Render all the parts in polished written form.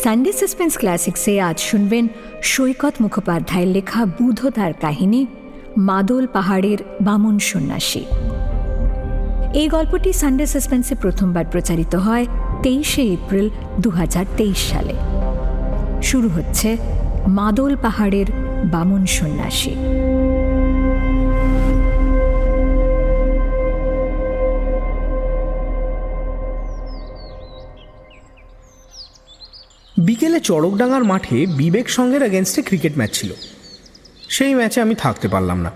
Sunday suspense ক্লাসিক্সে আজ শুনবেন সৈকত মুখোপাধ্যায়ের লেখা বুধোদার কাহিনী মাদল পাহাড়ের বামন সন্ন্যাসী। এই গল্পটি সানডে সাসপেন্সে প্রথমবার প্রচারিত হয় 23শে এপ্রিল 2023 সালে। শুরু হচ্ছে মাদল পাহাড়ের বামন সন্ন্যাসী। বিকেলে চড়কডাঙ্গার মাঠে বিবেক সঙ্গের এগেনস্টে ক্রিকেট ম্যাচ ছিল। সেই ম্যাচে আমি থাকতে পারলাম না।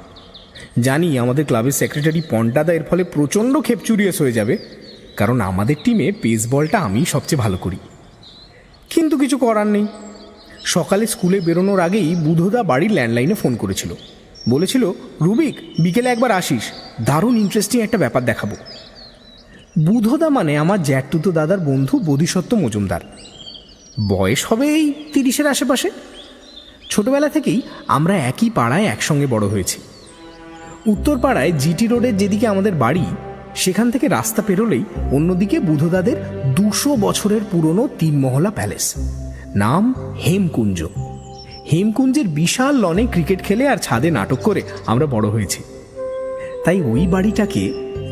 জানি আমাদের ক্লাবের সেক্রেটারি পন্টাদা এর ফলে প্রচণ্ড খেপচুরিয়াস হয়ে যাবে, কারণ আমাদের টিমে পেস বলটা আমিই সবচেয়ে ভালো করি। কিন্তু কিছু করার নেই। সকালে স্কুলে বেরোনোর আগেই বুধদা বাড়ির ল্যান্ডলাইনে ফোন করেছিল। বলেছিল, রুবিক বিকেলে একবার আসিস, দারুণ ইন্টারেস্টিং একটা ব্যাপার দেখাবো। বুধদা মানে আমার জ্যাঠতুতো দাদার বন্ধু বোধিসত্ত্ব মজুমদার। বয়স হবে এই 30-এর আশেপাশে। ছোটবেলা থেকেই আমরা একই পাড়ায় একসঙ্গে বড় হয়েছি। উত্তর পাড়ায় জিটি রোডের যেদিকে আমাদের বাড়ি, সেখান থেকে রাস্তা পেরোলেই অন্যদিকে বুধদাদের 200 বছরের পুরনো 3 মহলা প্যালেস, নাম হেমকুঞ্জ। হেমকুঞ্জের বিশাল লনে ক্রিকেট খেলে আর ছাদে নাটক করে আমরা বড় হয়েছি। তাই ওই বাড়িটাকে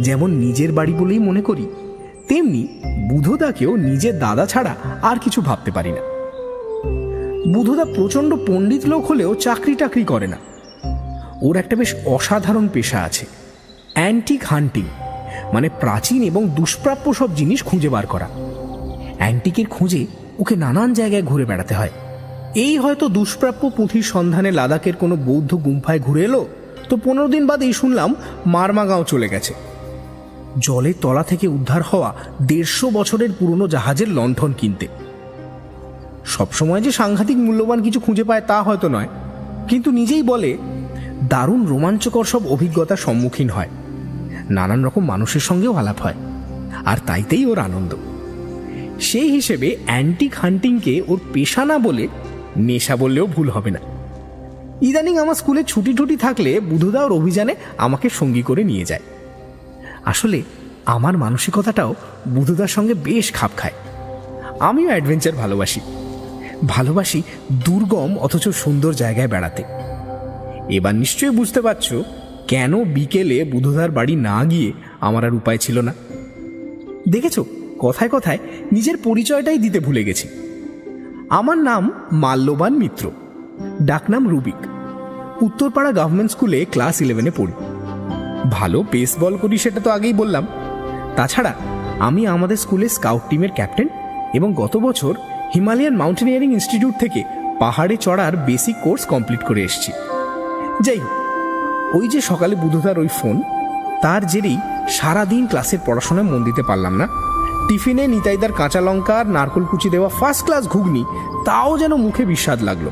যেমন নিজের বাড়ি বলেই মনে করি, তেমনি বুধদাকেও নিজের দাদা ছাড়া আর কিছু ভাবতে পারি না। বুধদা প্রচণ্ড পণ্ডিত লোক হলেও চাকরি টাকরি করে না। ওর একটা বেশ অসাধারণ পেশা আছে, অ্যান্টিক হান্টিং, মানে প্রাচীন এবং দুষ্প্রাপ্য সব জিনিস খুঁজে বার করা। অ্যান্টিকের খোঁজে ওকে নানান জায়গায় ঘুরে বেড়াতে হয়। এই হয়তো দুষ্প্রাপ্য পুঁথির সন্ধানে লাদাখের কোনো বৌদ্ধ গুম্ফায় ঘুরে এলো, তো 15 দিন বাদেই শুনলাম মারমাগাঁও চলে গেছে। জলের তলা থেকে উদ্ধার হওয়া 150 বছরের পুরনো জাহাজের লণ্ঠন কিনতে। সবসময় যে সাংঘাতিক মূল্যবান কিছু খুঁজে পায় তা হয়তো নয়, কিন্তু নিজেই বলে দারুণ রোমাঞ্চকর সব অভিজ্ঞতার সম্মুখীন হয়। নানান রকম মানুষের সঙ্গেও আলাপ হয়, আর তাইতেই ওর আনন্দ। সেই হিসেবে অ্যান্টিক হান্টিংকে ওর পেশা না বলে নেশা বললেও ভুল হবে না। ইদানিং আমার স্কুলে ছুটি টুটি থাকলে বুধদা ওর অভিযানে আমাকে সঙ্গী করে নিয়ে যায়। আসলে আমার মানসিকতাটাও বুধদার সঙ্গে বেশ খাপ খায়। আমিও অ্যাডভেঞ্চার ভালোবাসি দুর্গম অথচ সুন্দর জায়গায় বেড়াতে। এবার নিশ্চয়ই বুঝতে পারছো কেন বিকেলে বুধদার বাড়ি না গিয়ে আমার আর উপায় ছিল না। দেখেছো, কথায় কথায় নিজের পরিচয়টাই দিতে ভুলে গেছি। আমার নাম মাল্যবান মিত্র, ডাকনাম রুবিক। উত্তরপাড়া গভর্নমেন্ট স্কুলে ক্লাস 11-এ পড়ি। ভালো পেস বল করি সেটা তো আগেই বললাম। তাছাড়া আমি আমাদের স্কুলের স্কাউট টিমের ক্যাপ্টেন এবং গত বছর হিমালয়ান মাউন্টেনিয়ারিং ইনস্টিটিউট থেকে পাহাড়ে চড়ার বেসিক কোর্স কমপ্লিট করে এসেছি। যাই হোক, ওই যে সকালে বুধদার ওই ফোন, তার জেরেই সারাদিন ক্লাসের পড়াশোনায় মন দিতে পারলাম না। টিফিনে নিতাইদার কাঁচা লঙ্কা আর নারকোল কুচি দেওয়া ফার্স্ট ক্লাস ঘুগনি, তাও যেন মুখে বিস্বাদ লাগলো।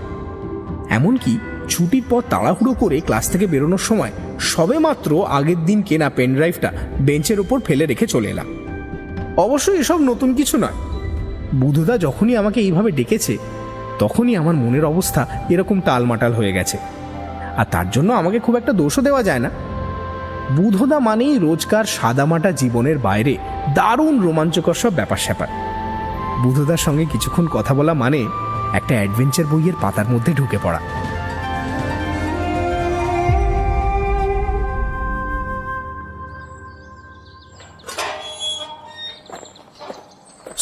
এমনকি ছুটির পর তাড়াহুড়ো করে ক্লাস থেকে বেরোনোর সময় সবে মাত্র আগের দিন কেনা পেনড্রাইভটা বেঞ্চের ওপর ফেলে রেখে চলে এলাম। অবশ্যই এসব নতুন কিছু নয়। বুধদা যখনই আমাকে এইভাবে ডেকেছে, তখনই আমার মনের অবস্থা এরকম টালমাটাল হয়ে গেছে। আর তার জন্য আমাকে খুব একটা দোষও দেওয়া যায় না। বুধদা মানেই রোজকার সাদামাটা জীবনের বাইরে দারুণ রোমাঞ্চকর সব ব্যাপার স্যাপার। বুধদার সঙ্গে কিছুক্ষণ কথা বলা মানে একটা অ্যাডভেঞ্চার বইয়ের পাতার মধ্যে ঢুকে পড়া।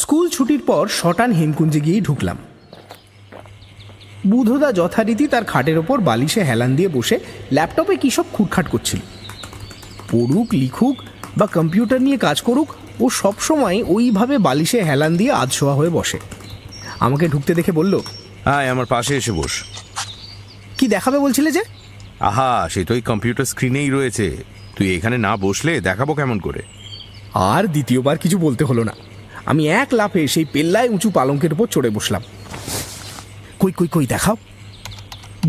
স্কুল ছুটির পর শটান হেমকুঞ্জে গিয়েই ঢুকলাম। বুধদা যথারীতি তার খাটের ওপর বালিশে হেলান দিয়ে বসে ল্যাপটপে কী সব খুটখাট করছিল। পড়ুক, লিখুক বা কম্পিউটার নিয়ে কাজ করুক, ও সবসময় ওইভাবে বালিশে হেলান দিয়ে আধশোয়া হয়ে বসে। আমাকে ঢুকতে দেখে বলল, হ্যাঁ, আমার পাশে এসে বস। কি দেখাবে বলছিলে যে? আহা, সে তো ওই কম্পিউটার স্ক্রিনেই রয়েছে। তুই এখানে না বসলে দেখাবো কেমন করে? আর দ্বিতীয়বার কিছু বলতে হলো না। আমি এক লাফে সেই পেল্লায় উঁচু পালঙ্কের উপর চড়ে বসলাম। কই কই কই দেখাও।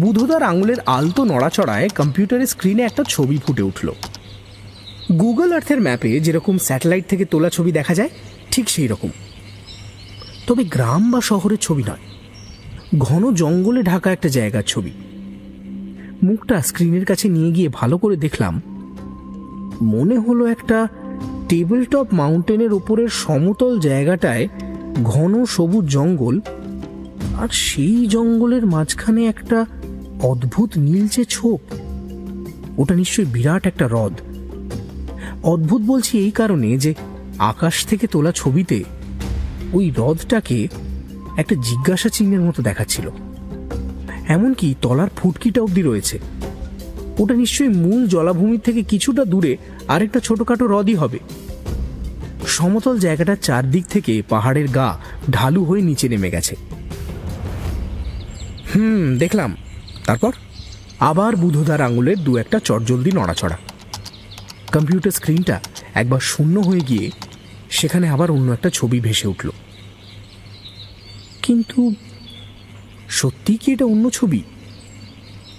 বুধদার আঙুলের আলতো নড়াচড়ায় কম্পিউটারের স্ক্রিনে একটা ছবি ফুটে উঠল। গুগল আর্থের ম্যাপে যেরকম স্যাটেলাইট থেকে তোলা ছবি দেখা যায়, ঠিক সেই রকম। তবে গ্রাম বা শহরের ছবি নয়, ঘন জঙ্গলে ঢাকা একটা জায়গার ছবি। মুখটা স্ক্রিনের কাছে নিয়ে গিয়ে ভালো করে দেখলাম। মনে হলো একটা টেবিল টপ মাউন্টেনের উপরের সমতল জায়গাটায় ঘন সবুজ জঙ্গল আর সেই জঙ্গলের মাঝখানে একটা অদ্ভুত নীলচে ছোপ। ওটা নিশ্চয়ই বিরাট একটা হ্রদ। অদ্ভুত বলছি এই কারণে যে আকাশ থেকে তোলা ছবিতে ওই হ্রদটাকে একটা জিজ্ঞাসা চিহ্নের মতো দেখাচ্ছিল। এমনকি তলার ফুটকিটা অবধি রয়েছে। ওটা নিশ্চয়ই মূল জলাভূমির থেকে কিছুটা দূরে আরেকটা ছোটখাটো হ্রদই হবে। সমতল জায়গাটার চারদিক থেকে পাহাড়ের গা ঢালু হয়ে নিচে নেমে গেছে। দেখলাম। তারপর আবার বুধোদার আঙুলের দু একটা চটজলদি নড়াচড়া। কম্পিউটার স্ক্রিনটা একবার শূন্য হয়ে গিয়ে সেখানে আবার অন্য একটা ছবি ভেসে উঠল। কিন্তু সত্যি কি এটা অন্য ছবি?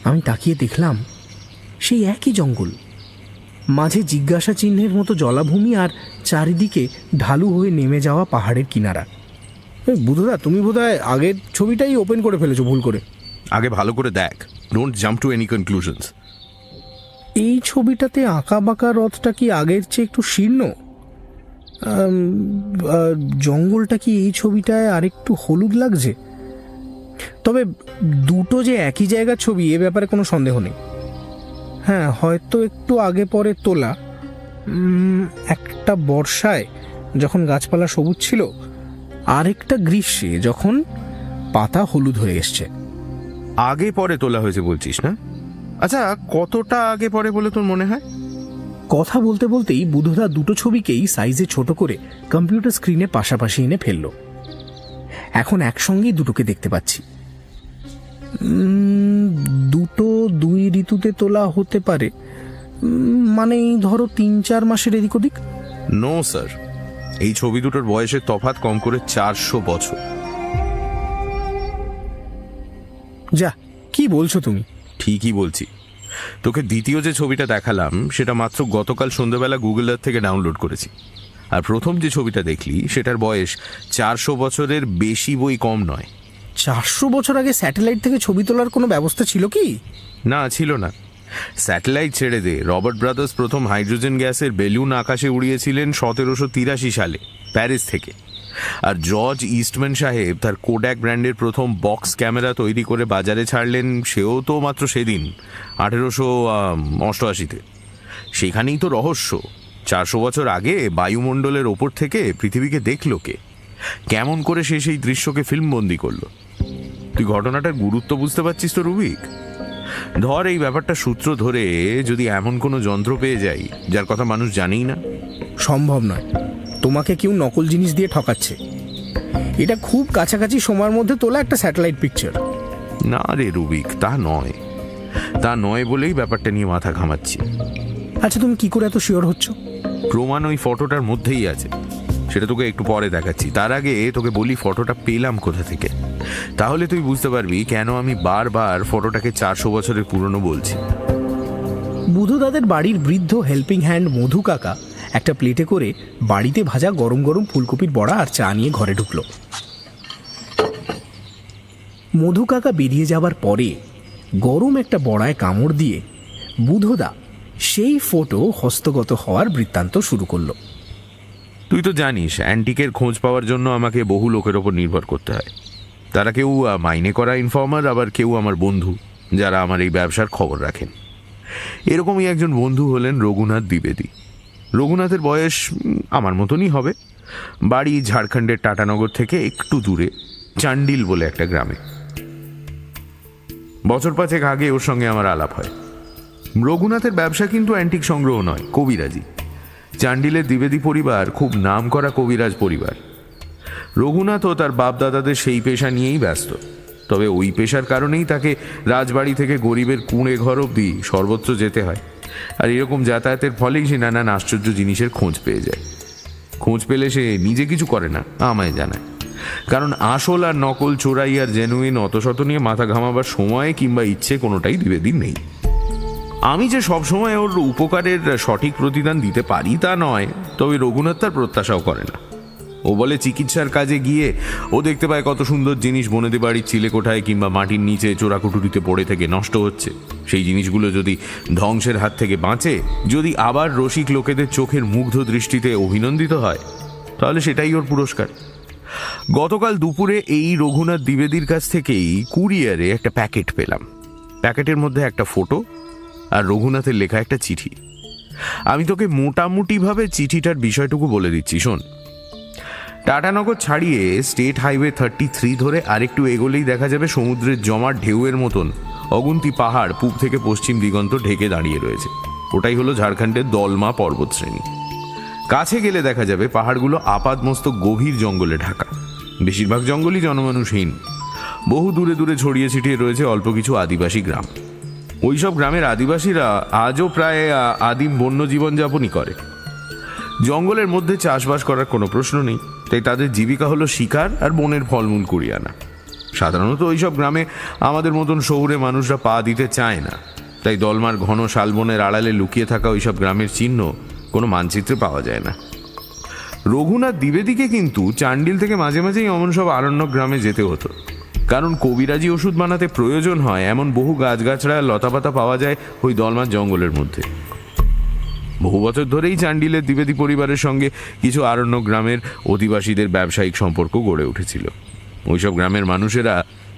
আমি তাকিয়ে দেখলাম সেই একই জঙ্গল, মাঝে জিজ্ঞাসা চিহ্নের মতো জলাভূমি আর চারিদিকে ঢালু হয়ে নেমে যাওয়া পাহাড়ের কিনারা। বুধদা, তুমি বোধহয় আগের ছবিটাই ওপেন করে ফেলেছো ভুল করে। আগে ভালো করে দেখ, don't jump to any conclusions. এই ছবিটাতে আঁকা বাঁকা রথটা কি আগের চেয়ে একটু শীর্ণ? জঙ্গলটা কি এই ছবিটায় আরেকটু হলুদ লাগছে? তবে দুটো যে একই জায়গার ছবি এ ব্যাপারে কোনো সন্দেহ নেই। হ্যাঁ, হয়তো একটু আগে পরে তোলা। একটা বর্ষায় যখন গাছপালা সবুজ ছিল, আরেকটা গ্রীষ্মে যখন পাতা হলুদ হয়ে এসছে। আগে পরে তোলা হয়েছে বলছিস না? আচ্ছা, কতটা আগে পরে বলে তোর মনে হয়? কথা বলতে বলতেই বুধদা দুটো ছবিকেই সাইজে ছোট করে কম্পিউটার স্ক্রিনে পাশাপাশি এনে ফেলল। এখন একসঙ্গেই দুটোকে দেখতে পাচ্ছি। দুটো দুই ঋতুতে তোলা হতে পারে, মানে এই ধরো 3-4 মাসের এদিক ওদিক। নো স্যার, এই ছবি দুটোর বয়সের তফাৎ কম করে 400 বছর। যা, কি বলছো তুমি? ঠিকই বলছি। তোকে দ্বিতীয় যে ছবিটা দেখালাম সেটা মাত্র গতকাল সন্ধ্যাবেলা গুগল আর্থ থেকে ডাউনলোড করেছি। আর প্রথম যে ছবিটা দেখলি সেটার বয়স 400 বছরের বেশি বই কম নয়। 400 বছর আগে স্যাটেলাইট থেকে ছবি তোলার কোনো ব্যবস্থা ছিল কি? না, ছিল না। স্যাটেলাইট ছেড়ে দে, রবার্ট ব্রাদার্স প্রথম হাইড্রোজেন গ্যাসের বেলুন আকাশে উড়িয়েছিলেন 1783 সালে প্যারিস থেকে। আর জর্জ ইস্টম্যান সাহেব তার কোডাক ব্র্যান্ডের প্রথম বক্স ক্যামেরা তৈরি করে বাজারে ছাড়লেন, সেও তো মাত্র সেদিন 1888-তে। সেখানেই তো রহস্য। 400 বছর আগে বায়ুমণ্ডলের ওপর থেকে পৃথিবীকে দেখল কে? কেমন করে সে সেই দৃশ্যকে ফিল্মবন্দি করলো? তুই ঘটনাটার গুরুত্ব বুঝতে পারছিস তো রুবিক? ধর, এই ব্যাপারটা সূত্র ধরে যদি এমন কোনো যন্ত্র পেয়ে যাই যার কথা মানুষ জানেই না। সম্ভব নয়। তোমাকে কেউ নকল জিনিস দিয়ে ঠকাচ্ছে। এটা খুব কাছাকাছি সময়ের মধ্যে তোলা একটা স্যাটেলাইট পিকচার। না রে রুবিক, তা নয়। তা নয় বলেই ব্যাপারটা নিয়ে মাথা ঘামাচ্ছি। আচ্ছা, তুমি কি করে এত শিওর হচ্ছ? প্রমাণ ওই ফটোটার মধ্যেই আছে। সেটা তোকে একটু পরে দেখাচ্ছি। তার আগে তোকে বলি ফটোটা পেলাম কোথা থেকে। তাহলে তুই বুঝতে পারবি কেন আমি বারবার ফটোটাকে 400 বছরের পুরনো বলছি। বুধদাদের বাড়ির বৃদ্ধ হেল্পিং হ্যান্ড মধু কাকা একটা প্লেটে করে বাড়িতে ভাজা গরম গরম ফুলকপির বড়া আর চা নিয়ে ঘরে ঢুকলো। মধু কাকা বেরিয়ে যাবার পরে গরম একটা বড়ায় কামড় দিয়ে বুধদা সেই ফটো হস্তগত হওয়ার বৃত্তান্ত শুরু করলো। তুই তো জানিস, অ্যান্টিকের খোঁজ পাওয়ার জন্য আমাকে বহু লোকের ওপর নির্ভর করতে হয়। তারা কেউ মাইনে করা ইনফর্মার, আবার কেউ আমার বন্ধু, যারা আমার এই ব্যবসার খবর রাখেন। এরকমই একজন বন্ধু হলেন রঘুনাথ দ্বিবেদী। রঘুনাথের বয়স আমার মতনই হবে। বাড়ি ঝাড়খণ্ডের টাটানগর থেকে একটু দূরে চান্ডিল বলে একটা গ্রামে। বছর 5 আগে ওর সঙ্গে আমার আলাপ হয়। রঘুনাথের ব্যবসা কিন্তু অ্যান্টিক সংগ্রহ নয়, কবিরাজি। চান্ডিলের দ্বিবেদী পরিবার খুব নামকরা কবিরাজ পরিবার। রঘুনাথ ও তার বাপ দাদাদের সেই পেশা নিয়েই ব্যস্ত। তবে ওই পেশার কারণেই তাকে রাজবাড়ি থেকে গরিবের কুঁড়ে ঘর অবধি সর্বত্র যেতে হয়। আর এরকম যাতায়াতের ফলেই সে নানান আশ্চর্য জিনিসের খোঁজ পেয়ে যায়। খোঁজ পেলে সে নিজে কিছু করে না, আমায় জানায়। কারণ আসল আর নকল, চোরাই আর জেনুইন অত শত নিয়ে মাথা ঘামাবার সময় কিংবা ইচ্ছে কোনোটাই দ্বিবেদীর নেই। আমি যে সবসময় ওর উপকারের সঠিক প্রতিদান দিতে পারি তা নয়, তবে রঘুনাথ তার প্রত্যাশাও করে না। ও বলে চিকিৎসার কাজে গিয়ে ও দেখতে পায় কত সুন্দর জিনিস বনেদি বাড়ির চিলেকোঠায় কিংবা মাটির নিচে চোরাকুটুরিতে পড়ে থেকে নষ্ট হচ্ছে। সেই জিনিসগুলো যদি ধ্বংসের হাত থেকে বাঁচে, যদি আবার রসিক লোকেদের চোখের মুগ্ধ দৃষ্টিতে অভিনন্দিত হয়, তাহলে সেটাই ওর পুরস্কার। গতকাল দুপুরে এই রঘুনাথ দ্বিবেদীর কাছ থেকেই কুরিয়ারে একটা প্যাকেট পেলাম। প্যাকেটের মধ্যে একটা ফটো আর রঘুনাথের লেখা একটা চিঠি। আমি তোকে মোটামুটিভাবে চিঠিটার বিষয়টুকু বলে দিচ্ছি, শোন। টাটানগর ছাড়িয়ে স্টেট হাইওয়ে 33 ধরে আরেকটু এগোলেই দেখা যাবে সমুদ্রের জমাট ঢেউয়ের মতন অগুন্তি পাহাড় পূব থেকে পশ্চিম দিগন্ত ঢেকে দাঁড়িয়ে রয়েছে। ওটাই হলো ঝাড়খণ্ডের দলমা পর্বতশ্রেণী। কাছে গেলে দেখা যাবে পাহাড়গুলো আপাদমস্তক গভীর জঙ্গলে ঢাকা। বেশিরভাগ জঙ্গলই জনমানুষহীন। বহু দূরে দূরে ছড়িয়ে ছিটিয়ে রয়েছে অল্প কিছু আদিবাসী গ্রাম। ওইসব গ্রামের আদিবাসীরা আজও প্রায় আদিম বন্য জীবনযাপনই করে। জঙ্গলের মধ্যে চাষবাস করার কোনো প্রশ্ন নেই, তাই তাদের জীবিকা হলো শিকার আর বনের ফলমূল কুড়িয়ে আনা। সাধারণত ওইসব গ্রামে আমাদের মতন শহুরে মানুষরা পা দিতে চায় না, তাই দলমার ঘন শালবনের আড়ালে লুকিয়ে থাকা ওইসব গ্রামের চিহ্ন কোনো মানচিত্রে পাওয়া যায় না। রঘুনাথ দ্বিবেদীকে কিন্তু চান্ডিল থেকে মাঝে মাঝেই অমন সব আরণ্য গ্রামে যেতে হতো, কারণ কবিরাজি ওষুধ বানাতে প্রয়োজন হয় এমন বহু গাছগাছড়া লতাপাতা পাওয়া যায় ওই দলমার জঙ্গলের মধ্যে। বহু বছর ধরেই চান্ডিলের দ্বিবেদী পরিবারের সঙ্গে কিছু আরণ্য গ্রামের অধিবাসীদের ব্যবসায়িক সম্পর্ক গড়ে উঠেছিল। ওইসব গ্রামের মানুষেরা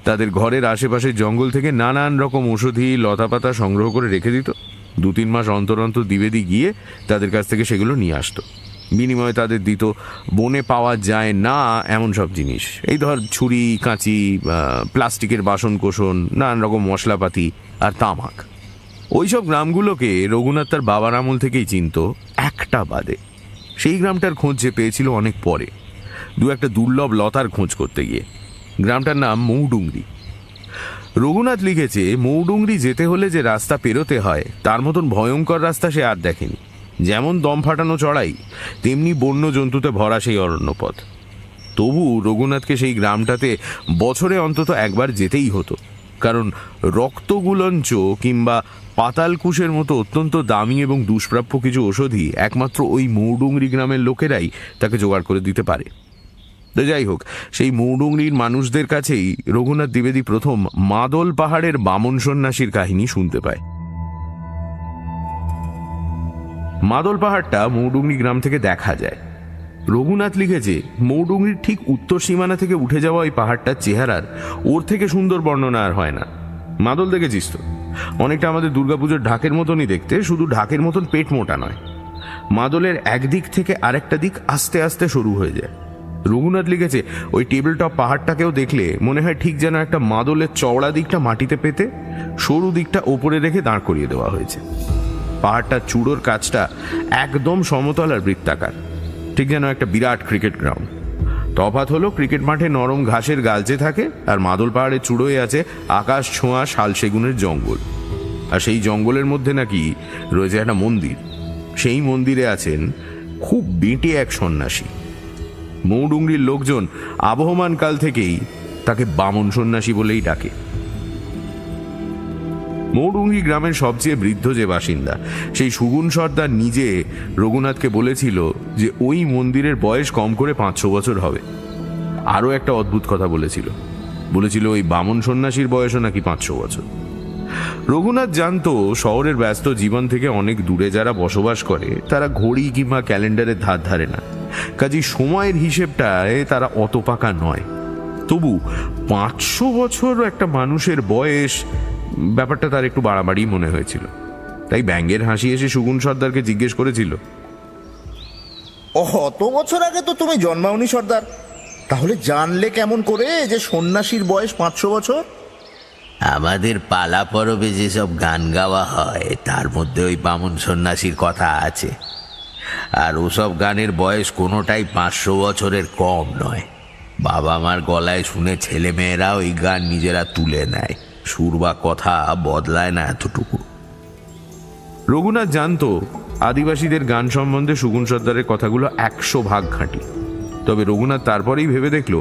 তাদের ঘরের আশেপাশের জঙ্গল থেকে নানান রকম ঔষধি লতাপাতা সংগ্রহ করে রেখে দিত। 2-3 মাস অন্তর অন্তর দ্বিবেদী গিয়ে তাদের কাছ থেকে সেগুলো নিয়ে আসতো। বিনিময়ে তাদের দিত বনে পাওয়া যায় না এমন সব জিনিস, এই ধর ছুরি, কাঁচি, প্লাস্টিকের বাসন কোসন, নানান রকম মশলাপাতি আর তামাক। ওইসব গ্রামগুলোকে রঘুনাথ তার বাবার আমল থেকেই চিনত, একটা বাদে। সেই গ্রামটার খোঁজ যে পেয়েছিল অনেক পরে, 2-1 দুর্লভ লতার খোঁজ করতে গিয়ে। গ্রামটার নাম মৌডুংরি। রঘুনাথ লিখেছে, মৌডুংরি যেতে হলে যে রাস্তা পেরোতে হয় তার মতন ভয়ঙ্কর রাস্তা সে আর দেখেনি। যেমন দম ফাটানো চড়াই, তেমনি বন্য জন্তুতে ভরা সেই অরণ্যপথ। তবু রঘুনাথকে সেই গ্রামটাতে বছরে অন্তত একবার যেতেই হতো, কারণ রক্তগুলঞ্চ কিংবা পাতালকুশের মতো অত্যন্ত দামি এবং দুষ্প্রাপ্য কিছু ওষুধই একমাত্র ওই মৌডুংরি গ্রামের লোকেরাই তাকে জোগাড় করে দিতে পারে। তো যাই হোক, সেই মৌডুংরির মানুষদের কাছেই রঘুনাথ দ্বিবেদী প্রথম মাদল পাহাড়ের বামন সন্ন্যাসীর কাহিনী শুনতে পায়। মাদল পাহাড়টা মৌডুংরি গ্রাম থেকে দেখা যায়। রঘুনাথ লিখেছে, মৌডুংরির ঠিক উত্তর সীমানা থেকে উঠে যাওয়া ওই পাহাড়টার চেহারার ওর থেকে সুন্দর বর্ণনা আর হয় না। মাদল দেখেছিস তো? অনেকটা আমাদের দুর্গাপুজোর ঢাকের মতনই দেখতে, শুধু ঢাকের মতন পেট মোটা নয়। মাদলের একদিক থেকে আরেকটা দিক আস্তে আস্তে সরু হয়ে যায়। রঘুনাথ লিখেছে, ওই টেবিল টপ পাহাড়টাকেও দেখলে মনে হয় ঠিক যেন একটা মাদলের চওড়া দিকটা মাটিতে পেতে সরু দিকটা ওপরে রেখে দাঁড় করিয়ে দেওয়া হয়েছে। পাহাড়টার চূড়োর কাছটা একদম সমতল আর বৃত্তাকার, ঠিক যেন একটা বিরাট ক্রিকেট গ্রাউন্ড। তফাৎ হলো ক্রিকেট মাঠে নরম ঘাসের গালচে থাকে, আর মাদল পাহাড়ের চূড়োয় আছে আকাশ ছোঁয়া শাল সেগুনের জঙ্গল। আর সেই জঙ্গলের মধ্যে নাকি রয়েছে একটা মন্দির। সেই মন্দিরে আছেন খুব বেঁটে এক সন্ন্যাসী। মৌডুংরির লোকজন আবহমান কাল থেকেই তাকে বামন সন্ন্যাসী বলেই ডাকে। মৌডুংরি গ্রামের সবচেয়ে বৃদ্ধ যে বাসিন্দা, সেই সুগুণ সর্দার নিজে রঘুনাথকে বলেছিল যে ওই মন্দিরের বয়স কম করে 500 বছর হবে। আরও একটা অদ্ভুত কথা বলেছিল ওই বামন সন্ন্যাসীর বয়সও নাকি 500 বছর। রঘুনাথ জানতো শহরের ব্যস্ত জীবন থেকে অনেক দূরে যারা বসবাস করে তারা ঘড়ি কিংবা ক্যালেন্ডারের ধার ধারে না, কাজেই সময়ের হিসেবটায় তারা অত পাকা নয়। তবু 500 বছর একটা মানুষের বয়স, ব্যাপারটা তার একটু বাড়াবাড়ি মনে হয়েছিল। তাই ব্যঙ্গের হাসি এসে সুগুণ সর্দারকে জিজ্ঞেস করেছিল, অত বছর আগে তো তুমি জন্মাওনি সর্দার, তাহলে জানলে কেমন করে যে সন্ন্যাসীর বয়স 500 বছর? আমাদের পালা পরবে যেসব গান গাওয়া হয় তার মধ্যে ওই বামন সন্ন্যাসীর কথা আছে, আর ওসব গানের বয়স কোনোটাই 500 বছরের কম নয়। বাবা মার গলায় শুনে ছেলেমেয়েরা ওই গান নিজেরা তুলে নেয়, সুর বা কথা বদলায় না এতটুকু। রঘুনাথ জানতো আদিবাসীদের গান সম্বন্ধে সুগুণ সর্দারের কথাগুলো 100 ভাগ খাঁটি। তবে রঘুনাথ তারপরেই ভেবে দেখল,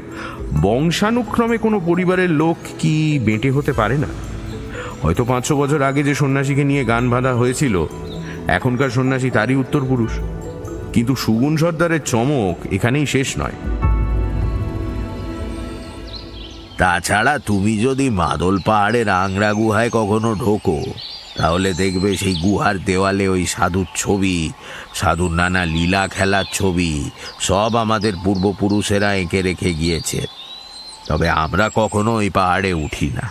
বংশানুক্রমে কোনো পরিবারের লোক কি বেঁটে হতে পারে না? হয়তো 500 বছর আগে যে সন্ন্যাসীকে নিয়ে গান বাঁধা হয়েছিল, এখনকার সন্ন্যাসী তারই উত্তর পুরুষ। কিন্তু সুগুণ সর্দারের চমক এখানেই শেষ নয়। তাছাড়া তুমি যদি মাদল পাহাড়ের আংরা গুহায় কখনো ঢোকো, তাহলে দেখবে সেই গুহার দেওয়ালে ওই সাধুর ছবি, সাধুর নানা লীলা খেলার ছবি সব আমাদের পূর্বপুরুষেরা এঁকে রেখে গিয়েছে। তবে আমরা কখনো ওই পাহাড়ে উঠি না।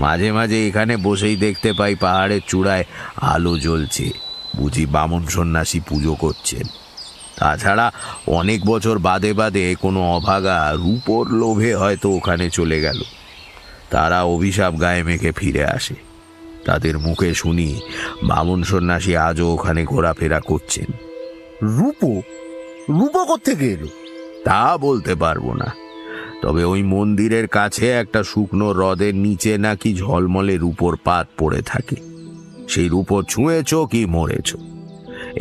মাঝে মাঝে এখানে বসেই দেখতে পাই পাহাড়ের চূড়ায় আলো জ্বলছে, বুঝি বামন সন্ন্যাসী পুজো করছেন। তাছাড়া অনেক বছর বাদে বাদে কোনো অভাগা রূপোর লোভে হয়তো ওখানে চলে গেল, তারা অভিশাপ গায়ে মেখে ফিরে আসে। তাদের মুখে শুনি বামন সন্ন্যাসী আজও ওখানে ঘোরাফেরা করছেন। রূপো? রূপো কোত্থেকে এলো? তা বলতে পারবো না, তবে ওই মন্দিরের কাছে একটা শুকনো হ্রদের নিচে নাকি ঝলমলে রূপোর পাত পড়ে থাকে। সেই রূপো ছুঁয়েছ কি মরেছ।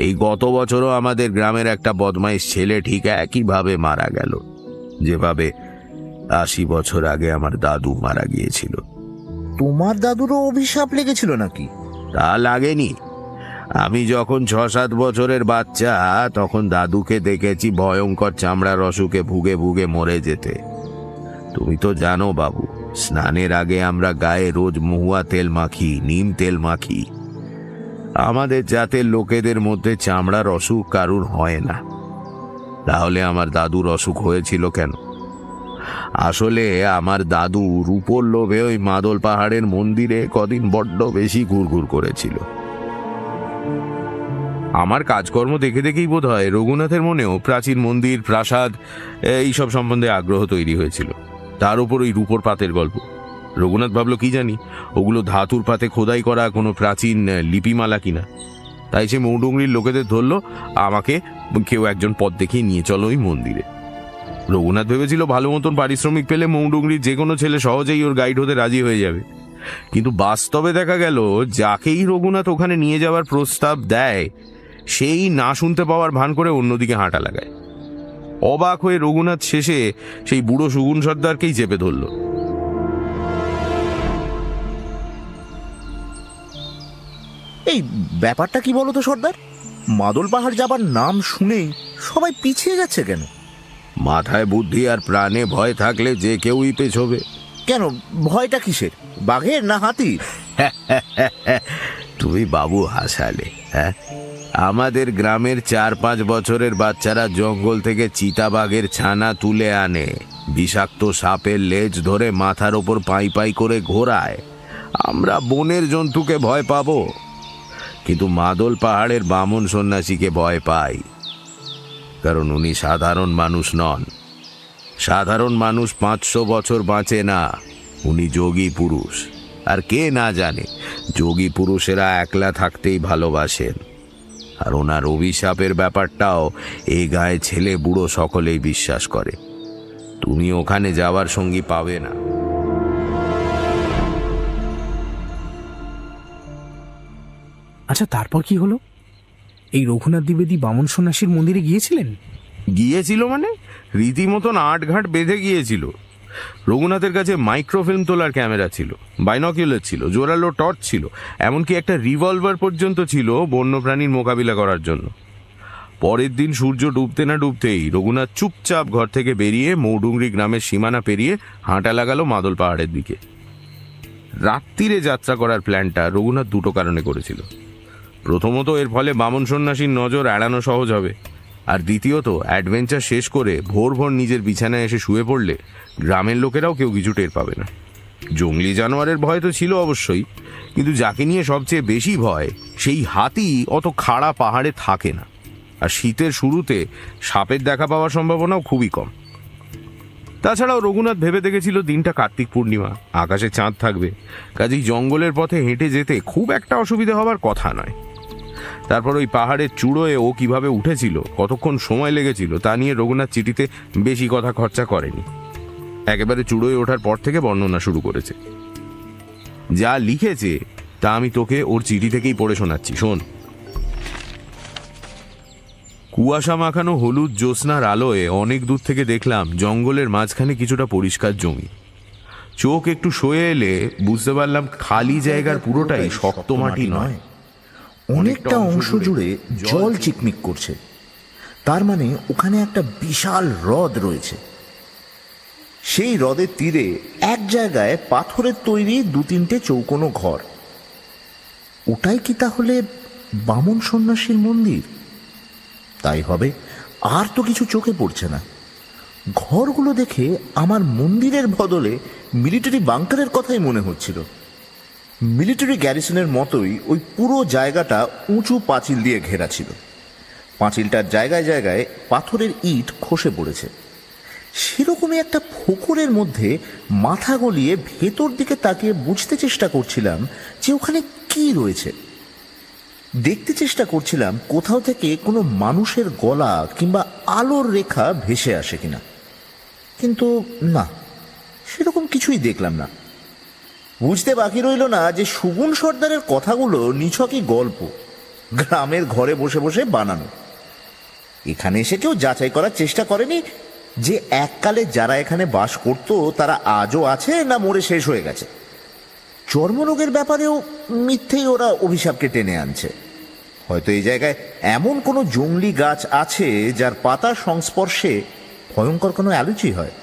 এই গত বছরও আমাদের গ্রামের একটা বদমাইশ ছেলে ঠিক একইভাবে মারা গেল, যেভাবে 80 বছর আগে আমার দাদু মারা গিয়েছিল। তোমার দাদুরও অভিশাপ লেগেছিল নাকি? তা লাগেনি। আমি যখন 6-7 বছরের বাচ্চা তখন দাদুকে দেখেছি ভয়ঙ্কর চামড়ার অসুখে ভুগে ভুগে মরে যেতে। তুমি তো জানো বাবু, স্নানের আগে আমরা গায়ে রোজ মহুয়া তেল মাখি, নিম তেল মাখি। আমাদের জাতের লোকেদের মধ্যে চামড়ার অসুখ কারুর হয় না। তাহলে আমার দাদুর অসুখ হয়েছিল কেন? আসলে আমার দাদু রূপোর লোভে ওই মাদল পাহাড়ের মন্দিরে কদিন বড্ড বেশি ঘুরঘুর করেছিল। আমার কাজকর্ম দেখে দেখেই বোধ হয় রঘুনাথের মনেও প্রাচীন মন্দির, প্রাসাদ এইসব সম্বন্ধে আগ্রহ তৈরি হয়েছিল। তার উপর ওই রূপোর পাতের গল্প। রঘুনাথ ভাবলো কি জানি ওগুলো ধাতুর পাতে খোদাই করা কোনো প্রাচীন লিপিমালা কিনা। তাই সে মৌডুঙ্গরির লোকেদের ধরলো, আমাকে কেউ একজন পথ দেখিয়ে নিয়ে চলো ওই মন্দিরে। রঘুনাথ ভেবেছিল ভালো মতন পারিশ্রমিক পেলে মৌডুঙ্গরির যে কোনো ছেলে সহজেই ওর গাইড হতে রাজি হয়ে যাবে। কিন্তু বাস্তবে দেখা গেল যাকেই রঘুনাথ ওখানে নিয়ে যাওয়ার প্রস্তাব দেয় সেই না শুনতে পাওয়ার ভান করে অন্যদিকে হাঁটা লাগায়। অবাক হয়ে রঘুনাথ শেষে সেই বুড়ো সুগুণ সর্দারকেই চেপে ধরল। এই ব্যাপারটা কি বলো তো সর্দার? মাদল পাহাড় যাবার নাম শুনেই সবাই পিছিয়ে যাচ্ছে কেন? মাথায় বুদ্ধি আর প্রাণে ভয় থাকলে যে কেউই পেছবে। কেন, ভয়টা কিসের? বাঘের না হাতির? তুমি বাবু হাসালে। হ্যাঁ, আমাদের গ্রামের 4-5 বছরের বাচ্চারা জঙ্গল থেকে চিতাবাঘের ছানা তুলে আনে, বিষাক্ত সাপের লেজ ধরে মাথার ওপর পাই পাই করে ঘোরায়। আমরা বনের জন্তুকে ভয় পাবো, কিন্তু মাদল পাহাড়ের বামন সন্ন্যাসীকে ভয় পাই, কারণ উনি সাধারণ মানুষ নন। সাধারণ মানুষ 500 বছর বাঁচে না, উনি যোগী পুরুষ। আর কে না জানে যোগী পুরুষেরা একলা থাকতেই ভালোবাসেন। আর ওনার অভিশাপের ব্যাপারটাও এই গায়ে ছেলে বুড়ো সকলেই বিশ্বাস করে। তুমি ওখানে যাওয়ার সঙ্গী পাবে না। আচ্ছা, তারপর কি হলো? এই রঘুনাথ দ্বিবেদী বামন সন্ন্যাসীর মন্দিরে গিয়েছিলেন? গিয়েছিল মানে রীতিমতন আটঘাট বেঁধে গিয়েছিল। রঘুনাথের কাছে মাইক্রোফিল্ম তোলার ক্যামেরা ছিল, বাইনকুলার ছিল, জোরালো টর্চ ছিল, এমনকি একটা রিভলভার পর্যন্ত ছিল বন্যপ্রাণীর মোকাবিলা করার জন্য। পরের দিন সূর্য ডুবতে না ডুবতেই রঘুনাথ চুপচাপ ঘর থেকে বেরিয়ে মৌডুঙ্গরি গ্রামের সীমানা পেরিয়ে হাঁটা লাগালো মাদল পাহাড়ের দিকে। রাত্রিরে যাত্রা করার প্ল্যানটা রঘুনাথ দুটো কারণে করেছিল। প্রথমত, এর ফলে বামন সন্ন্যাসীর নজর এড়ানো সহজ হবে, আর দ্বিতীয়ত, অ্যাডভেঞ্চার শেষ করে ভোর ভোর নিজের বিছানায় এসে শুয়ে পড়লে গ্রামের লোকেরাও কেউ কিছু টের পাবে না। জঙ্গলি জানোয়ারের ভয় তো ছিল অবশ্যই, কিন্তু যাকে নিয়ে সবচেয়ে বেশি ভয় সেই হাতি অত খাড়া পাহাড়ে থাকে না, আর শীতের শুরুতে সাপের দেখা পাওয়ার সম্ভাবনাও খুবই কম। তাছাড়াও রঘুনাথ ভেবে দেখেছিল দিনটা কার্তিক পূর্ণিমা, আকাশে চাঁদ থাকবে, কাজেই জঙ্গলের পথে হেঁটে যেতে খুব একটা অসুবিধা হওয়ার কথা নয়। তারপর ওই পাহাড়ের চূড়োয় ও কিভাবে উঠেছিল, কতক্ষণ সময় লেগেছিল তা নিয়ে রঘুনাথ চিঠিতে বেশি কথা খরচা করেনি। একেবারে চূড়োয় ওঠার পর থেকে বর্ণনা শুরু করেছে। যা লিখেছে তা আমি তোকে ওর চিঠি থেকেই পড়ে শোনাচ্ছি, শোন। কুয়াশা মাখানো হলুদ জ্যোৎস্নার আলোয় অনেক দূর থেকে দেখলাম জঙ্গলের মাঝখানে কিছুটা পরিষ্কার জমি। চোখ একটু সয়ে এলে বুঝতে পারলাম খালি জায়গার পুরোটাই শক্ত মাটি নয়, অনেকটা অংশ জুড়ে জল চিকমিক করছে। তার মানে ওখানে একটা বিশাল হ্রদ রয়েছে। সেই হ্রদের তীরে এক জায়গায় পাথরের তৈরি 2-3টে চৌকোনো ঘর। ওটাই কি তাহলে বামন সন্ন্যাসীর মন্দির? তাই হবে, আর তো কিছু চোখে পড়ছে না। ঘরগুলো দেখে আমার মন্দিরের বদলে মিলিটারি বাংকারের কথাই মনে হচ্ছিল। মিলিটারি গ্যারিসনের মতোই ওই পুরো জায়গাটা উঁচু পাঁচিল দিয়ে ঘেরা ছিল। পাঁচিলটার জায়গায় জায়গায় পাথরের ইট খসে পড়েছে। সেরকমই একটা পুকুরের মধ্যে মাথা গলিয়ে ভেতর দিকে তাকিয়ে বুঝতে চেষ্টা করছিলাম যে ওখানে কি রয়েছে। দেখতে চেষ্টা করছিলাম কোথাও থেকে কোনো মানুষের গলা কিংবা আলোর রেখা ভেসে আসে কিনা, কিন্তু না, সেরকম কিছুই দেখলাম না। বুঝতে বাকি রইল না যে সুগুণ সর্দারের কথাগুলো নিছকই গল্প, গ্রামের ঘরে বসে বসে বানানো। এখানে এসে কেউ যাচাই করার চেষ্টা করেনি যে এককালে যারা এখানে বাস করত তারা আজও আছে না মরে শেষ হয়ে গেছে। চর্মরোগের ব্যাপারেও মিথ্যেই ওরা অভিশাপকে টেনে আনছে। হয়তো এই জায়গায় এমন কোনো জংলি গাছ আছে যার পাতার সংস্পর্শে ভয়ঙ্কর কোনো অ্যালার্জি হয়।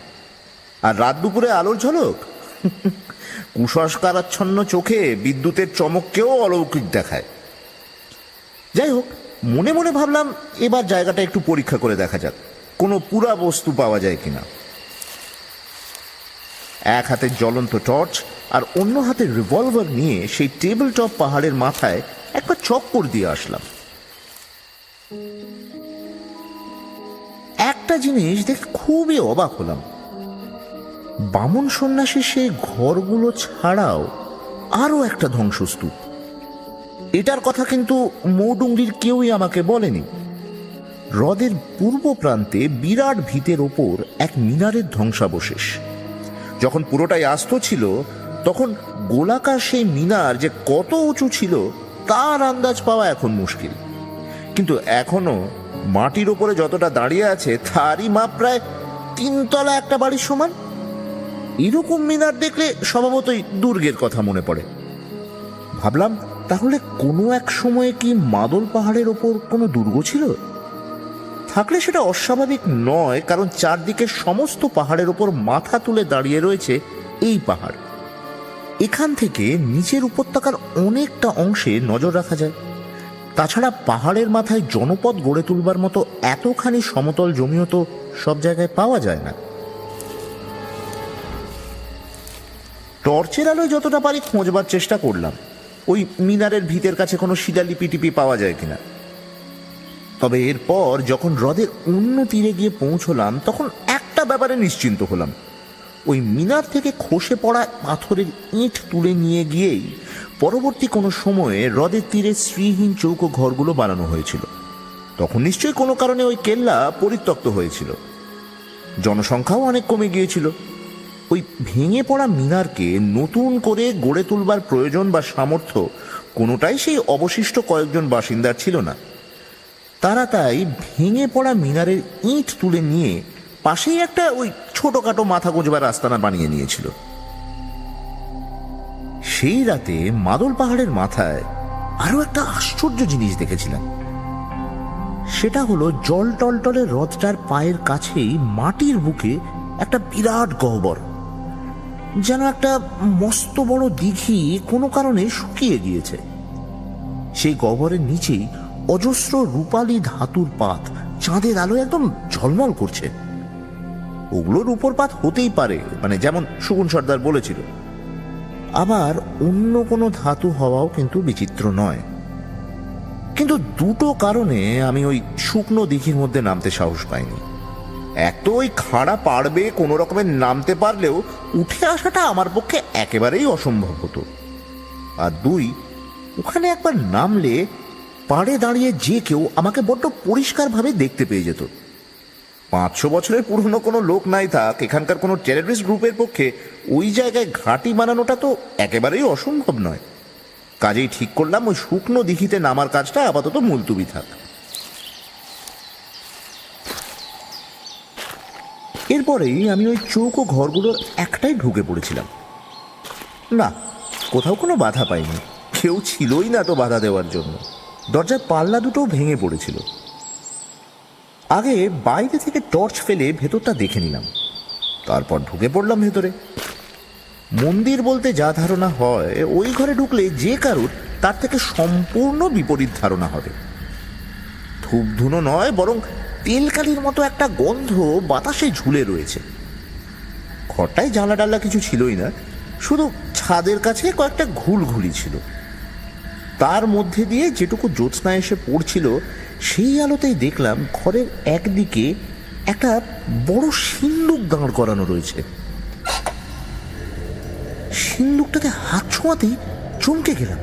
আর রাত দুপুরে আলোর ঝলক কুসংস্কারাচ্ছন্ন চোখে বিদ্যুতের চমককেও অলৌকিক দেখায়। যাই হোক, মনে মনে ভাবলাম এবার জায়গাটা একটু পরীক্ষা করে দেখা যাক কোনো পুরা বস্তু পাওয়া যায় কিনা। এক হাতে জ্বলন্ত টর্চ আর অন্য হাতে রিভলভার নিয়ে সেই টেবিল টপ পাহাড়ের মাথায় একবার চক্কর দিয়ে আসলাম। একটা জিনিস দেখে খুবই অবাক হলাম। বামন সন্ন্যাসী সেই ঘরগুলো ছাড়াও আরো একটা ধ্বংসস্তূপ। এটার কথা কিন্তু মৌডুঙ্গরির কেউই আমাকে বলেনি। হ্রদের পূর্ব প্রান্তে বিরাট ভিতের ওপর এক মিনারের ধ্বংসাবশেষ। যখন পুরোটাই আস্ত ছিল তখন গোলাকার সেই মিনার যে কত উঁচু ছিল তার আন্দাজ পাওয়া এখন মুশকিল, কিন্তু এখনো মাটির ওপরে যতটা দাঁড়িয়ে আছে তারই মাপ প্রায় 3 তলা একটা বাড়ির সমান। এরকম মিনার দেখলে স্বভাবতই দুর্গের কথা মনে পড়ে। ভাবলাম তাহলে কোনো এক সময়ে কি মাদল পাহাড়ের ওপর কোনো দুর্গ ছিল? থাকলে সেটা অস্বাভাবিক নয়, কারণ চারদিকে সমস্ত পাহাড়ের ওপর মাথা তুলে দাঁড়িয়ে রয়েছে এই পাহাড়। এখান থেকে নিচের উপত্যকার অনেকটা অংশে নজর রাখা যায়। তাছাড়া পাহাড়ের মাথায় জনপদ গড়ে তুলবার মতো এতখানি সমতল জমিও তো সব জায়গায় পাওয়া যায় না। টর্চের আলোয় যতটা পারি খোঁজবার চেষ্টা করলাম ওই মিনারের ভিতের কাছে কোনো শিলালিপি টিপি পাওয়া যায় কিনা। তবে এরপর যখন হ্রদের অন্য তীরে গিয়ে পৌঁছলাম তখন একটা ব্যাপারে নিশ্চিন্ত হলাম। ওই মিনার থেকে খসে পড়া পাথরের ইঁট তুলে নিয়ে গিয়েই পরবর্তী কোনো সময়ে হ্রদের তীরে শ্রীহীন চৌকো ঘরগুলো বানানো হয়েছিল। তখন নিশ্চয়ই কোনো কারণে ওই কেল্লা পরিত্যক্ত হয়েছিল, জনসংখ্যাও অনেক কমে গিয়েছিল। ওই ভেঙে পড়া মিনারকে নতুন করে গড়ে তুলবার প্রয়োজন বা সামর্থ্য কোনোটাই সেই অবশিষ্ট কয়েকজন বাসিন্দার ছিল না। তারা তাই ভেঙে পড়া মিনারের ইঁট তুলে নিয়ে পাশেই একটা ওই ছোটখাটো মাথা গোঁজবার আস্তানা বানিয়ে নিয়েছিল। সেই রাতে মাদল পাহাড়ের মাথায় আরো একটা আশ্চর্য জিনিস দেখেছিলাম। সেটা হলো জল টলটলে হ্রদটার পায়ের কাছেই মাটির বুকে একটা বিরাট গহ্বর, যেন একটা মস্ত বড় দিঘি কোনো কারণে শুকিয়ে গিয়েছে। সেই গহ্বরের নিচেই অজস্র রূপালী ধাতুর পাত চাঁদের আলোয় একদম ঝলমল করছে। ওগুলো রূপোর পাত হতেই পারে, মানে যেমন সুগুণ সর্দার বলেছিল। আবার অন্য কোনো ধাতু হওয়াও কিন্তু বিচিত্র নয়। কিন্তু দুটো কারণে আমি ওই শুকনো দিঘির মধ্যে নামতে সাহস পাইনি। এক তো ওই খাড়া পাড়বে কোনো রকমের নামতে পারলেও উঠে আসাটা আমার পক্ষে একেবারেই অসম্ভব হতো। আর দুই, ওখানে একবার নামলে পাড়ে দাঁড়িয়ে যে কেউ আমাকে বড্ড পরিষ্কারভাবে দেখতে পেয়ে যেত। 500 বছরের পুরনো কোনো লোক নাই থাক, এখানকার কোনো টেররিস্ট গ্রুপের পক্ষে ওই জায়গায় ঘাঁটি বানানোটা তো একেবারেই অসম্ভব নয়। কাজেই ঠিক করলাম ওই শুকনো দিঘিতে নামার কাজটা আপাতত মুলতুবি থাক। এরপরেই আমি ওই চৌকো ঘরগুলোর একটাই ঢুকে পড়েছিলাম। না, কোথাও কোনো বাধা পাইনি, কেউ ছিলই না তো বাধা দেওয়ার জন্য। দরজার পাল্লা দুটোও ভেঙে পড়েছিল। আগে বাইরে থেকে টর্চ ফেলে ভেতরটা দেখে নিলাম, তারপর ঢুকে পড়লাম ভেতরে। মন্দির বলতে যা ধারণা হয় ওই ঘরে ঢুকলে যে কারুর তার থেকে সম্পূর্ণ বিপরীত ধারণা হবে। ধূপ ধুনো নয়, বরং তেলকালির মতো একটা গন্ধ বাতাসে ঝুলে রয়েছে। ঘরটায় জানলা ডাল্লা কিছু ছিলই না, শুধু ছাদের কাছে কয়েকটা ঘুলঘুলি ছিল। তার মধ্যে দিয়ে যেটুকু জ্যোৎস্না এসে পড়ছিল, সেই আলোতেই দেখলাম ঘরের একদিকে একটা বড় সিন্দুক দাঁড় করানো রয়েছে। সিন্দুকটাতে হাত ছোঁয়াতেই চমকে গেলাম।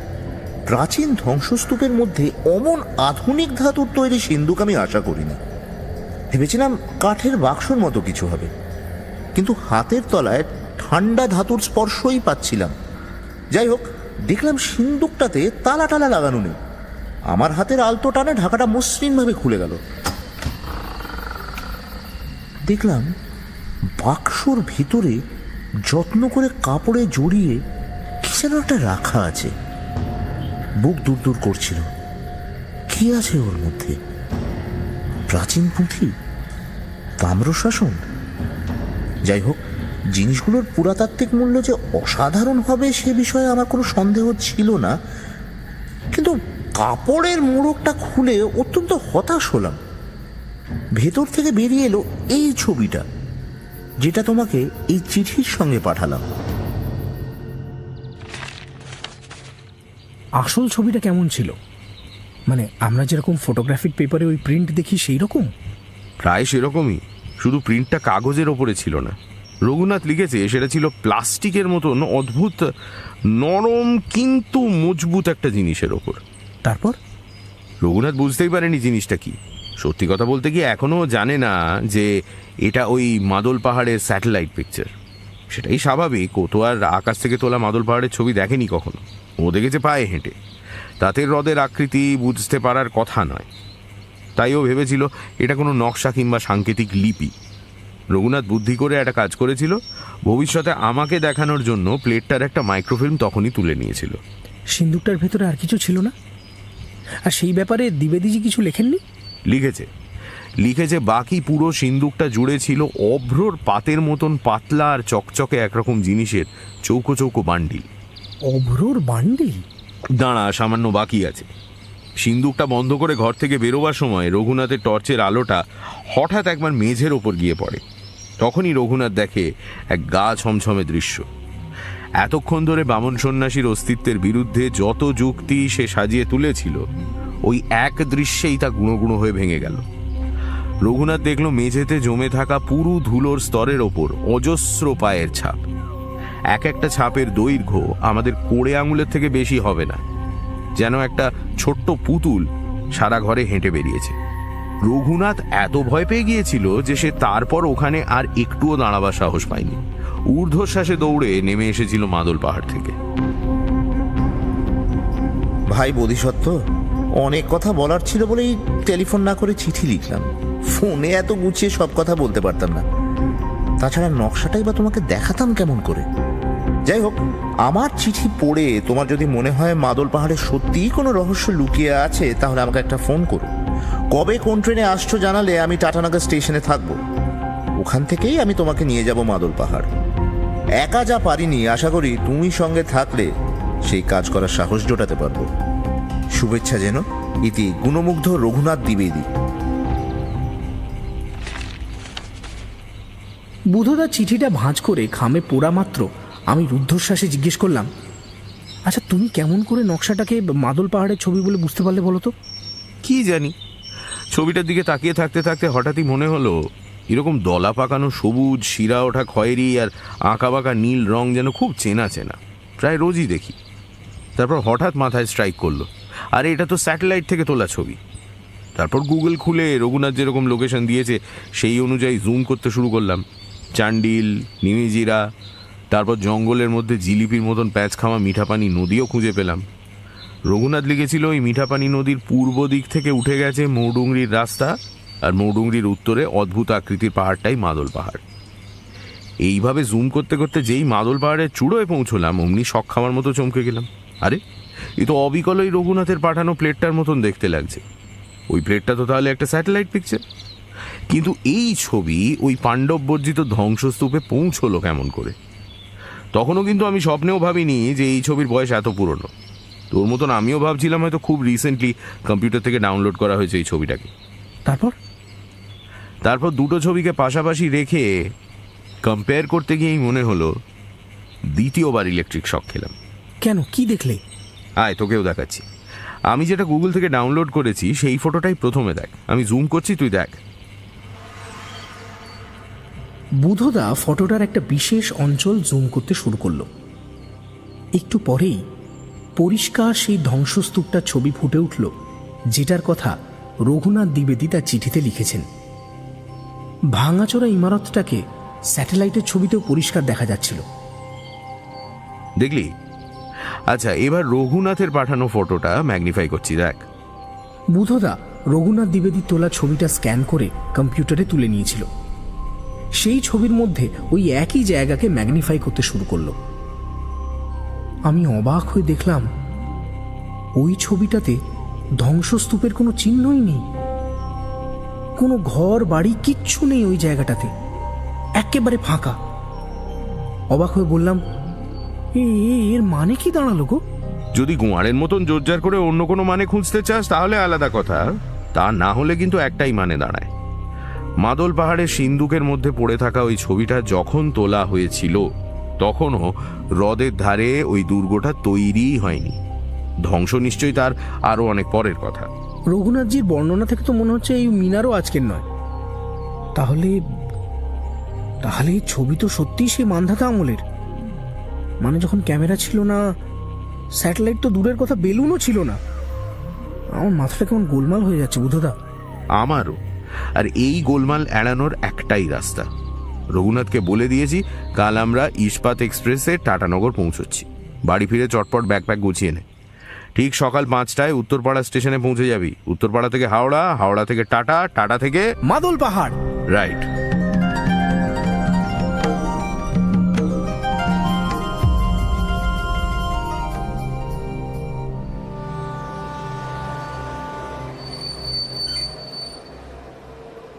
প্রাচীন ধ্বংসস্তূপের মধ্যে অমন আধুনিক ধাতুর তৈরি সিন্দুক আমি আশা করিনি। ভেবেছিলাম কাঠের বাক্সর মতো কিছু হবে, কিন্তু হাতের তলায় ঠান্ডা ধাতুর স্পর্শই পাচ্ছিলাম। যাই হোক, দেখলাম সিন্দুকটাতে তালা টালা লাগানো নেই। আমার হাতের আলতো টানে ঢাকাটা মসৃণভাবে খুলে গেল। দেখলাম বাক্সর ভিতরে যত্ন করে কাপড়ে জড়িয়ে কি যেন একটা রাখা আছে। বুক দূর দূর করছিল। কি আছে ওর মধ্যে? প্রাচীন পুঁথি? তাম্রশাসন? যাই হোক, জিনিসগুলোর পুরাতাত্ত্বিক মূল্য যে অসাধারণ হবে সে বিষয়ে আমার কোনো সন্দেহ ছিল না, কিন্তু কাপড়ের মোড়কটা খুলে অত্যন্ত হতাশ হলাম। ভেতর থেকে বেরিয়ে এলো এই ছবিটা, যেটা তোমাকে এই চিঠির সঙ্গে পাঠালাম। আসল ছবিটা কেমন ছিল? মানে আমরা যেরকম ফটোগ্রাফিক পেপারে ওই প্রিন্ট দেখি সেই রকম? প্রায় সেরকমই, শুধু প্রিন্টটা কাগজের ওপরে ছিল না। রঘুনাথ লিখেছে সেটা ছিল প্লাস্টিকের মতন অদ্ভুত নরম কিন্তু মজবুত একটা জিনিসের ওপর। তারপর রঘুনাথ বুঝতেই পারেনি জিনিসটা কি। সত্যি কথা বলতে কি এখনও জানে না যে এটা ওই মাদল পাহাড়ের স্যাটেলাইট পিকচার। সেটাই স্বাভাবিক, ও তো আর আকাশ থেকে তোলা মাদল পাহাড়ের ছবি দেখেনি কখনো। ও দেখেছে পায়ে হেঁটে। তাতে হ্রদের আকৃতি বুঝতে পারার কথা নয়, তাই ও ভেবেছিল এটা কোনো নকশা কিংবা সাংকেতিক লিপি। রঘুনাথ বুদ্ধি করে একটা কাজ করেছিল, ভবিষ্যতে আমাকে দেখানোর জন্য প্লেটটার একটা মাইক্রোফিল্ম তখনই তুলে নিয়েছিল। সিন্দুকটার ভেতরে আর কিছু ছিল না? আর সেই ব্যাপারে দ্বিবেদীজি কিছু লেখেননি? লিখেছে বাকি পুরো সিন্দুকটা জুড়ে ছিল অভ্রর পাতের মতন পাতলা আর চকচকে একরকম জিনিসের চৌকো চৌকো বান্ডিল। অভ্রর বান্ডিল? দাঁড়া, সামান্য বাকি আছে। সিন্দুকটা বন্ধ করে ঘর থেকে বেরোবার সময় রঘুনাথের টর্চের আলোটা হঠাৎ একবার মেঝের ওপর গিয়ে পড়ে। তখনই রঘুনাথ দেখে এক গা ছমছমে দৃশ্য। এতক্ষণ ধরে বামন সন্ন্যাসীর অস্তিত্বের বিরুদ্ধে যত যুক্তি সে সাজিয়ে তুলেছিল, ওই এক দৃশ্যেই তা গুঁড়ো গুঁড়ো হয়ে ভেঙে গেল। রঘুনাথ দেখল মেঝেতে জমে থাকা পুরু ধুলোর স্তরের ওপর অজস্র পায়ের ছাপ। এক একটা ছাপের দৈর্ঘ্য আমাদের কোড়ে আঙুলের থেকে বেশি হবে না। যেন একটা ছোট্ট পুতুল সারা ঘরে হেঁটে বেরিয়েছে। রঘুনাথ এত ভয় পেয়ে গিয়েছিল যে সে তারপর ওখানে আর একটুও দাঁড়াবার সাহস পায়নি। ঊর্ধ্বশ্বাসে দৌড়ে নেমে এসেছিল মাদল পাহাড় থেকে। ভাই বোধিসত্ত্ব, অনেক কথা বলার ছিল বলেই টেলিফোন না করে চিঠি লিখলাম। ফোনে এত গুছিয়ে সব কথা বলতে পারতাম না। তাছাড়া নকশাটাই বা তোমাকে দেখাতাম কেমন করে? যাই হোক, আমার চিঠি পড়ে তোমার যদি মনে হয় মাদল পাহাড়ে সত্যিই কোনো রহস্য লুকিয়ে আছে, তাহলে আমাকে একটা ফোন করো। কবে কোন ট্রেনে আসছো জানালে আমি টাটানগর স্টেশনে থাকবো। ওখান থেকেই আমি তোমাকে নিয়ে যাব মাদল পাহাড়। একা যা পারিনি, আশা করি তুমি সঙ্গে থাকলে সেই কাজ করার সাহস জোটাতে পারবো। শুভেচ্ছা যেন, ইতি গুণমুগ্ধ রঘুনাথ দ্বিবেদী। বুধদার চিঠিটা ভাঁজ করে খামে পোড়া মাত্র আমি রুদ্ধশ্বাসে জিজ্ঞেস করলাম, আচ্ছা তুমি কেমন করে নকশাটাকে মাদল পাহাড়ের ছবি বলে বুঝতে পারলে বলো তো? কি জানি, ছবিটার দিকে তাকিয়ে থাকতে থাকতে হঠাৎই মনে হলো এরকম দলা পাকানো সবুজ, শিরা ওঠা খয়েরি আর আঁকা বাঁকা নীল রং যেন খুব চেনা চেনা, প্রায় রোজই দেখি। তারপর হঠাৎ মাথায় স্ট্রাইক করলো, আরে এটা তো স্যাটেলাইট থেকে তোলা ছবি। তারপর গুগল খুলে রঘুনাথ যেরকম লোকেশন দিয়েছে সেই অনুযায়ী জুম করতে শুরু করলাম। চান্ডিল, নিমিজিরা, তারপর জঙ্গলের মধ্যে জিলিপির মতন প্যাঁচ খাওয়া মিঠাপানি নদীও খুঁজে পেলাম। রঘুনাথ লিখেছিল ওই মিঠাপানি নদীর পূর্ব দিক থেকে উঠে গেছে মৌডুংরির রাস্তা, আর মৌডুংরির উত্তরে অদ্ভুত আকৃতির পাহাড়টাই মাদল পাহাড়। এইভাবে জুম করতে করতে যেই মাদল পাহাড়ের চূড়োয় পৌঁছলাম, অমনি শক খাওয়ার মতো চমকে গেলাম। আরে এ তো অবিকল ওই রঘুনাথের পাঠানো প্লেটটার মতন দেখতে লাগছে। ওই প্লেটটা তো তাহলে একটা স্যাটেলাইট পিকচার। কিন্তু এই ছবি ওই পাণ্ডব বর্জিত ধ্বংসস্তূপে পৌঁছলো কেমন করে? তখনও কিন্তু আমি স্বপ্নেও ভাবিনি যে এই ছবির বয়স এত পুরনো। তোর মতন আমিও ভাবছিলাম হয়তো খুব রিসেন্টলি কম্পিউটার থেকে ডাউনলোড করা হয়েছে এই ছবিটাকে। তারপর দুটো ছবিকে পাশাপাশি রেখে কম্পেয়ার করতে গিয়েই মনে হলো দ্বিতীয়বার ইলেকট্রিক শক খেলাম। কেন, কি দেখলে? আয় তোকেও দেখাচ্ছি। আমি যেটা গুগল থেকে ডাউনলোড করেছি সেই ফটোটাই প্রথমে দেখ। আমি জুম করছি, তুই দেখ। বুধদা ফটোটার একটা বিশেষ অঞ্চল জুম করতে শুরু করলো। একটু পরেই পরিষ্কার সেই ধ্বংসস্তূপটার ছবি ফুটে উঠল, যেটার কথা রঘুনাথ দ্বিবেদী তার চিঠিতে লিখেছেন। ভাঙাচোরা ইমারতটাকে স্যাটেলাইটের ছবিতেও পরিষ্কার দেখা যাচ্ছিল। দেখলি? আচ্ছা, এবার রঘুনাথের পাঠানো ফটোটা ম্যাগনিফাই করছি, দেখ। বুধদা রঘুনাথ দ্বিবেদীর তোলা ছবিটা স্ক্যান করে কম্পিউটারে তুলে নিয়েছিল। সেই ছবির মধ্যে ওই একই জায়গাকে ম্যাগনিফাই করতে শুরু করলো। আমি অবাক হয়ে দেখলাম ওই ছবিটাতে ধ্বংসস্তূপের কোনো চিহ্নই নেই, কোনো ঘর বাড়ি কিচ্ছু নেই ওই জায়গাটাতে, একেবারে ফাঁকা। অবাক হয়ে বললাম, এর মানে কি দাঁড়ালো গো? যদি গোয়ারের মতন জোরজার করে অন্য কোনো মানে খুঁজতে চাস তাহলে আলাদা কথা, তা না হলে কিন্তু একটাই মানে দাঁড়ায়। মাদল পাহাড়ের সিন্দুকের মধ্যে পড়ে থাকা ওই ছবিটা যখন তোলা হয়েছিল তখনও হ্রদের ধারে ওই দুর্গটা তৈরিই হয়নি। ধ্বংস নিশ্চয়ই তার আরো অনেক পরের কথা। রঘুনাথজির বর্ণনা থেকে তো মনে হচ্ছে এই মিনারও আজকের নয়। তাহলে তাহলে এই ছবি তো সত্যিই সে মান্ধাতা আমলের। মানে যখন ক্যামেরা ছিল না, স্যাটেলাইট তো দূরের কথা, বেলুনও ছিল না। আমার মাথাটা কেমন গোলমাল হয়ে যাচ্ছে বুধদা। আমারও। আর এই গোলমাল এড়ানোর একটাই রাস্তা। রঘুনাথকে বলে দিয়েছি কাল আমরা ইস্পাত এক্সপ্রেসে টাটানগর পৌঁছচ্ছি। বাড়ি ফিরে চটপট ব্যাকপ্যাক গুছিয়ে নে। ঠিক সকাল 5টায় উত্তরপাড়া স্টেশনে পৌঁছে যাবি। উত্তরপাড়া থেকে হাওড়া, হাওড়া থেকে টাটা, টাটা থেকে মাদল পাহাড়। রাইট।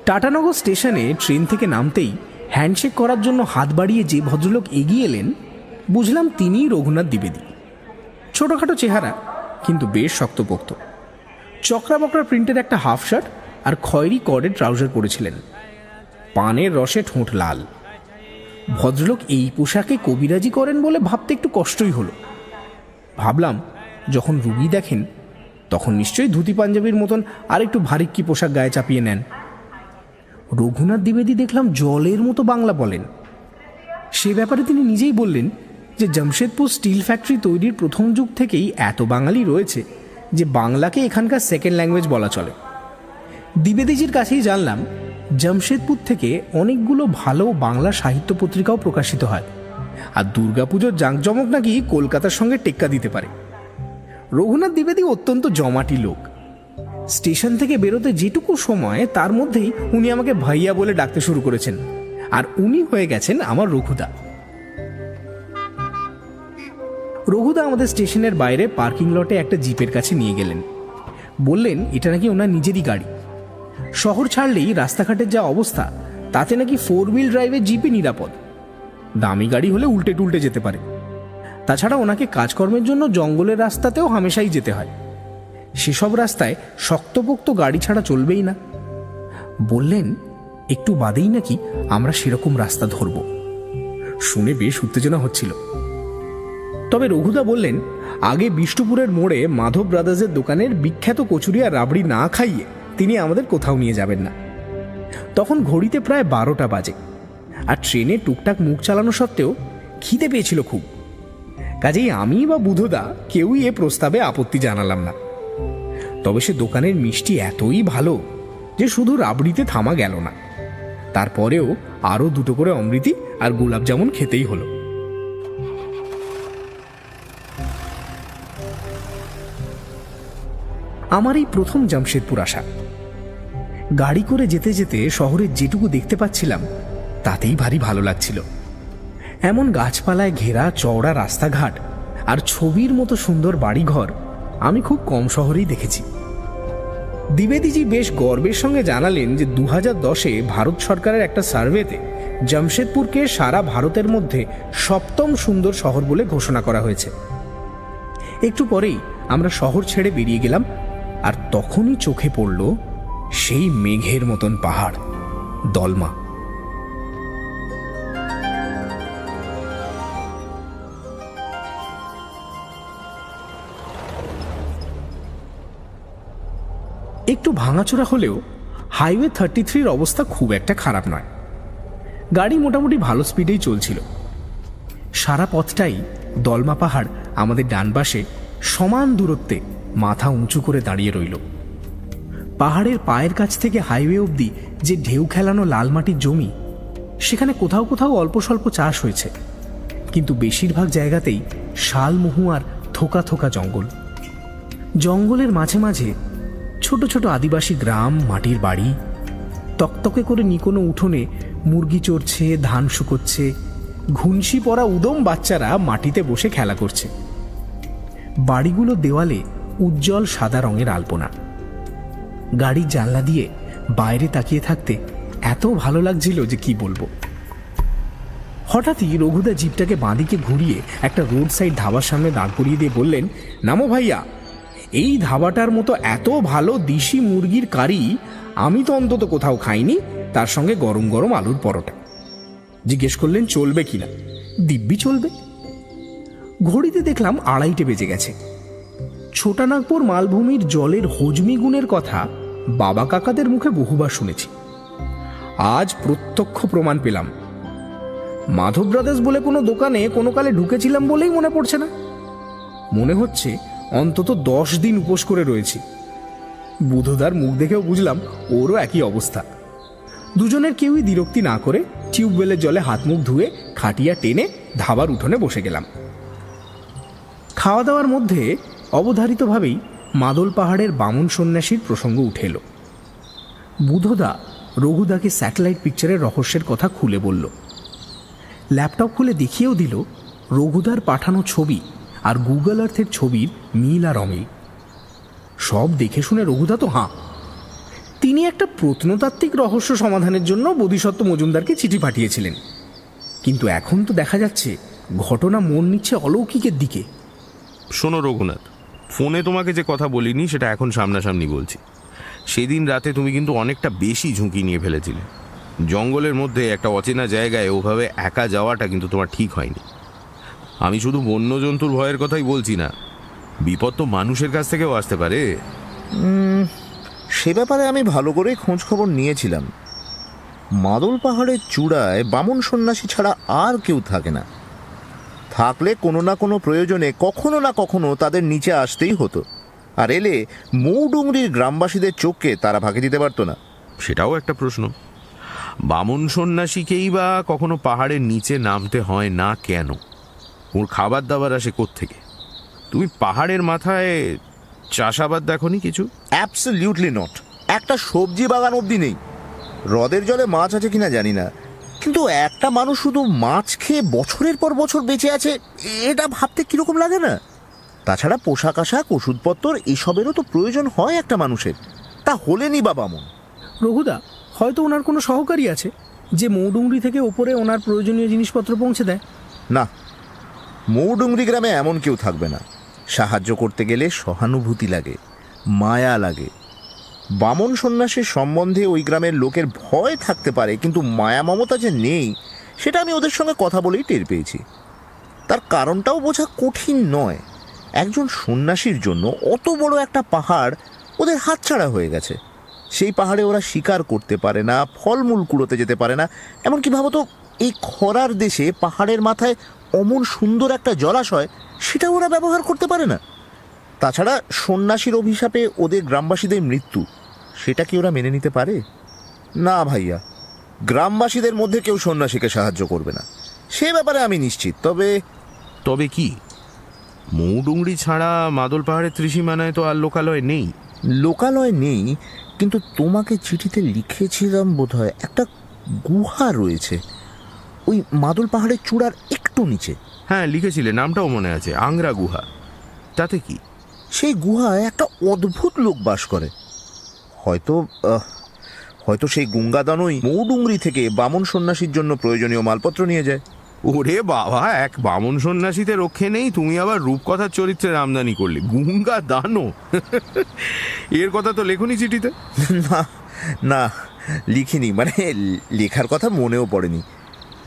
টাটানগর স্টেশনে ট্রেন থেকে নামতেই হ্যান্ডশেক করার জন্য হাত বাড়িয়ে যে ভদ্রলোক এগিয়ে এলেন, বুঝলাম তিনিই রঘুনাথ দ্বিবেদী। ছোটোখাটো চেহারা, কিন্তু বেশ শক্তপোক্ত। চকরা বকরা প্রিন্টের একটা হাফ শার্ট আর খয়েরি কর্ডের ট্রাউজার পরেছিলেন। পানের রসে ঠোঁট লাল। ভদ্রলোক এই পোশাকে কবিরাজি করেন বলে ভাবতে একটু কষ্টই হলো। ভাবলাম যখন রুগী দেখেন তখন নিশ্চয়ই ধুতি পাঞ্জাবির মতন আর একটু ভারিক্কি পোশাক গায়ে চাপিয়ে নেন। রঘুনাথ দ্বিবেদী দেখলাম জলের মতো বাংলা বলেন। সে ব্যাপারে তিনি নিজেই বললেন যে জামশেদপুর স্টিল ফ্যাক্টরি তৈরির প্রথম যুগ থেকেই এত বাঙালি রয়েছে যে বাংলাকে এখানকার সেকেন্ড ল্যাঙ্গুয়েজ বলা চলে। দ্বিবেদীজির কাছেই জানলাম জামশেদপুর থেকে অনেকগুলো ভালো বাংলা সাহিত্য পত্রিকাও প্রকাশিত হয়, আর দুর্গাপুজোর জাঁকজমক নাকি কলকাতার সঙ্গে টেক্কা দিতে পারে। রঘুনাথ দ্বিবেদী অত্যন্ত জমাটি লোক। স্টেশন থেকে বেরোতে যেটুকু সময় তার মধ্যেই উনি আমাকে ভাইয়া বলে ডাকতে শুরু করেছেন, আর উনি হয়ে গেছেন আমার রঘুদা। রঘুদা আমাদের স্টেশনের বাইরে পার্কিং লটে একটা জিপের কাছে নিয়ে গেলেন। বললেন এটা নাকি ওনার নিজেরই গাড়ি। শহর ছাড়লেই রাস্তাঘাটের যা অবস্থা, তাতে নাকি 4 হুইল ড্রাইভের জিপই নিরাপদ। দামি গাড়ি হলে উল্টে টুল্টে যেতে পারে। তাছাড়া ওনাকে কাজকর্মের জন্য জঙ্গলের রাস্তাতেও হামেশাই যেতে হয়। সেসব রাস্তায় শক্তপোক্ত গাড়ি ছাড়া চলবেই না। বললেন একটু বাদেই নাকি আমরা সেরকম রাস্তা ধরব। শুনে বেশ উত্তেজনা হচ্ছিল। তবে রঘুদা বললেন আগে বিষ্ণুপুরের মোড়ে মাধব ব্রাদার্সের দোকানের বিখ্যাত কচুরি আর রাবড়ি না খাইয়ে তিনি আমাদের কোথাও নিয়ে যাবেন না। তখন ঘড়িতে প্রায় 12টা বাজে, আর ট্রেনে টুকটাক মুখ চালানো সত্ত্বেও খিদে পেয়েছিল খুব। কাজেই আমি বা বুধদা কেউই এ প্রস্তাবে আপত্তি জানালাম না। তবে সে দোকানের মিষ্টি এতই ভালো যে শুধু রাবড়িতে থামা গেল না। তারপরেও আরও 2টো করে অমৃতি আর গোলাপ জামুন খেতেই হলো। আমার এই প্রথম জামশেদপুর আসা। গাড়ি করে যেতে যেতে শহরের যেটুকু দেখতে পাচ্ছিলাম তাতেই ভারী ভালো লাগছিল। এমন গাছপালায় ঘেরা চওড়া রাস্তাঘাট আর ছবির মতো সুন্দর বাড়িঘর আমি খুব কম শহরেই দেখেছি। দ্বিবেদীজি বেশ গর্বের সঙ্গে জানালেন যে 2010-এ ভারত সরকারের একটা সার্ভেতে জামশেদপুরকে সারা ভারতের মধ্যে 7ম সুন্দর শহর বলে ঘোষণা করা হয়েছে। একটু পরেই আমরা শহর ছেড়ে বেরিয়ে গেলাম, আর তখনই চোখে পড়ল সেই মেঘের মতন পাহাড়, দলমা। একটু ভাঙাচোরা হলেও হাইওয়ে 33-র অবস্থা খুব একটা খারাপ নয়। গাড়ি মোটামুটি ভালো স্পিডেই চলছিল। সারা পথটাই দলমা পাহাড় আমাদের ডান পাশে সমান দূরত্বে মাথা উঁচু করে দাঁড়িয়ে রইল। পাহাড়ের পায়ের কাছ থেকে হাইওয়ে অবধি যে ঢেউ খেলানো লাল মাটির জমি, সেখানে কোথাও কোথাও অল্প স্বল্প চাষ হয়েছে, কিন্তু বেশিরভাগ জায়গাতেই শাল, মহু আর থোকা থোকা জঙ্গল। জঙ্গলের মাঝে মাঝে ছোট ছোট আদিবাসী গ্রাম, মাটির বাড়ি, তকতকে করে নিকোনো উঠোনে মুরগি চড়ছে, ধান শুকোচ্ছে, ঘুনসি পরা উদম বাচ্চারা মাটিতে বসে খেলা করছে। বাড়িগুলো দেওয়ালে উজ্জ্বল সাদা রঙের আলপনা। গাড়ির জানলা দিয়ে বাইরে তাকিয়ে থাকতে এত ভালো লাগছিল যে কি বলবো। হঠাৎই রঘুদা জিপটাকে বাঁদিকে ঘুরিয়ে একটা রোড সাইড ধাবার সামনে দাঁড় করিয়ে দিয়ে বললেন, নামো ভাইয়া, এই ধাবাটার মতো এত ভালো দেশি মুরগির কারি আমি তো অন্তত কোথাও খাইনি, তার সঙ্গে গরম গরম আলুর পরোটা। জিজ্ঞেস করলেন চলবে কিনা। দিব্যি চলবে। ঘড়িতে দেখলাম 2:30 বেজে গেছে। ছোটানাগপুর মালভূমির জলের হজমি গুণের কথা বাবা কাকাদের মুখে বহুবার শুনেছি, আজ প্রত্যক্ষ প্রমাণ পেলাম। মাধব ব্রাদার্স বলে কোনো দোকানে কোনো কালে ঢুকেছিলাম বলেই মনে পড়ছে না। মনে হচ্ছে অন্তত 10 দিন উপোস করে রয়েছি। বুধদার মুখ দেখেও বুঝলাম ওরও একই অবস্থা। দুজনের কেউই দ্বিরক্তি না করে টিউবওয়েলের জলে হাত মুখ ধুয়ে খাটিয়া টেনে ধাবার উঠোনে বসে গেলাম। খাওয়া দাওয়ার মধ্যে অবধারিতভাবেই মাদল পাহাড়ের বামন সন্ন্যাসীর প্রসঙ্গ উঠে এলো। বুধদা রঘুদাকে স্যাটেলাইট পিকচারের রহস্যের কথা খুলে বলল। ল্যাপটপ খুলে দেখিয়েও দিল রঘুদার পাঠানো ছবি আর গুগল আর্থের ছবির মিল আর অমিল। সব দেখে শুনে রঘুদা তো হাঁ। তিনি একটা প্রত্নতাত্ত্বিক রহস্য সমাধানের জন্য বোধিসত্ত্ব মজুমদারকে চিঠি পাঠিয়েছিলেন, কিন্তু এখন তো দেখা যাচ্ছে ঘটনা মোড় নিচ্ছে অলৌকিকের দিকে। শোনো রঘুনাথ, ফোনে তোমাকে যে কথা বলিনি সেটা এখন সামনাসামনি বলছি। সেদিন রাতে তুমি কিন্তু অনেকটা বেশি ঝুঁকি নিয়ে ফেলেছিলে। জঙ্গলের মধ্যে একটা অচেনা জায়গায় ওভাবে একা যাওয়াটা কিন্তু তোমার ঠিক হয়নি। আমি শুধু বন্য জন্তুর ভয়ের কথাই বলছি না, বিপদ তো মানুষের কাছ থেকেও আসতে পারে। সে ব্যাপারে আমি ভালো করে খোঁজ খবর নিয়েছিলাম। মাদল পাহাড়ের চূড়ায় বামন সন্ন্যাসী ছাড়া আর কেউ থাকে না। থাকলে কোনো না কোনো প্রয়োজনে কখনো না কখনো তাদের নিচে আসতেই হতো, আর এলে মৌডুংরির গ্রামবাসীদের চোখকে তারা ফাঁকি দিতে পারতো না। সেটাও একটা প্রশ্ন। বামন সন্ন্যাসীকেই বা কখনো পাহাড়ের নিচে নামতে হয় না কেন? ওর খাবার দাবার আসে কোত্থেকে? তুমি পাহাড়ের মাথায় চাষাবাদ দেখোনি কিছু? Absolutely not. একটা সবজি বাগান অবধি নেই। হ্রদের জলে মাছ আছে কিনা জানি না, কিন্তু একটা মানুষ শুধু মাছ খেয়ে বছরের পর বছর বেঁচে আছে, এটা ভাবতে কিরকম লাগে না? তাছাড়া পোশাক আশাক, ওষুধপত্র এসবেরও তো প্রয়োজন হয় একটা মানুষের। তা হলেনি বা বামন। রঘুদা, হয়তো ওনার কোনো সহকারী আছে যে মৌডুংরি থেকে ওপরে ওনার প্রয়োজনীয় জিনিসপত্র পৌঁছে দেয়। না, মৌডুংরি গ্রামে এমন কেউ থাকবে না। সাহায্য করতে গেলে সহানুভূতি লাগে, মায়া লাগে। বামন সন্ন্যাসীর সম্বন্ধে ওই গ্রামের লোকের ভয় থাকতে পারে, কিন্তু মায়া মমতা যে নেই সেটা আমি ওদের সঙ্গে কথা বলেই টের পেয়েছি। তার কারণটাও বোঝা কঠিন নয়। একজন সন্ন্যাসীর জন্য অত বড় একটা পাহাড় ওদের হাতছাড়া হয়ে গেছে। সেই পাহাড়ে ওরা শিকার করতে পারে না, ফলমূল কুড়োতে যেতে পারে না। এমনকি ভাবতো, এই খরার দেশে পাহাড়ের মাথায় অমন সুন্দর একটা জলাশয়, সেটা ওরা ব্যবহার করতে পারে না। তাছাড়া সন্ন্যাসীর অভিশাপে ওদের গ্রামবাসীদের মৃত্যু, সেটা কি ওরা মেনে নিতে পারে? না ভাইয়া, গ্রামবাসীদের মধ্যে কেউ সন্ন্যাসীকে সাহায্য করবে না, সে ব্যাপারে আমি নিশ্চিত। তবে কি মৌডুংরি ছাড়া মাদল পাহাড়ের ত্রিসীমানায় তো আর লোকালয় নেই? লোকালয় নেই, কিন্তু তোমাকে চিঠিতে লিখেছিলাম বোধহয় একটা গুহা রয়েছে ওই মাদল পাহাড়ের চূড়ার একটু নিচে। হ্যাঁ, লিখেছিলে, নামটাও মনে আছে, আংরা গুহা। তাতে কি? সেই গুহায় একটা অদ্ভুত লোক বাস করে। হয়তো সেই গঙ্গাদানই মৌডুংরি থেকে বামন সন্ন্যাসীর জন্য প্রয়োজনীয় মালপত্র নিয়ে যায়। ওরে বাবা, এক বামন সন্ন্যাসীতে রক্ষে নেই, তুমি আবার রূপকথার চরিত্রের আমদানি করলে। গুঙ্গা দানো এর কথা তো লেখনি চিঠিতে? না না, লিখিনি, মানে লেখার কথা মনেও পড়েনি।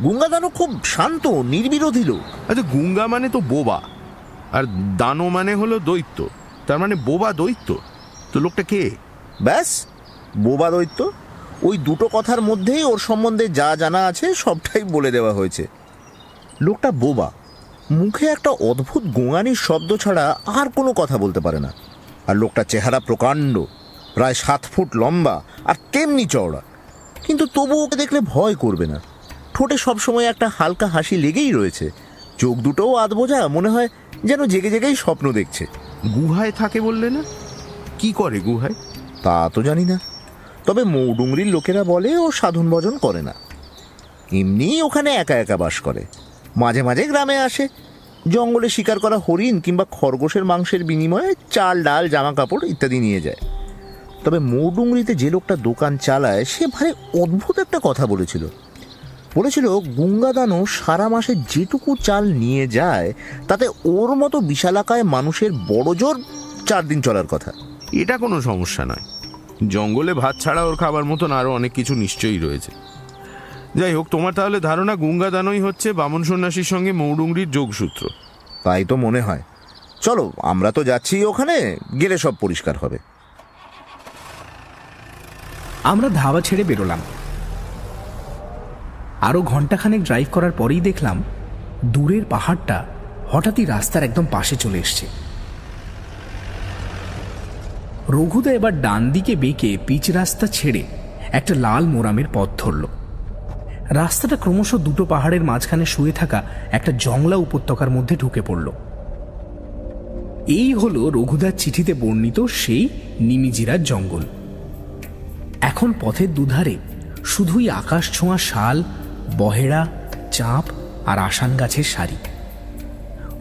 গঙ্গাদানও খুব শান্ত নির্বিরোধী লোক। আচ্ছা, গুঙ্গা মানে তো বোবা, আর দানো মানে হলো দৈত্য, তার মানে বোবা দৈত্য। তো লোকটা কে? ব্যাস, বোবা দৈত্য। ওই দুটো কথার মধ্যেই ওর সম্বন্ধে যা জানা আছে সবটাই বলে দেওয়া হয়েছে। লোকটা বোবা, মুখে একটা অদ্ভুত গোঙানির শব্দ ছাড়া আর কোনো কথা বলতে পারে না। আর লোকটা চেহারা প্রকাণ্ড, প্রায় 7 ফুট লম্বা আর তেমনি চওড়া, কিন্তু তবু ওকে দেখলে ভয় করবে না। ঠোঁটে সবসময় একটা হালকা হাসি লেগেই রয়েছে, চোখ দুটোও আধবোঝা, মনে হয় যেন জেগে জেগেই স্বপ্ন দেখছে। গুহায় থাকে বললে না? কি করে গুহায়? তা তো জানি না, তবে মৌডুংরির লোকেরা বলে ও সাধন ভজন করে না, এমনি ওখানে একা একা বাস করে। মাঝে মাঝে গ্রামে আসে, জঙ্গলে শিকার করা হরিণ কিংবা খরগোশের মাংসের বিনিময়ে চাল ডাল জামা কাপড় ইত্যাদি নিয়ে যায়। তবে মৌডুংরিতে যে লোকটা দোকান চালায় সে ভারী অদ্ভুত একটা কথা বলেছিল। গঙ্গাদানও সারা মাসে যেটুকু চাল নিয়ে যায় তাতে ওর মতো বিশালাকায় মানুষের বড় জোর 4 দিন চলার কথা। এটা কোনো সমস্যা নয়, জঙ্গলে ভাত ছাড়া ওর খাবার মতন আরো অনেক কিছু নিশ্চয়ই রয়েছে। যাই হোক, তোমার তাহলে ধারণা গুঙ্গা দানই হচ্ছে বামন সন্ন্যাসীর সঙ্গে মৌডুংরির যোগসূত্র? তাই তো মনে হয়। চলো, আমরা তো যাচ্ছি, ওখানে গেলে সব পরিষ্কার হবে। আমরা ধাবা ছেড়ে বেরোলাম। আরও ঘন্টাখানেক ড্রাইভ করার পরেই দেখলাম দূরের পাহাড়টা হঠাৎই রাস্তার একদম পাশে চলে এসছে। রঘুদা এবার ডান দিকে বেঁকে পিচ রাস্তা ছেড়ে একটা লাল মোরামের পথ ধরল। রাস্তাটা ক্রমশ দুটো পাহাড়ের মাঝখানে শুয়ে থাকা একটা জংলা উপত্যকার মধ্যে ঢুকে পড়ল। এই হলো রঘুদার চিঠিতে বর্ণিত সেই নিমিজিরার জঙ্গল। এখন পথের দুধারে শুধুই আকাশ ছোঁয়া শাল, বহেড়া, চাঁপ আর আসান গাছের সারি।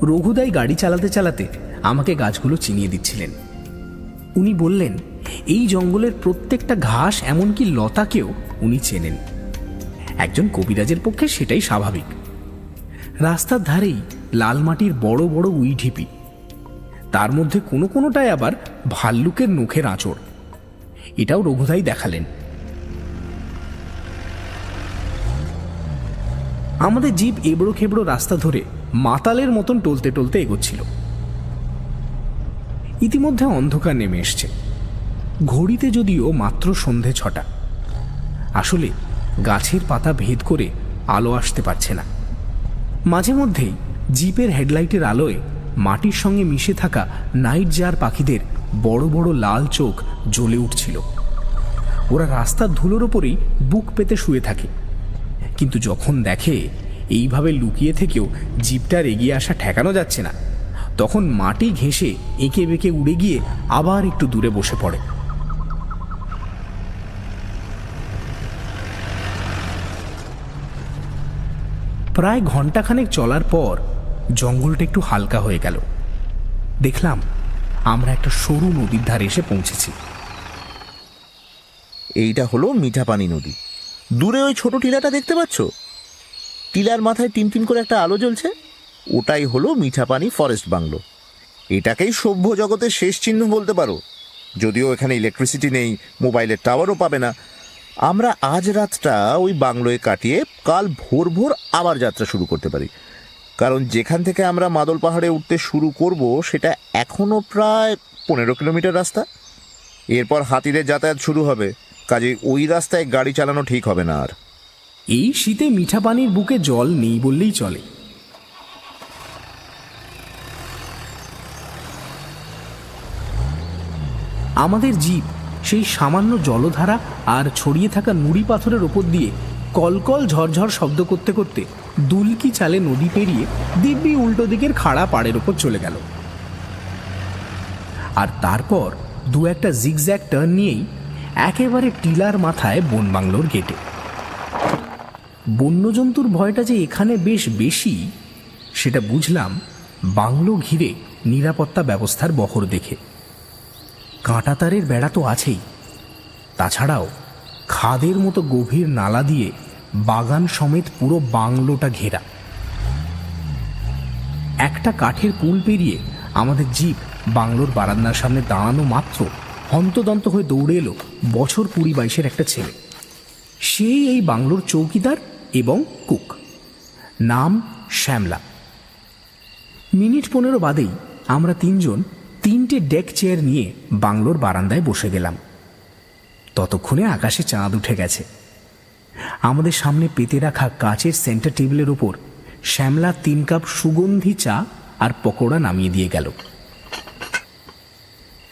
রঘুদাই গাড়ি চালাতে চালাতে আমাকে গাছগুলো চিনিয়ে দিচ্ছিলেন। উনি বললেন এই জঙ্গলের প্রত্যেকটা ঘাস, এমনকি লতাকেও উনি চেনেন। একজন কবিরাজের পক্ষে সেটাই স্বাভাবিক। রাস্তার ধারেই লাল মাটির বড় বড় উইঢিপি, তার মধ্যে কোনো কোনোটায় আবার ভাল্লুকের নখের আঁচড়। এটাও রঘুদাই দেখালেন। আমাদের জিপ এবড়ো খেবড়ো রাস্তা ধরে মাতালের মতন টলতে টলতে এগোচ্ছিল। ইতিমধ্যে অন্ধকার নেমে এসছে, ঘড়িতে যদিও মাত্র সন্ধে 6টা। আসলে গাছের পাতা ভেদ করে আলো আসতে পারছে না। মাঝে মধ্যেই জিপের হেডলাইটের আলোয় মাটির সঙ্গে মিশে থাকা নাইট জার পাখিদের বড় বড় লাল চোখ জ্বলে উঠছিল। ওরা রাস্তার ধুলোর ওপরেই বুক পেতে শুয়ে থাকে, কিন্তু যখন দেখে এইভাবে লুকিয়ে থেকেও জিপটার এগিয়ে আসা ঠেকানো যাচ্ছে না, তখন মাটি ঘেঁষে এঁকে বেঁকে উড়ে গিয়ে আবার একটু দূরে বসে পড়ে। প্রায় ঘন্টাখানেক চলার পর জঙ্গলটা একটু হালকা হয়ে গেল। দেখলাম আমরা একটা সরু নদীর ধারে এসে পৌঁছেছি। এইটা হলো মিঠাপানি নদী। দূরে ওই ছোট টিলাটা দেখতে পাচ্ছ? টিলার মাথায় টিমটিম করে একটা আলো জ্বলছে, ওটাই হলো মিঠাপানি ফরেস্ট বাংলো। এটাকেই সভ্য জগতের শেষ চিহ্ন বলতে পারো। যদিও এখানে ইলেকট্রিসিটি নেই, মোবাইলের টাওয়ারও পাবে না। আমরা আজ রাতটা ওই বাংলোয় কাটিয়ে কাল ভোর ভোর আবার যাত্রা শুরু করতে পারি, কারণ যেখান থেকে আমরা মাদল পাহাড়ে উঠতে শুরু করব সেটা এখনও প্রায় 15 কিলোমিটার রাস্তা। এরপর হাতিদের যাতায়াত শুরু হবে, কাজে ওই রাস্তায় গাড়ি চালানো ঠিক হবে না আর। এই শীতে মিঠা পানির বুকে জল নেই বললেই চলে। আমাদের জিপ সেই সামান্য জলধারা আর ছড়িয়ে থাকা নুড়ি পাথরের ওপর দিয়ে কলকল ঝরঝর শব্দ করতে করতে দুলকি চালে নদী পেরিয়ে দিব্যি উল্টো দিকের খাড়া পাড়ের ওপর চলে গেল। আর তারপর দু একটা জিগজ্যাগ টার্ন নিয়েই একেবারে টিলার মাথায় বন বাংলোর গেটে। বন্যজন্তুর ভয়টা যে এখানে বেশ বেশি সেটা বুঝলাম বাংলো ঘিরে নিরাপত্তা ব্যবস্থার বহর দেখে। কাঁটাতারের বেড়া তো আছেই, তাছাড়াও খাদের মতো গভীর নালা দিয়ে বাগান সমেত পুরো বাংলোটা ঘেরা। একটা কাঠের পুল পেরিয়ে আমাদের জিপ বাংলোর বারান্দার সামনে দাঁড়ানো মাত্র হন্তদন্ত হয়ে দৌড়ে এলো বছর 20-22 একটা ছেলে। সেই এই বাংলোর চৌকিদার এবং কুক, নাম শ্যামলা। মিনিট 15 বাদেই আমরা তিনজন 3টে ডেক চেয়ার নিয়ে বাংলোর বারান্দায় বসে গেলাম। ততক্ষণে আকাশে চাঁদ উঠে গেছে। আমাদের সামনে পেতে রাখা কাচের সেন্টার টেবিলের ওপর শ্যামলা 3 কাপ সুগন্ধি চা আর পকোড়া নামিয়ে দিয়ে গেল।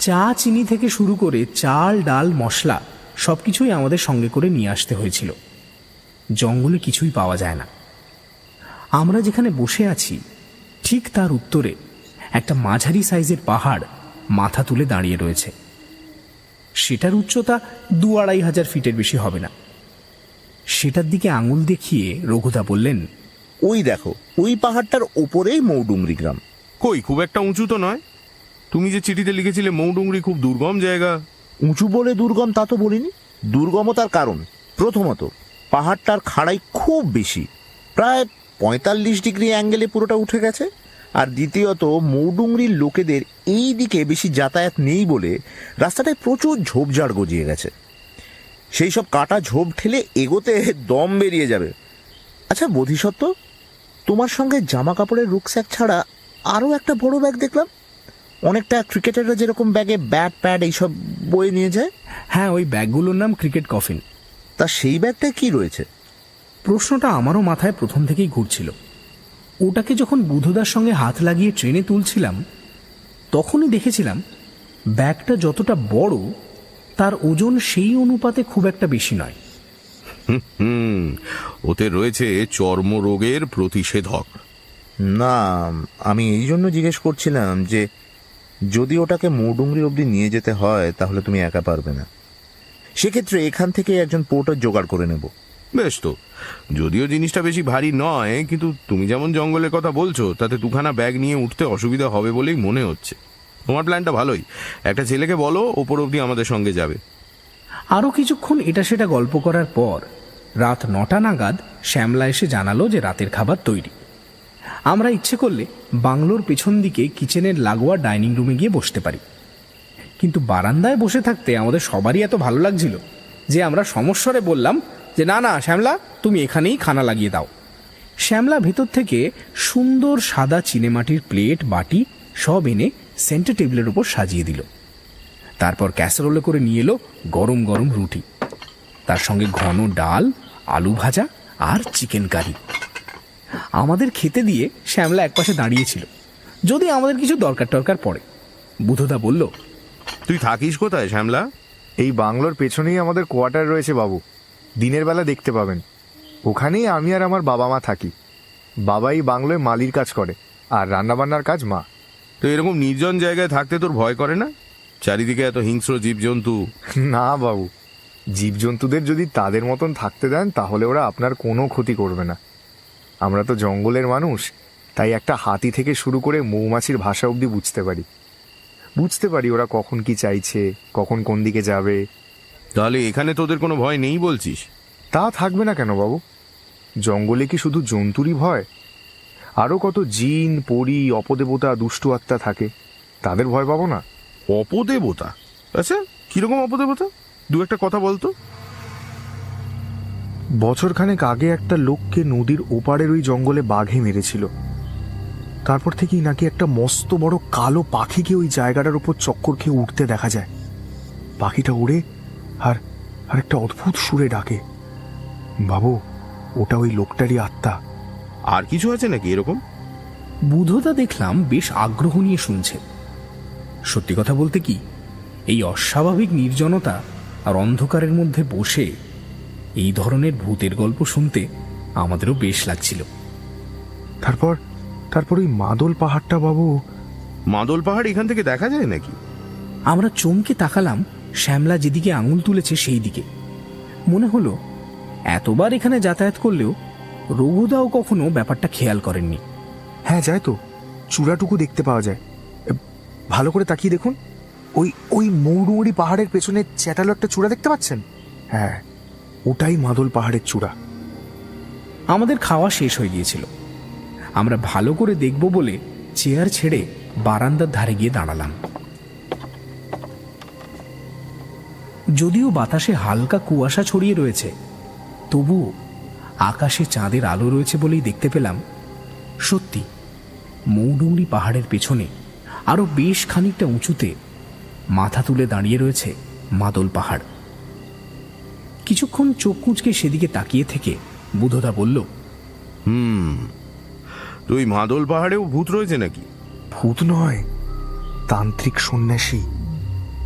চা, চিনি থেকে শুরু করে চাল, ডাল, মশলা সবকিছুই আমাদের সঙ্গে করে নিয়ে আসতে হয়েছিল। জঙ্গলে কিছুই পাওয়া যায় না। আমরা যেখানে বসে আছি ঠিক তার উত্তরে একটা মাঝারি সাইজের পাহাড় মাথা তুলে দাঁড়িয়ে রয়েছে। সেটার উচ্চতা 2-2.5 হাজার ফিটের বেশি হবে না। সেটার দিকে আঙুল দেখিয়ে রঘুদা বললেন, ওই দেখো, ওই পাহাড়টার ওপরেই মৌডুংরি গ্রাম। কই, খুব একটা উঁচু তো নয়। তুমি যে চিঠিতে লিখেছিলে মৌডুংরি খুব দুর্গম জায়গা। উঁচু বলে দুর্গম তা তো বলিনি। দুর্গমতার কারণ প্রথমত পাহাড়টার খাড়াই খুব বেশি, প্রায় 45 ডিগ্রি অ্যাঙ্গেলে পুরোটা উঠে গেছে। আর দ্বিতীয়ত মৌডুংরির লোকেদের এই দিকে বেশি যাতায়াত নেই বলে রাস্তাটায় প্রচুর ঝোপঝাড় গজিয়ে গেছে। সেই সব কাটা ঝোপ ঠেলে এগোতে দম বেরিয়ে যাবে। আচ্ছা বোধিসত্ত্ব, তোমার সঙ্গে জামা কাপড়ের রুকস্যাক ছাড়া আরও একটা বড় ব্যাগ দেখলাম, অনেকটা ক্রিকেটাররা যেরকম ব্যাগে ব্যাট প্যাড এইসব বয়ে নিয়ে যায়। হ্যাঁ, ওই ব্যাগগুলোর নাম ক্রিকেট কফিন। তা সেই ব্যাগটায় কি রয়েছে? প্রশ্নটা আমারও মাথায় প্রথম থেকেই ঘুরছিল। ওটাকে যখন বুধদার সঙ্গে হাত লাগিয়ে ট্রেনে তুলছিলাম তখনই দেখেছিলাম ব্যাগটা যতটা বড় তার ওজন সেই অনুপাতে খুব একটা বেশি নয়। ওতে রয়েছে চর্মরোগের প্রতিষেধক। না, আমি এই জন্য জিজ্ঞেস করছিলাম যে যদি ওটাকে মৌডুংরি অবধি নিয়ে যেতে হয় তাহলে তুমি একা পারবে না। সেক্ষেত্রে এখান থেকে একজন পোর্টার জোগাড় করে নেব। বেশ তো, যদিও জিনিসটা বেশি ভারী নয়, কিন্তু তুমি যেমন জঙ্গলের কথা বলছো তাতে 2খানা ব্যাগ নিয়ে উঠতে অসুবিধা হবে বলেই মনে হচ্ছে। তোমার প্ল্যানটা ভালোই। একটা ছেলেকে বলো ওপর অবধি আমাদের সঙ্গে যাবে। আরও কিছুক্ষণ এটা সেটা গল্প করার পর রাত 9টা নাগাদ শ্যামলা এসে জানালো যে রাতের খাবার তৈরি। আমরা ইচ্ছে করলে বাংলোর পেছন দিকে কিচেনের লাগোয়া ডাইনিং রুমে গিয়ে বসতে পারি, কিন্তু বারান্দায় বসে থাকতে আমাদের সবারই এত ভালো লাগছিল যে আমরা সমস্বরে বললাম যে না না শ্যামলা, তুমি এখানেই খানা লাগিয়ে দাও। শ্যামলা ভেতর থেকে সুন্দর সাদা চিনেমাটির প্লেট, বাটি সব এনে সেন্টার টেবিলের উপর সাজিয়ে দিল। তারপর ক্যাসারোলে করে নিয়ে এলো গরম গরম রুটি, তার সঙ্গে ঘন ডাল, আলু ভাজা আর চিকেন কারি। আমাদের খেতে দিয়ে শ্যামলা একপাশে দাঁড়িয়েছিল, যদি আমাদের কিছু দরকার পড়ে। বুধদা বলল, তুই থাকিস কোথায় শ্যামলা? এই বাংলোর পেছনেই আমাদের কোয়ার্টার রয়েছে বাবু, দিনের বেলা দেখতে পাবেন। ওখানেই আমি আর আমার বাবা মা থাকি। বাবাই বাংলোয় মালির কাজ করে আর রান্নাবান্নার কাজ মা। তো এরকম নির্জন জায়গায় থাকতে তোর ভয় করে না? চারিদিকে এত হিংস্র জীবজন্তু। না বাবু, জীবজন্তুদের যদি তাদের মতন থাকতে দেন তাহলে ওরা আপনার কোনো ক্ষতি করবে না। আমরা তো জঙ্গলের মানুষ, তাই একটা হাতি থেকে শুরু করে মৌমাছির ভাষা অবধি বুঝতে পারি ওরা কখন কি চাইছে, কখন কোন দিকে যাবে। তাহলে এখানে তোদের কোনো ভয় নেই বলছিস? তা থাকবে না কেন বাবু? জঙ্গলে কি শুধু জন্তুরই ভয়? আরও কত জিন, পরী, অপদেবতা, দুষ্টু আত্মা থাকে, তাদের ভয় পাবো না? অপদেবতা? আচ্ছা, কিরকম অপদেবতা? দু একটা কথা বলতো। বছরখানেক আগে একটা লোককে নদীর ওপারের ওই জঙ্গলে বাঘে মেরেছিল। তারপর থেকেই নাকি একটা মস্ত বড় কালো পাখিকে ওই জায়গাটার উপর চক্কর খেয়ে উঠতে দেখা যায়। পাখিটা উড়ে আর একটা অদ্ভুত সুরে ডাকে। বাবু, ওটা ওই লোকটারই আত্মা। আর কিছু আছে নাকি এরকম? বুধদা দেখলাম বেশ আগ্রহ নিয়ে শুনছে। সত্যি কথা বলতে কি, এই অস্বাভাবিক নির্জনতা আর অন্ধকারের মধ্যে বসে এই ধরনের ভূতের গল্প শুনতে আমাদেরও বেশ লাগছিল। তারপর ওই মাদল পাহাড়টা বাবু। মাদল পাহাড় এখান থেকে দেখা যায় নাকি? আমরা চমকে তাকালাম শ্যামলা যেদিকে আঙুল তুলেছে সেই দিকে। মনে হলো এতবার এখানে যাতায়াত করলেও রঘুদাও কখনো ব্যাপারটা খেয়াল করেননি। হ্যাঁ যায় তো, চূড়াটুকু দেখতে পাওয়া যায়। ভালো করে তাকিয়ে দেখুন, ওই মৌডুংরি পাহাড়ের পেছনে চ্যাটালো একটা চূড়া দেখতে পাচ্ছেন? হ্যাঁ, ওটাই মাদল পাহাড়ের চূড়া। আমাদের খাওয়া শেষ হয়ে গিয়েছিল। আমরা ভালো করে দেখব বলে চেয়ার ছেড়ে বারান্দার ধারে গিয়ে দাঁড়ালাম। যদিও বাতাসে হালকা কুয়াশা ছড়িয়ে রয়েছে, তবুও আকাশে চাঁদের আলো রয়েছে বলেই দেখতে পেলাম সত্যি মৌডুংরি পাহাড়ের পেছনে আরো বেশ খানিকটা উঁচুতে মাথা তুলে দাঁড়িয়ে রয়েছে মাদল পাহাড়। কিছুক্ষণ চোখ কুঁচকে সেদিকে তাকিয়ে থেকে বুধদা বলল, তুই মাদল পাহাড়েও ভূত রয়েছে নাকি? ভূত নয়, তান্ত্রিক সন্ন্যাসী,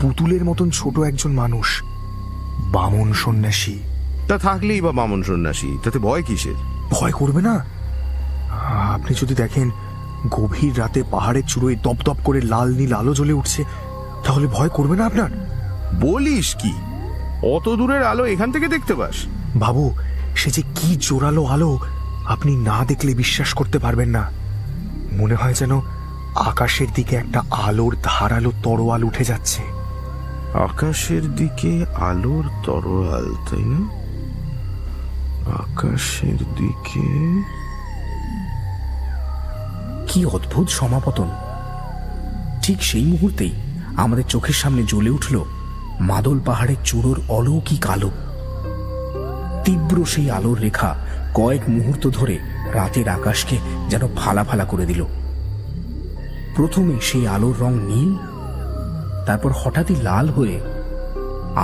পুতুলের মতন ছোট একজন মানুষ, বামন সন্ন্যাসী। তা থাকলেই বা বামন সন্ন্যাসী, তাতে ভয় কিসের? ভয় করবে না? আপনি যদি দেখেন গভীর রাতে পাহাড়ের চূড়োয় দপদপ করে লাল নীল আলো জ্বলে উঠছে, তাহলে ভয় করবে না আপনার? বলিস কি? অত দূরের আলো এখান থেকে দেখতে পাস? বাবু, সে যে কি জোরালো আলো, আপনি না দেখলে বিশ্বাস করতে পারবেন না। মনে হয় যেন আকাশের দিকে একটা আলোর ধারালো তরোয়াল উঠে যাচ্ছে। আকাশের দিকে আলোর তরোয়াল, তাই না? আকাশের দিকে। কি অদ্ভুত সমাপতন! ঠিক সেই মুহূর্তেই আমাদের চোখের সামনে জ্বলে উঠল মাদল পাহাড়ের চূড়োর অলৌকিক আলো। তীব্র সেই আলোর রেখা কয়েক মুহূর্ত ধরে রাতের আকাশকে যেন ফালা ফালা করে দিল। প্রথমে সেই আলোর রং নীল, তারপর হঠাৎই লাল হয়ে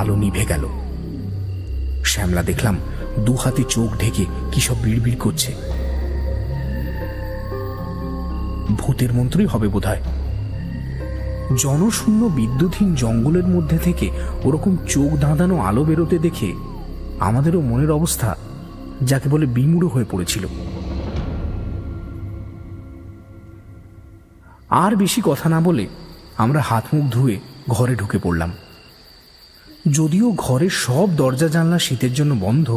আলো নিভে গেল। শ্যামলা দেখলাম দু হাতে চোখ ঢেকে কি সব বিড়বিড় করছে। ভূতের মন্ত্রই হবে বোধহয়। জনশূন্য বিদ্যুৎহীন জঙ্গলের মধ্যে থেকে ওরকম চোখ ধাঁধানো আলো বেরোতে দেখে আমাদেরও মনের অবস্থা যাকে বলে বিমূঢ় হয়ে পড়েছিল। আর বেশি কথা না বলে আমরা হাত মুখ ধুয়ে ঘরে ঢুকে পড়লাম। যদিও ঘরের সব দরজা জানলা শীতের জন্য বন্ধ,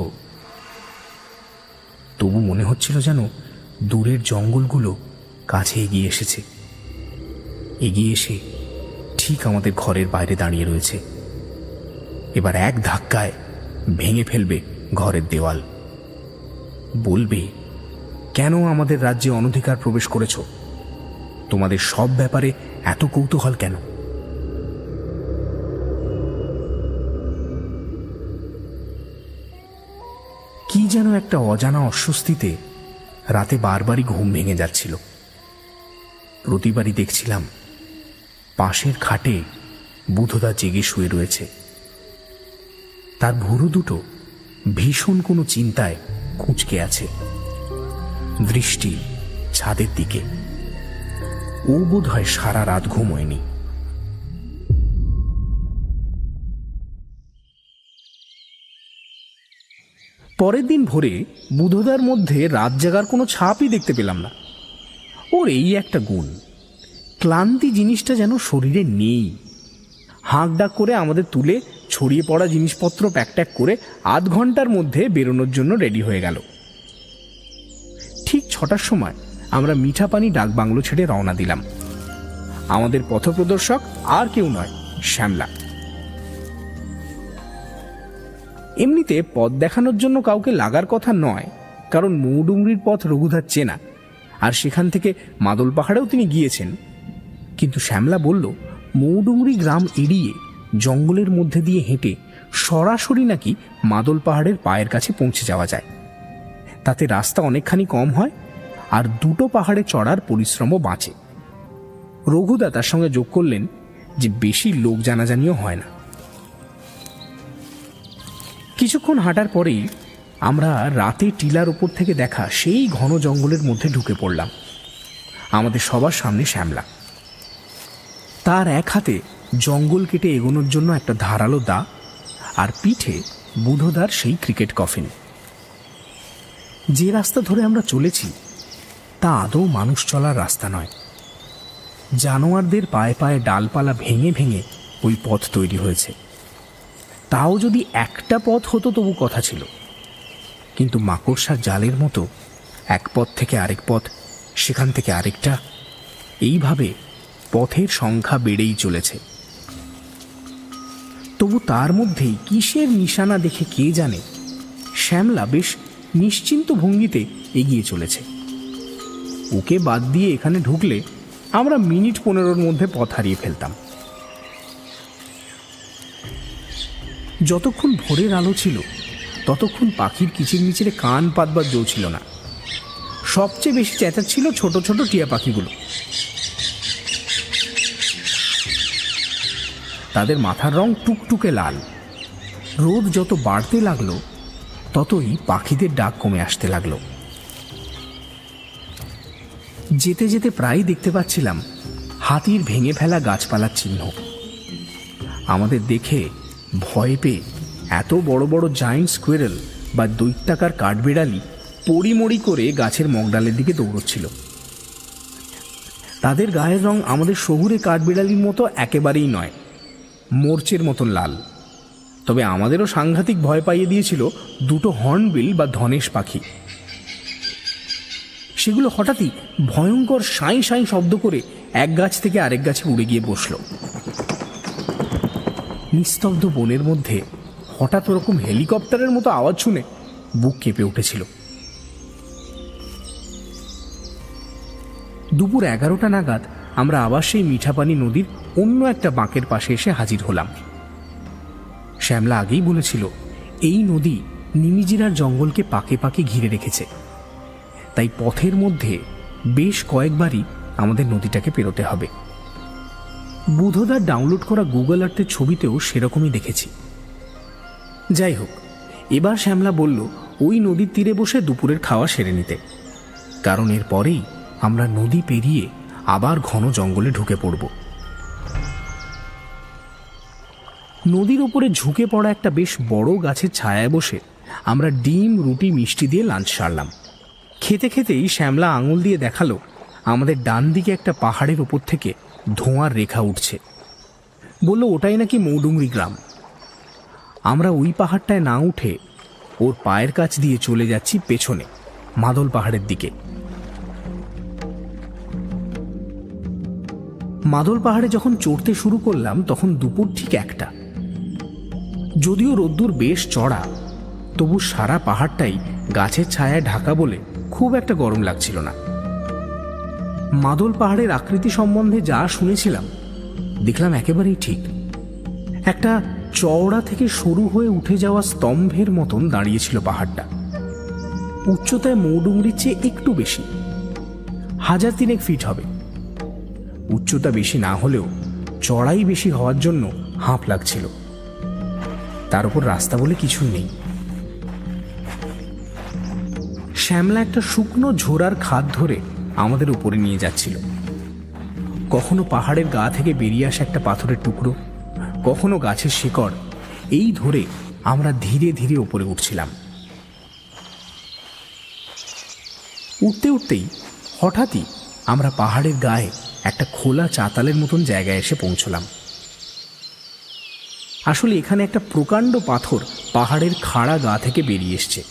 তবু মনে হচ্ছিল যেন দূরের জঙ্গলগুলো কাছে এগিয়ে এসেছে, এগিয়ে এসে ঠিক আমাদের ঘরের বাইরে দাঁড়িয়ে রয়েছে। এবার এক ধাক্কায় ভেঙে ফেলবে ঘরের দেওয়াল। বলবে, কেন আমাদের রাজ্যে অনধিকার প্রবেশ করেছ? তোমাদের সব ব্যাপারে এত কৌতূহল কেন? কি যেন একটা অজানা অস্বস্তিতে রাতে বারবারই ঘুম ভেঙে যাচ্ছিল। প্রতিবারই দেখছিলাম পাশের খাটে বুধদা জেগে শুয়ে রয়েছে। তার ভুরু দুটো ভীষণ কোনো চিন্তায় কুঁচকে আছে, দৃষ্টি ছাদের দিকে। ও বোধহয় সারা রাত ঘুমোয়নি। পরের দিন ভোরে বুধদার মধ্যে রাত জাগার কোনো ছাপই দেখতে পেলাম না। ওর এই একটা গুণ, ক্লান্তি জিনিসটা যেন শরীরে নেই। হাঁক ডাক করে আমাদের তুলে ছড়িয়ে পড়া জিনিসপত্র প্যাক ট্যাক করে আধ ঘন্টার মধ্যে বেরোনোর জন্য রেডি হয়ে গেল। ঠিক 6টার সময় আমরা মিঠাপানি ডাক বাংলো ছেড়ে রওনা দিলাম। আমাদের পথপ্রদর্শক আর কেউ নয়, শ্যামলা। এমনিতে পথ দেখানোর জন্য কাউকে লাগার কথা নয়, কারণ মৌডুংরির পথ রঘুধার চেনা, আর সেখান থেকে মাদল পাহাড়েও তিনি গিয়েছেন। কিন্তু শ্যামলা বলল, মৌডুংরি গ্রাম এড়িয়ে জঙ্গলের মধ্যে দিয়ে হেঁটে সরাসরি নাকি মাদল পাহাড়ের পায়ের কাছে পৌঁছে যাওয়া যায়। তাতে রাস্তা অনেকখানি কম হয় আর দুটো পাহাড়ে চড়ার পরিশ্রমও বাঁচে। রঘুদা তার সঙ্গে যোগ করলেন যে বেশি লোক জানাজানিও হয় না। কিছুক্ষণ হাঁটার পরেই আমরা রাতে টিলার উপর থেকে দেখা সেই ঘন জঙ্গলের মধ্যে ঢুকে পড়লাম। আমাদের সবার সামনে শ্যামলা, তার এক হাতে জঙ্গল কেটে এগোনোর জন্য একটা ধারালো দা, আর পিঠে বুধদার সেই ক্রিকেট কফিন। যে রাস্তা ধরে আমরা চলেছি তা আদৌ মানুষ চলার রাস্তা নয়। জানোয়ারদের পায়ে পায়ে ডালপালা ভেঙে ভেঙে ওই পথ তৈরি হয়েছে। তাও যদি একটা পথ হতো তবু কথা ছিল, কিন্তু মাকড়সার জালের মতো এক পথ থেকে আরেক পথ, সেখান থেকে আরেকটা, এইভাবে পথের সংখ্যা বেড়েই চলেছে। তবু তার মধ্যেই কিসের নিশানা দেখে কে জানে শ্যামলা বেশ নিশ্চিন্ত ভঙ্গিতে এগিয়ে চলেছে। ওকে বাদ দিয়ে এখানে ঢুকলে আমরা মিনিট 15-র মধ্যে পথ হারিয়ে ফেলতাম। যতক্ষণ ভোরের আলো ছিল ততক্ষণ পাখির কিচিরমিচিরে কান পাতবার জো ছিল না। সবচেয়ে বেশি চেঁচাচ্ছিল ছোট ছোট টিয়া পাখিগুলো। তাদের মাথার রং টুকটুকে লাল। রোদ যত বাড়তে লাগলো ততই পাখিদের ডাক কমে আসতে লাগলো। যেতে যেতে প্রায় দেখতে পাচ্ছিলাম হাতির ভেঙে ফেলা গাছপালার চিহ্ন। আমাদের দেখে ভয় পেয়ে এত বড় বড় জায়ান্ট স্কুইরেল বা দৈত্যাকার কাঠবিড়ালি পড়িমড়ি করে গাছের মগডালের দিকে দৌড়চ্ছিল। তাদের গায়ের রং আমাদের শহুরে কাঠবিড়ালির মতো একেবারেই নয়, মোর্চের মতন লাল। তবে আমাদেরও সাংঘাতিক ভয় পাইয়ে দিয়েছিল দুটো হর্নবিল বা ধনেশ পাখি। সেগুলো হঠাৎই ভয়ঙ্কর সাঁই সাঁই শব্দ করে এক গাছ থেকে আরেক গাছে উড়ে গিয়ে বসল। নিস্তব্ধ বনের মধ্যে হঠাৎ ওরকম হেলিকপ্টারের মতো আওয়াজ শুনে বুক কেঁপে উঠেছিল। দুপুর 11টা নাগাদ আমরা আবার সেই মিঠাপানি নদীর অন্য একটা বাঁকের পাশে এসে হাজির হলাম। শ্যামলা আগেই বলেছিল এই নদী নিমিজিরার জঙ্গলকে পাকে পাকে ঘিরে রেখেছে, তাই পথের মধ্যে বেশ কয়েকবারই আমাদের নদীটাকে পেরোতে হবে। বুধদার ডাউনলোড করা গুগল আর্থের ছবিতেও সেরকমই দেখেছি। যাই হোক, এবার শ্যামলা বলল ওই নদীর তীরে বসে দুপুরের খাওয়া সেরে নিতে, কারণ এরপরেই আমরা নদী পেরিয়ে আবার ঘন জঙ্গলে ঢুকে পড়ব। নদীর ওপরে ঝুঁকে পড়া একটা বেশ বড় গাছের ছায়ায় বসে আমরা ডিম, রুটি, মিষ্টি দিয়ে লাঞ্চ সারলাম। খেতে খেতেই শ্যামলা আঙুল দিয়ে দেখালো আমাদের ডান দিকে একটা পাহাড়ের ওপর থেকে ধোঁয়ার রেখা উঠছে। বলল ওটাই নাকি মৌডুংরি গ্রাম। আমরা ওই পাহাড়টায় না উঠে ওর পায়ের কাছ দিয়ে চলে যাচ্ছি পেছনে মাদল পাহাড়ের দিকে। মাদল পাহাড়ে যখন চড়তে শুরু করলাম তখন দুপুর ঠিক 1টা। যদিও রোদ্দুর বেশ চড়া, তবু সারা পাহাড়টাই গাছের ছায়ায় ঢাকা বলে খুব একটা গরম লাগছিল না। মাদল পাহাড়ের আকৃতি সম্বন্ধে যা শুনেছিলাম দেখলাম একেবারেই ঠিক। একটা চওড়া থেকে সরু হয়ে উঠে যাওয়া স্তম্ভের মতন দাঁড়িয়েছিল পাহাড়টা। উচ্চতায় মৌডুংরির চেয়ে একটু বেশি, 1000 ফিট হবে। উচ্চতা বেশি না হলেও চড়াই বেশি হওয়ার জন্য হাঁপ লাগছিল। তার উপর রাস্তা বলে কিছুই নেই। শ্যামলা একটা শুকনো ঝোড়ার খাদ ধরে আমাদের উপরে নিয়ে যাচ্ছিল। কখনো পাহাড়ের গা থেকে বেরিয়ে আসা একটা পাথরের টুকরো, কখনো গাছের শিকড়, এই ধরে আমরা ধীরে ধীরে উপরে উঠছিলাম। উঠতে উঠতেই হঠাৎই আমরা পাহাড়ের গায়ে একটা খোলা চাতালের মতন জায়গায় এসে পৌঁছলাম। আসলে এখানে একটা প্রকাণ্ড পাথর পাহাড়ের খাড়া গা থেকে বেরিয়ে এসছে।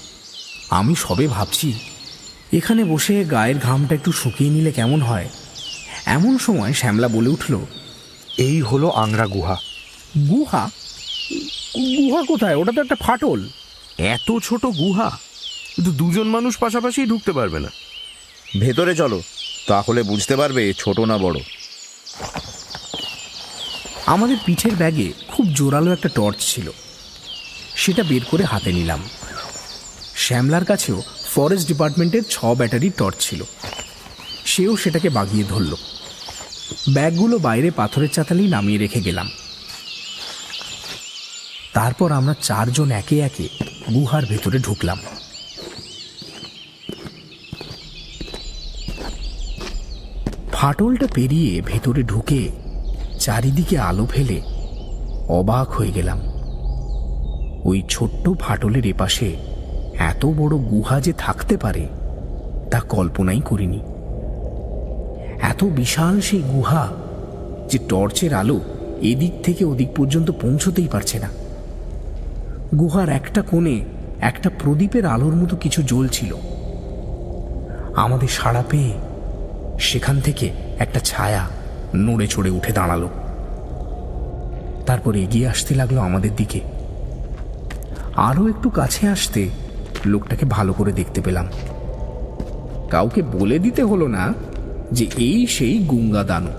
আমি সবে ভাবছি এখানে বসে গায়ের ঘামটা একটু শুকিয়ে নিলে কেমন হয়, এমন সময় শ্যামলা বলে উঠল, এই হলো আংরা গুহা। গুহা? গুহা কোথায়? ওটা তো একটা ফাটল। এত ছোট গুহা, কিন্তু 2জন মানুষ পাশাপাশি ঢুকতে পারবে না। ভেতরে চলো, তাহলে বুঝতে পারবে ছোট না বড়। আমাদের পিঠের ব্যাগে খুব জোরালো একটা টর্চ ছিল, সেটা বের করে হাতে নিলাম। শ্যামলার কাছেও ফরেস্ট ডিপার্টমেন্টের 6 ব্যাটারির টর্চ ছিল, সেও সেটাকে বাগিয়ে ধরল। ব্যাগগুলো বাইরে পাথরের চাতালেই নামিয়ে রেখে গেলাম। তারপর আমরা 4 জন একে একে গুহার ভেতরে ঢুকলাম। ফাটলটা পেরিয়ে ভেতরে ঢুকে চারিদিকে আলো ফেলে অবাক হয়ে গেলাম। ওই ছোট্ট ফাটলের এপাশে এত বড় গুহা যে থাকতে পারে তা কল্পনাই করিনি। এত বিশাল সেই গুহা যে টর্চের আলো এদিক থেকে ওদিক পর্যন্ত পৌঁছতেই পারছে না। গুহার একটা কোণে একটা প্রদীপের আলোর মতো কিছু জ্বলছিল। আমাদের সাড়া পেয়ে সেখান থেকে একটা ছায়া নড়ে চড়ে উঠে দাঁড়ালো, তারপর এগিয়ে আসতে লাগলো আমাদের দিকে। আরো একটু কাছে আসতে লোকটাকে ভালো করে দেখতে পেলাম। কাউকে বলে দিতে হলো না যে এই সেই গুঙ্গা দানু।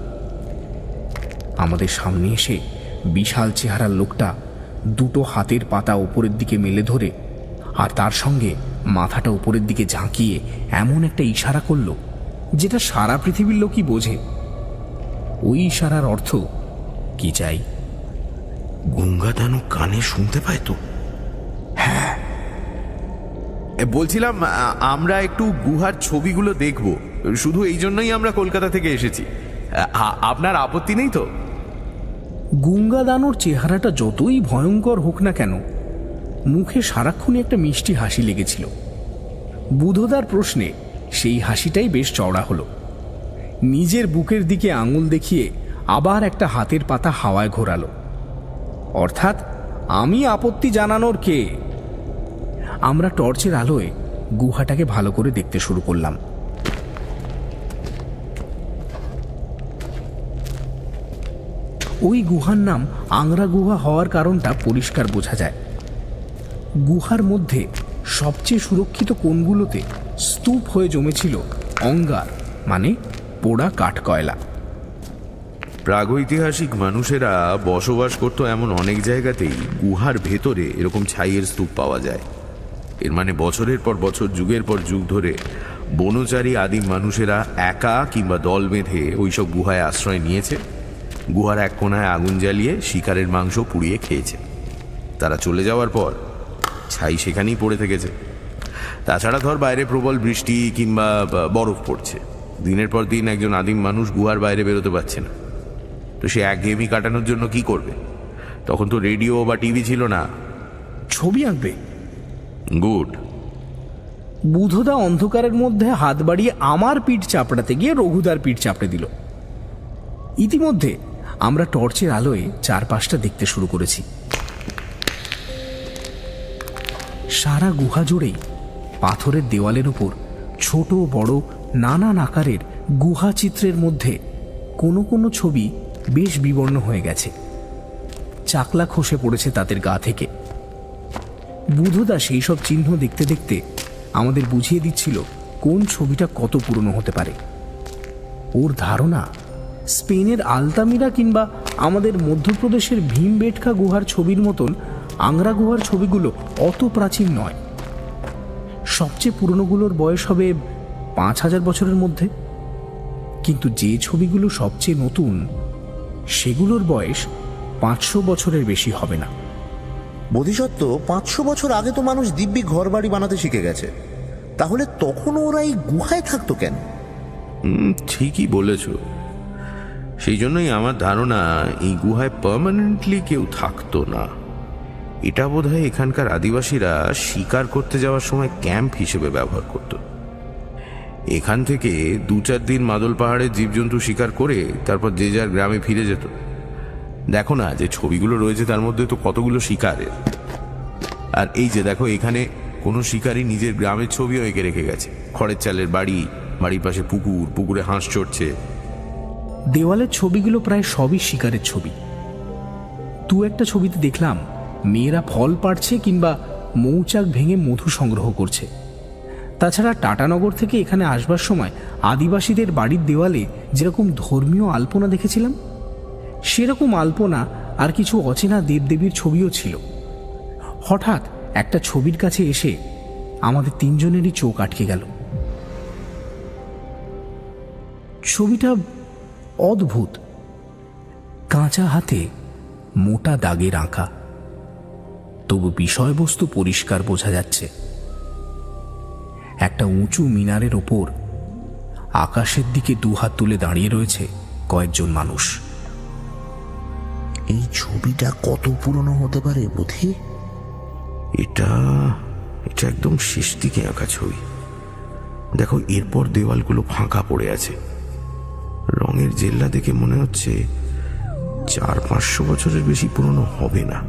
আমাদের সামনে এসে বিশাল চেহারার লোকটা দুটো হাতের পাতা উপরের দিকে মেলে ধরে আর তার সঙ্গে মাথাটা উপরের দিকে ঝাঁকিয়ে এমন একটা ইশারা করলো যেটা সারা পৃথিবীর লোকই বোঝে। ওই ইশারার অর্থ কি চাই? গঙ্গাদানু কানে শুনতে পায় তো? বলছিলাম আমরা একটু গুহার ছবিগুলো দেখব, শুধু এই জন্যই আমরা কলকাতা থেকে এসেছি। আপনার আপত্তি নেই তো? গুঙ্গা দানুর চেহারাটা যতই ভয়ঙ্কর হোক না কেন, মুখে সারাক্ষণই একটা মিষ্টি হাসি লেগেছিল। বুধদার প্রশ্নে সেই হাসিটাই বেশ চওড়া হলো। নিজের বুকের দিকে আঙুল দেখিয়ে আবার একটা হাতের পাতা হাওয়ায় ঘোরালো। অর্থাৎ আমি আপত্তি জানানোর কে? আমরা টর্চের আলোয় গুহাটাকে ভালো করে দেখতে শুরু করলাম। ওই গুহার নাম আংরা গুহা হওয়ার কারণটা পরিষ্কার বোঝা যায়। গুহার মধ্যে সবচেয়ে সুরক্ষিত কোণগুলোতে স্তূপ হয়ে জমেছিল অঙ্গার, মানে পোড়া কাঠকয়লা। প্রাগৈতিহাসিক মানুষেরা বসবাস করত এমন অনেক জায়গাতেই গুহার ভেতরে এরকম ছাইয়ের স্তূপ পাওয়া যায়। এর মানে বছরের পর বছর, যুগের পর যুগ ধরে বনচারী আদিম মানুষেরা একা কিংবা দল বেঁধে ওইসব গুহায় আশ্রয় নিয়েছে। গুহার এক কোণায় আগুন জ্বালিয়ে শিকারের মাংস পুড়িয়ে খেয়েছে। তারা চলে যাওয়ার পর ছাই সেখানেই পড়ে থেকেছে। তাছাড়া ধর বাইরে প্রবল বৃষ্টি কিংবা বরফ পড়ছে, দিনের পর দিন একজন আদিম মানুষ গুহার বাইরে বেরোতে পারছে না। তো সে একঘেয়েমি কাটানোর জন্য কি করবে? তখন তো রেডিও বা টিভি ছিল না। ছবি আঁকবে। গুড। বুধদা অন্ধকারের মধ্যে হাত বাড়িয়ে আমার পিঠ চাপড়াতে গিয়ে রঘুদার পিঠ চাপড়ে দিল। ইতিমধ্যে আমরা টর্চের আলোয় চারপাশটা দেখতে শুরু করেছি। সারা গুহা জুড়েই পাথরের দেওয়ালের উপর ছোট বড় নানান আকারের গুহা চিত্রের মধ্যে কোনো কোনো ছবি বেশ বিবর্ণ হয়ে গেছে। চাকলা খসে পড়েছে তাদের গা থেকে। বুধদা সেই সব চিহ্ন দেখতে দেখতে আমাদের বুঝিয়ে দিচ্ছিল কোন ছবিটা কত পুরনো হতে পারে। ওর ধারণা স্পেনের আলতামিরা কিংবা আমাদের মধ্যপ্রদেশের ভীমবেটকা গুহার ছবির মতন আংরা গুহার ছবিগুলো অত প্রাচীন নয়। সবচেয়ে পুরনোগুলোর বয়স হবে 5000 বছরের মধ্যে। কিন্তু যে ছবিগুলো সবচেয়ে নতুন সেগুলোর বয়স 500 বছরের বেশি হবে না। বোধিসত্ত্ব 500 বছর আগে তো মানুষ দিব্যি ঘর বাড়ি বানাতে শিখে গেছে, তাহলে তখন ওরা এই গুহায় থাকতো কেন? ঠিকই বলেছ। সেই জন্যই আমার ধারণা এই গুহায় পার্মানেন্টলি কেউ থাকতো না। এটা বোধহয় এখানকার আদিবাসীরা শিকার করতে যাওয়ার সময় ক্যাম্প হিসেবে ব্যবহার করত। এখান থেকে 2-4 দিন মাদল পাহাড়ে জীবজন্তু শিকার করে তারপর যে যার গ্রামে ফিরে যেত। দেখো না যে ছবিগুলো রয়েছে তার মধ্যে তো কতগুলো শিকারের। আর এই যে দেখো, এখানে কোনো শিকারী নিজের গ্রামের ছবিও এঁকে রেখে গেছে। খড়ের চালের বাড়ি, বাড়ির পাশে পুকুর, পুকুরে হাঁস চড়ছে। দেওয়ালের ছবিগুলো প্রায় সবই শিকারের ছবি। একটা ছবিতে দেখলাম মেয়েরা ফল পাড়ছে কিংবা মৌচাক ভেঙে মধু সংগ্রহ করছে। তাছাড়া টাটানগর থেকে এখানে আসবার সময় আদিবাসীদের বাড়ির দেওয়ালে যেরকম ধর্মীয় আলপনা দেখেছিলাম, সেরকম আলপনা আর কিছু অচেনা দেবদেবীর ছবিও ছিল। হঠাৎ একটা ছবির কাছে এসে আমাদের 3 জনেরই চোখ আটকে গেল। ছবিটা অদ্ভুত। কাঁচা হাতে মোটা দাগের আঁকা, তবু বিষয়বস্তু পরিষ্কার বোঝা যাচ্ছে। একটা উঁচু মিনারের ওপর আকাশের দিকে 2 হাত তুলে দাঁড়িয়ে রয়েছে কয়েকজন মানুষ। এই ছবিটা কত পুরনো হতে পারে বুধি? এটা একদম শেষ দিকে আঁকা ছবি। দেখো, এরপর দেওয়ালগুলো ফাঁকা পড়ে আছে। রঙের জেল্লা দেখে মনে হচ্ছে 400-500 বছরের বেশি পুরনো হবে না।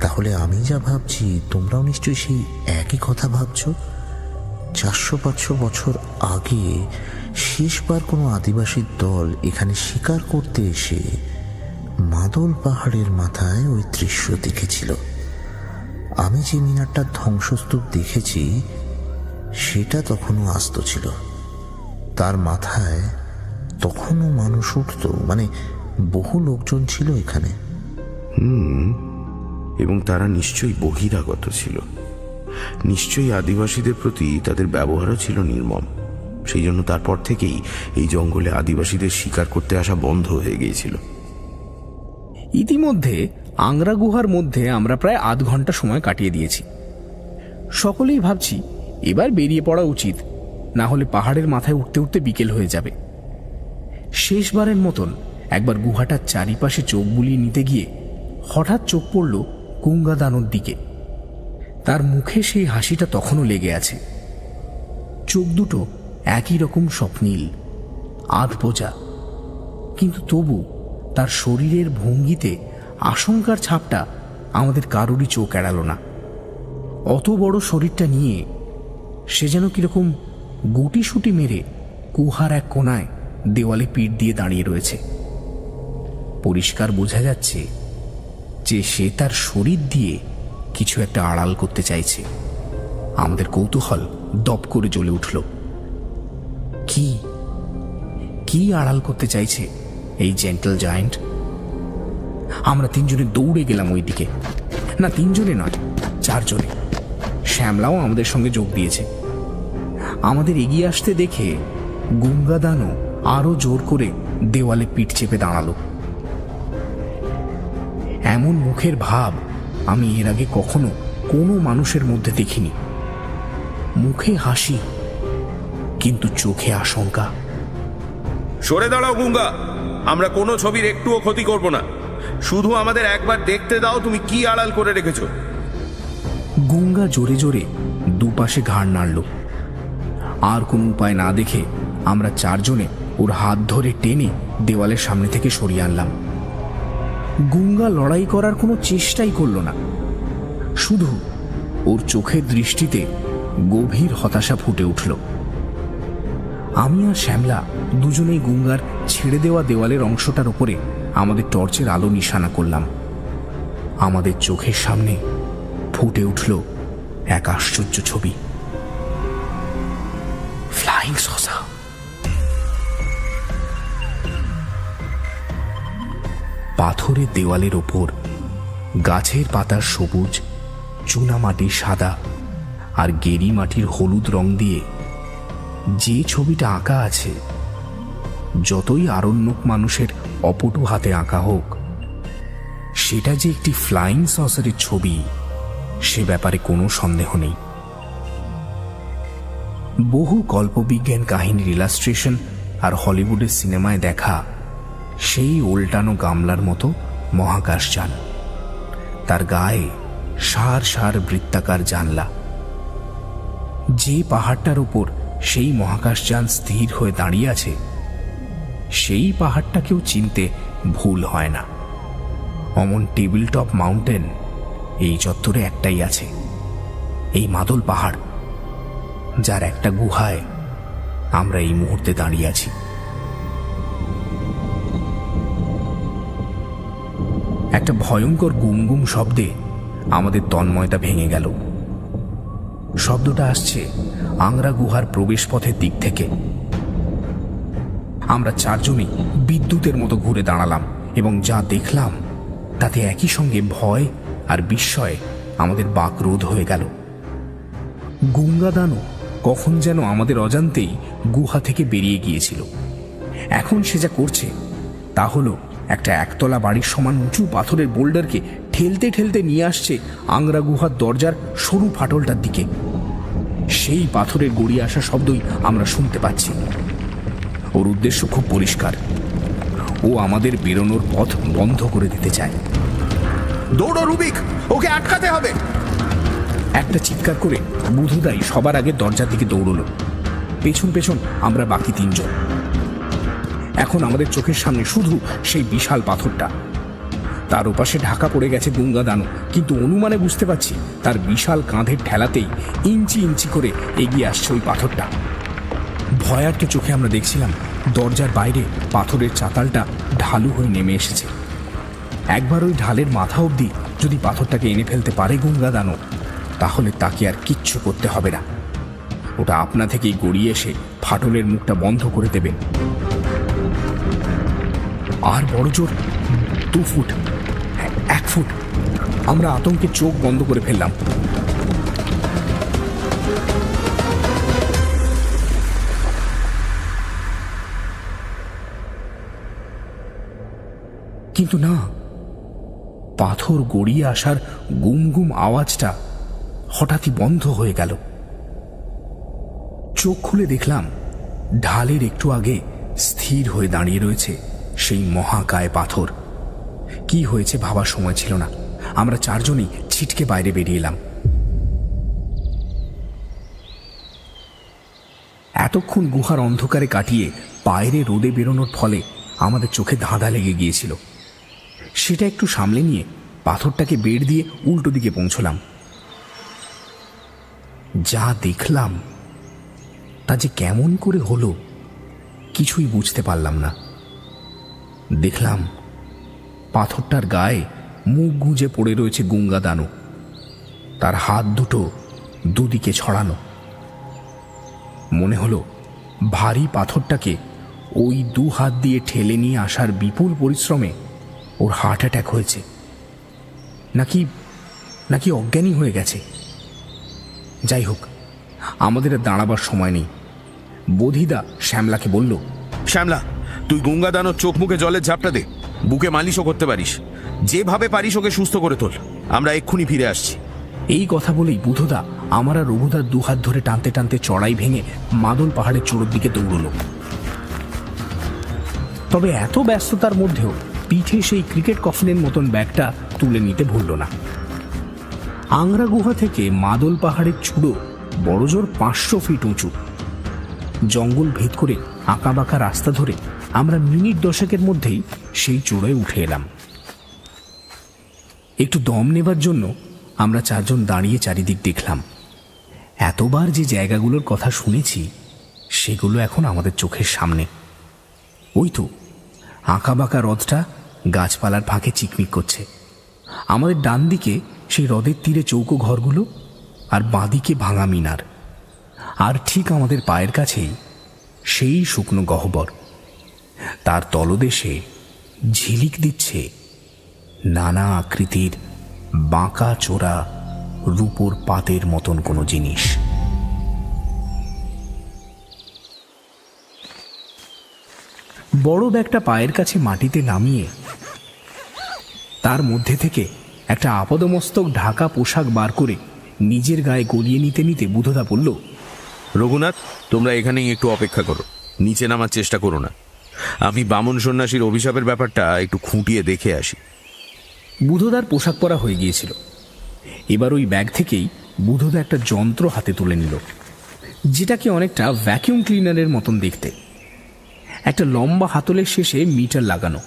তাহলে আমি যা ভাবছি তোমরাও নিশ্চয়ই সেই একই কথা ভাবছো। 400-500 বছর আগে শেষবার কোনো আদিবাসীর দল এখানে শিকার করতে এসে মাদল পাহাড়ের মাথায় ওই দৃশ্য দেখেছিল। আমি যে মিনারটার ধ্বংসস্তূপ দেখেছি সেটা তখনও আস্ত ছিল। তার মাথায় তখনও মানুষ উঠতো, মানে বহু লোকজন ছিল এখানে। এবং তারা নিশ্চয়ই বহিরাগত ছিল। নিশ্চয়ই আদিবাসীদের প্রতি তাদের ব্যবহারও ছিল নির্মম। সেই জন্য তারপর থেকেই এই জঙ্গলে আদিবাসীদের শিকার করতে আসা বন্ধ হয়ে গিয়েছিল। ইতিমধ্যে আংরা গুহার মধ্যে আমরা প্রায় আধ ঘন্টা সময় কাটিয়ে দিয়েছি। সকলেই ভাবছি এবার বেরিয়ে পড়া উচিত, না হলে পাহাড়ের মাথায় উঠতে উঠতে বিকেল হয়ে যাবে। শেষবারের মতন একবার গুহাটার চারিপাশে চোখ বুলিয়ে নিতে গিয়ে হঠাৎ চোখ পড়ল গুঙ্গাদানোর দিকে। তার মুখে সেই হাসিটা তখনও লেগে আছে। চোখ দুটো একই রকম স্বপ্নীল, আধ বোঝা, কিন্তু তবু তার শরীরের ভঙ্গিতে আশঙ্কার ছাপটা আমাদের কারোরই চোখ এড়াল না। অত বড় শরীরটা নিয়ে সে যেন কিরকম গুটিসুটি মেরে গুহার এক কোনায় দেওয়ালে পিঠ দিয়ে দাঁড়িয়ে রয়েছে। পরিষ্কার বোঝা যাচ্ছে যে সে তার শরীর দিয়ে কিছু একটা আড়াল করতে চাইছে। আমাদের কৌতূহল দপ করে জ্বলে উঠল। কি কি আড়াল করতে চাইছে এই জেন্টল জায়ান্ট? আমরা তিনজনে দৌড়ে গেলাম ওই দিকে। না, তিনজনে নয়, চারজনে। শ্যামলাও আমাদের সঙ্গে যোগ দিয়েছে। আমাদের এগিয়ে আসতে দেখে গুঙ্গাদানও আরো জোর করে দেওয়ালে পিঠ চেপে দাঁড়ালো। এমন মুখের ভাব আমি এর আগে কখনো কোনো মানুষের মধ্যে দেখিনি। মুখে হাসি, কিন্তু চোখে আশঙ্কা। সরে দাঁড়াও গুঙ্গা, আমরা কোনো ছবির একটুও ক্ষতি করব না। শুধু আমাদের একবার দেখতে দাও তুমি কি আড়াল করে রেখেছো। গুঙ্গা জোরে জোরে দুপাশে ঘাড় নাড়ল। আর কোনো উপায় না দেখে আমরা চারজনে ওর হাত ধরে টেনে দেওয়ালের সামনে থেকে সরিয়ে আনলাম। গুঙ্গা লড়াই করার কোনো চেষ্টাই করল না। শুধু ওর চোখের দৃষ্টিতে গভীর হতাশা ফুটে উঠল। আমি আর শ্যামলা দুজনেই গুঙ্গার ছেড়ে দেওয়া দেওয়ালের অংশটার উপরে আমাদের টর্চের আলো নিশানা করলাম। আমাদের চোখের সামনে ফুটে উঠল এক আশ্চর্য ছবি। Flying saucer. পাথরের দেওয়ালের ওপর গাছের পাতার সবুজ, চুনা মাটির সাদা আর গেরি মাটির হলুদ রং দিয়ে যে ছবিটা আঁকা আছে, যতই আরণ্যক মানুষের অপটু হাতে আঁকা হোক, সেটা যে একটি ফ্লাইং সসারের ছবি সে ব্যাপারে কোনো সন্দেহ নেই। বহু কল্পবিজ্ঞান কাহিনীর ইলাস্ট্রেশন আর হলিউডের সিনেমায় দেখা সেই উল্টানো গামলার মতো মহাকাশযান, তার গায়ে সার সার বৃত্তাকার জানলা। যে পাহাড়টার উপর সেই মহাকাশযান স্থির হয়ে দাঁড়িয়ে আছে, সেই পাহাড়টাকেও চিনতে ভুল হয় না। অমন টেবিল টপ মাউন্টেন এই চত্বরে একটাই আছে, এই মাদল পাহাড়, যার একটা গুহায় আমরা এই মুহূর্তে দাঁড়িয়ে আছি। একটা ভয়ঙ্কর গুমগুম শব্দে আমাদের তন্ময়তা ভেঙে গেল। শব্দটা আসছে আংরা গুহার প্রবেশ পথের দিক থেকে। আমরা চারজনই বিদ্যুতের মতো ঘুরে দাঁড়ালাম এবং যা দেখলাম তাতে একই সঙ্গে ভয় আর বিস্ময়ে আমাদের বাক রোধ হয়ে গেল। গুঙ্গাদানও কখন যেন আমাদের অজান্তেই গুহা থেকে বেরিয়ে গিয়েছিল। এখন সে যা করছে তা হলো একটা একতলা বাড়ির সমান উঁচু পাথরের বোল্ডারকে ঠেলতে ঠেলতে নিয়ে আসছে আংরা গুহার দরজার সরু ফাটলটার দিকে। সেই পাথরের গড়িয়ে আসা শব্দই আমরা শুনতে পাচ্ছি। ওর উদ্দেশ্য খুব পরিষ্কার, ও আমাদের বেরোনোর পথ বন্ধ করে দিতে চায়। দৌড়ো রুবিক, ওকে আটকাতে হবে। একটা চিৎকার করে বুধুদাই সবার আগে দরজার দিকে দৌড়লো। পেছন পেছন আমরা বাকি তিনজন। এখন আমাদের চোখের সামনে শুধু সেই বিশাল পাথরটা। তার ওপাশে ঢাকা পড়ে গেছে গুঙ্গাদানও, কিন্তু অনুমানে বুঝতে পারছি তার বিশাল কাঁধের ঠেলাতেই ইঞ্চি ইঞ্চি করে এগিয়ে আসছে ওই পাথরটা। ভয়ার্ত চোখে আমরা দেখছিলাম দরজার বাইরে পাথরের চাতালটা ঢালু হয়ে নেমে এসেছে। একবার ওই ঢালের মাথা অবধি যদি পাথরটাকে এনে ফেলতে পারে গুঙ্গাদানও, তাহলে তাকে আর কিচ্ছু করতে হবে না। ওটা আপনা থেকেই গড়িয়ে এসে ফাটলের মুখটা বন্ধ করে দেবে। আর বড় জোর 2 ফুট, 1 ফুট। আমরা আতঙ্কে চোখ বন্ধ করে ফেললাম। কিন্তু না, পাথর গড়িয়ে আসার গুম গুম আওয়াজটা হঠাৎই বন্ধ হয়ে গেল। চোখ খুলে দেখলাম ঢালের একটু আগে স্থির হয়ে দাঁড়িয়ে রয়েছে সেই মহাকায় পাথর। কি হয়েছে ভাবার সময় ছিল না। আমরা চারজনই ছিটকে বাইরে বেরিয়ে এলাম। এতক্ষণ গুহার অন্ধকারে কাটিয়ে বাইরে রোদে বেরোনোর ফলে আমাদের চোখে ধাঁধা লেগে গিয়েছিল। সেটা একটু সামলে নিয়ে পাথরটাকে বেড় দিয়ে উল্টো দিকে পৌঁছলাম। যা দেখলাম তা যে কেমন করে হলো কিছুই বুঝতে পারলাম না। দেখলাম পাথরটার গায়ে মুখ গুঁজে পড়ে রয়েছে গুঙ্গা দানু, তার হাত দুটো দুদিকে ছড়ানো। মনে হলো ভারী পাথরটাকে ওই 2 হাত দিয়ে ঠেলে নিয়ে আসার বিপুল পরিশ্রমে ওর হার্ট অ্যাটাক হয়েছে, নাকি অজ্ঞানী হয়ে গেছে। যাই হোক, আমাদের আর দাঁড়াবার সময় নেই। বোধিদা শ্যামলাকে বলল, শ্যামলা, তুই গঙ্গা দানোর চোখ মুখে জলের ঝাপটা দে, বুকে মালিশও করতে পারিস, যেভাবে পারিস ওকে সুস্থ করে তোল, আমরা এক্ষুনি ফিরে আসছি। এই কথা বলেই বুধদা আমার আর রঘুদার 2 হাত ধরে টানতে টানতে চড়াই ভেঙে মাদল পাহাড়ের চূড়োর দিকে দৌড়ল। তবে এত ব্যস্ততার মধ্যেও পিঠে সেই ক্রিকেট কফিনের মতন ব্যাগটা তুলে নিতে ভুলল না। আংরা গুহা থেকে মাদল পাহাড়ের চূড়ো বড়জোর 500 ফিট উঁচু। জঙ্গল ভেদ করে আঁকাবাঁকা রাস্তা ধরে আমরা মিনিট 10 মধ্যেই সেই চূড়োয় উঠে এলাম। একটু দম নেবার জন্য আমরা চারজন দাঁড়িয়ে চারিদিক দেখলাম। এতবার যে জায়গাগুলোর কথা শুনেছি সেগুলো এখন আমাদের চোখের সামনে। ওই তো আঁকাবাঁকা হ্রদটা গাছপালার ফাঁকে চিকমিক করছে। আমাদের ডান দিকে সেই হ্রদের তীরে চৌকো ঘরগুলো, আর বাঁদিকে ভাঙা মিনার, আর ঠিক আমাদের পায়ের কাছেই সেই শুকনো গহ্বর। তার তলদেশে ঝিলিক দিচ্ছে নানা আকৃতির বাঁকা চোরা রূপোর পাতের মতন কোনো জিনিস। বড় ব্যাগটা পায়ের কাছে মাটিতে নামিয়ে তার মধ্যে থেকে একটা আপাদমস্তক ঢাকা পোশাক বার করে নিজের গায়ে গলিয়ে নিতে নিতে বুধদা বলল, রঘুনাথ, তোমরা এখানেই একটু অপেক্ষা করো, নিচে নামার চেষ্টা করো না। আমি বামন সন্ন্যাসীর অভিশাপের ব্যাপারটা একটু খুঁটিয়ে দেখে আসি। বুধদার পোশাক পরা হয়ে গিয়েছিল। এবার ওই ব্যাগ থেকেই বুধদা একটা যন্ত্র হাতে তুলে নিল, যেটাকে অনেকটা ভ্যাকিউম ক্লিনারের মতন দেখতে। একটা লম্বা হাতলের শেষে মিটার লাগানো।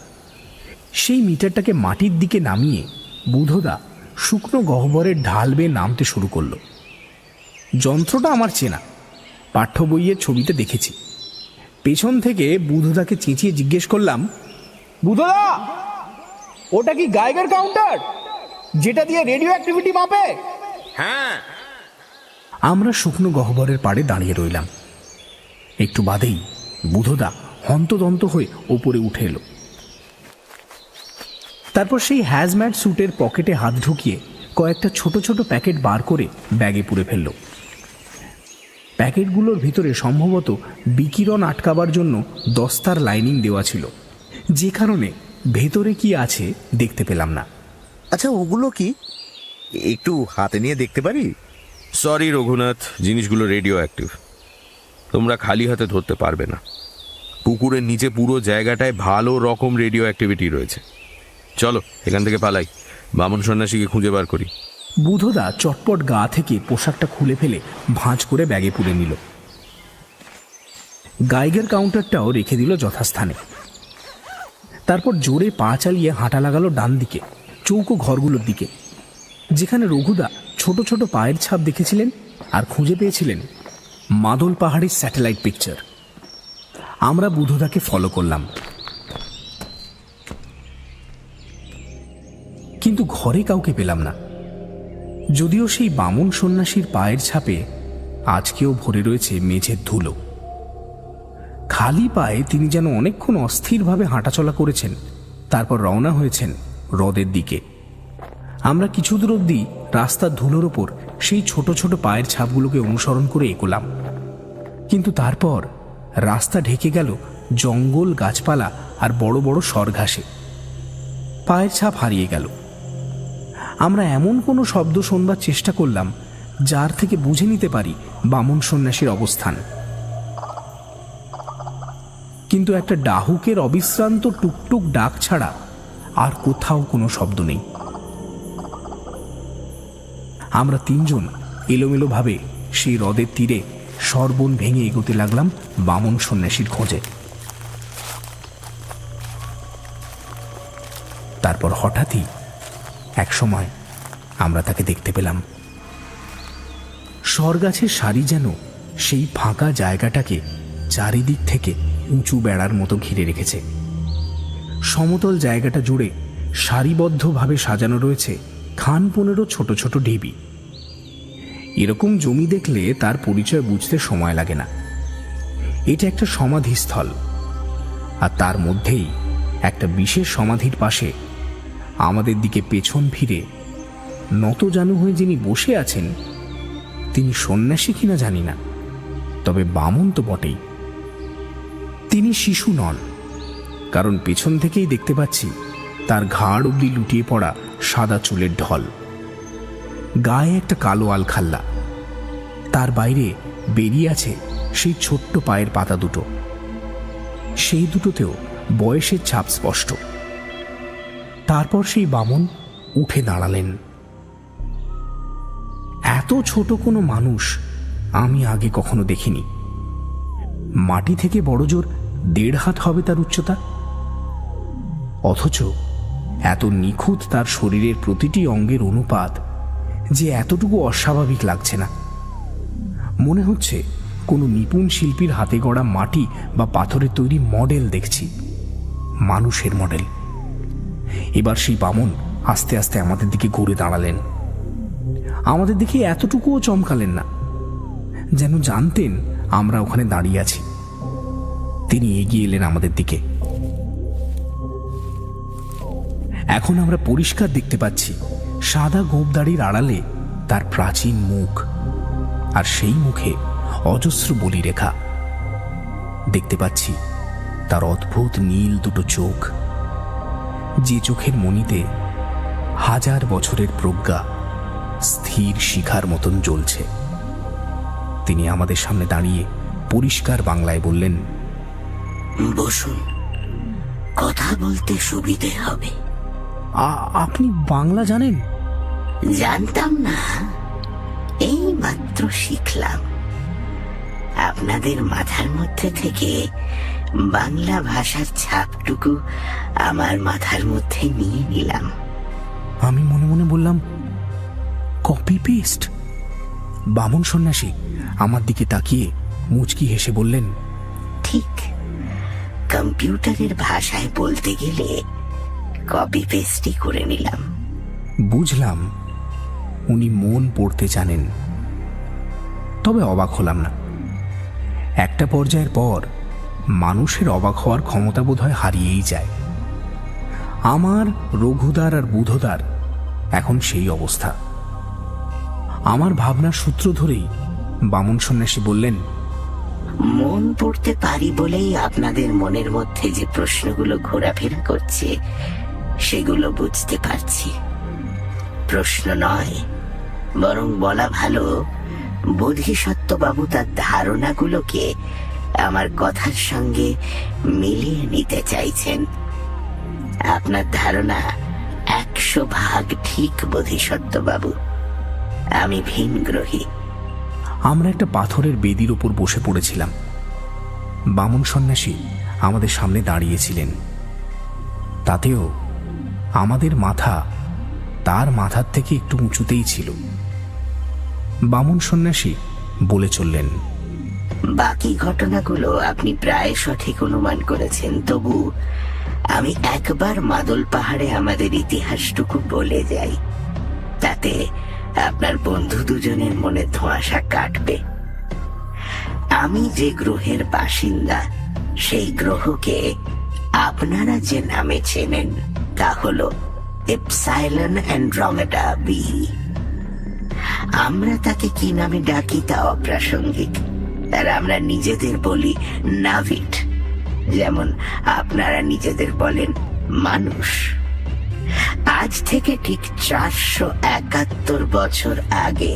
সেই মিটারটাকে মাটির দিকে নামিয়ে বুধদা শুকনো গহ্বরের ঢাল বেয়ে নামতে শুরু করলো। যন্ত্রটা আমার চেনা, পাঠ্য বইয়ের ছবিতে দেখেছি। পেছন থেকে বুধদাকে চেঁচিয়ে জিজ্ঞেস করলাম, বুধদা, ওটা কি গাইগার কাউন্টার, যেটা দিয়ে রেডিও অ্যাক্টিভিটি মাপে? হ্যাঁ। আমরা শুকনো গহ্বরের পাড়ে দাঁড়িয়ে রইলাম। একটু বাদেই বুধদা হন্তদন্ত হয়ে ওপরে উঠে এলো। তারপর সেই হ্যাজম্যাট স্যুটের পকেটে হাত ঢুকিয়ে কয়েকটা ছোট ছোট প্যাকেট বার করে ব্যাগে পুরে ফেলল। প্যাকেটগুলোর ভিতরে সম্ভবত বিকিরণ আটকাবার জন্য দস্তার লাইনিং দেওয়া ছিল, যে কারণে ভেতরে কি আছে দেখতে পেলাম না। আচ্ছা, ওগুলো কি একটু হাতে নিয়ে দেখতে পারি? সরি রঘুনাথ, জিনিসগুলো রেডিও অ্যাক্টিভ, তোমরা খালি হাতে ধরতে পারবে না। পুকুরের নিচে পুরো জায়গাটায় ভালো রকম রেডিও অ্যাক্টিভিটি রয়েছে। চলো এখান থেকে পালাই, বামন সন্ন্যাসীকে খুঁজে বার করি। বুধদা চটপট গা থেকে পোশাকটা খুলে ফেলে ভাঁজ করে ব্যাগে পুরে নিল। গাইগার কাউন্টারটাও রেখে দিল যথাস্থানে। তারপর জোরে পা চালিয়ে হাঁটা লাগালো ডান দিকে চৌকো ঘরগুলোর দিকে, যেখানে রঘুদা ছোট ছোট পায়ের ছাপ দেখেছিলেন আর খুঁজে পেয়েছিলেন মাদল পাহাড়ের স্যাটেলাইট পিকচার। আমরা বুধদাকে ফলো করলাম, কিন্তু ঘরে কাউকে পেলাম না। যদিও সেই বামন সন্ন্যাসীর পায়ের ছাপে আজকেও ভরে রয়েছে মেঝের ধুলো। খালি পায়ে তিনি যেন অনেকক্ষণ অস্থিরভাবে হাঁটাচলা করেছেন, তারপর রওনা হয়েছেন হ্রদের দিকে। আমরা কিছু দূর অবধি রাস্তার ধুলোর ওপর সেই ছোট ছোট পায়ের ছাপগুলোকে অনুসরণ করে এগোলাম, কিন্তু তারপর রাস্তা ঢেকে গেল জঙ্গল, গাছপালা আর বড় বড় সরঘাসে। পায়ের ছাপ হারিয়ে গেল। আমরা এমন কোনো শব্দ শোনবার চেষ্টা করলাম যার থেকে বুঝে নিতে পারি বামন সন্ন্যাসীর অবস্থান, কিন্তু একটা ডাহুকের অবিশ্রান্ত টুকটুক ডাক ছাড়া আর কোথাও কোনো শব্দ নেই। আমরা তিনজন এলোমেলোভাবে সেই হ্রদের তীরে সরবন ভেঙে এগোতে লাগলাম বামন সন্ন্যাসীর খোঁজে। তারপর হঠাৎই এক সময় আমরা তাকে দেখতে পেলাম। সরগাছের সারি যেন সেই ফাঁকা জায়গাটাকে চারিদিক থেকে উঁচু বেড়ার মতো ঘিরে রেখেছে। সমতল জায়গাটা জুড়ে সারিবদ্ধভাবে সাজানো রয়েছে খান 15 ছোট ছোট ঢিবি। এরকম জমি দেখলে তার পরিচয় বুঝতে সময় লাগে না। এটা একটা সমাধিস্থল, আর তার মধ্যেই একটা বিশেষ সমাধির পাশে আমাদের দিকে পেছন ফিরে নতজানু হয়ে যিনি বসে আছেন, তিনি সন্ন্যাসী কিনা জানি না, তবে বামন তো বটেই। তিনি শিশু নন, কারণ পেছন থেকেই দেখতে পাচ্ছি তার ঘাড় অবধি লুটিয়ে পড়া সাদা চুলের ঢল, গায়ে একটা কালো আলখাল্লা, তার বাইরে বেরিয়ে আছে সেই ছোট্ট পায়ের পাতা দুটো। সেই দুটোতেও বয়সের ছাপ স্পষ্ট। তারপর সেই বামন উঠে দাঁড়ালেন। এত ছোট কোনো মানুষ আমি আগে কখনো দেখিনি। মাটি থেকে বড় জোর 1.5 হাত হবে তার উচ্চতা, অথচ এত নিখুঁত তার শরীরের প্রতিটি অঙ্গের অনুপাত যে এতটুকু অস্বাভাবিক লাগছে না। মনে হচ্ছে কোনো নিপুণ শিল্পীর হাতে গড়া মাটি বা পাথরের তৈরি মডেল দেখছি, মানুষের মডেল। এবার সেই বামন আস্তে আস্তে আমাদের দিকে ঘুরে দাঁড়ালেন। আমাদের দিকে এতটুকুও চমকালেন না, যেন জানতেন আমরা ওখানে দাঁড়িয়ে আছি। তিনি এগিয়ে এলেন আমাদের দিকে। এখন আমরা পরিষ্কার দেখতে পাচ্ছি সাদা গোঁফদাড়ির আড়ালে তার প্রাচীন মুখ, আর সেই মুখে অজস্র বলিরেখা। দেখতে পাচ্ছি তার অদ্ভুত নীল দুটো চোখ, যে চোখের মণিতে 1000 বছরের প্রজ্ঞা স্থির শিখার মতন জ্বলছে। তিনি আমাদের সামনে দাঁড়িয়ে পরিষ্কার বাংলায় বললেন, বসুন, কথা বলতে সুবিধে হবে। আপনি বাংলা জানেন? জানতাম না, এই মাত্র শিখলাম। আপনাদের মাথার মধ্যে থেকে বাংলা ভাষার ছাপটুকু আমার মাথার মধ্যে নিয়ে নিলাম। আমি মনে মনে বললাম, কপি পেস্ট? বামন সন্ন্যাসী আমার দিকে তাকিয়ে মুচকি হেসে বললেন, ঠিক, কম্পিউটারের ভাষায় বলতে গেলে কপি পেস্টই করে নিলাম। বুঝলাম উনি মন পড়তে জানেন। তবে অবাক হলাম না। একটা পর্যায়ের পর মানুষের অবাক হওয়ার ক্ষমতা বোধহয় হারিয়েই যায়। আমার, রঘুদার আর বুধদার এখন সেই অবস্থা। আমার ভাবনার সূত্র ধরেই বামন সন্ন্যাসী বললেন, মন পড়তে পারি বলেই আপনাদের মনের মধ্যে যে প্রশ্নগুলো ঘোরাফেরা করছে সেগুলো বুঝতে পারছি। প্রশ্ন নয়, বরং বলা ভালো, বোধিসত্ত্ব বাবু তার ধারণাগুলোকে আমার কথার সঙ্গে মিলিয়ে নিতে চাইছেন। আপনার ধারণা 100% ঠিক বোধিসত্ত্ব বাবু, আমি ভিনগ্রহী। আমরা একটা পাথরের বেদির ওপর বসে পড়েছিলাম। বামন সন্ন্যাসী আমাদের সামনে দাঁড়িয়েছিলেন। তাতেও আমাদের মাথা তার মাথার থেকে একটু উঁচুতেই ছিল। বামন সন্ন্যাসী বলে চললেন, বাকি ঘটনাগুলো আপনি প্রায় সঠিক অনুমান করেছেন, তবু আমি একবার মাদল পাহাড়ে আমাদের ইতিহাসটুকু বলে যাই, তাতে আপনার বন্ধু দুজনের মনে ধোঁয়াশা কাটবে। আমি যে গ্রহের বাসিন্দা সেই গ্রহকে আপনারা যে নামে চেনেন তা হলো এপসাইলন অ্যান্ড্রোমেডা বি। আমরা তাকে কি নামে ডাকি তা অপ্রাসঙ্গিক, আর আমরা নিজেদের বলি নাভিট, যেমন আপনারা নিজেদের বলেন মানুষ। আজ থেকে ঠিক 471 বছর আগে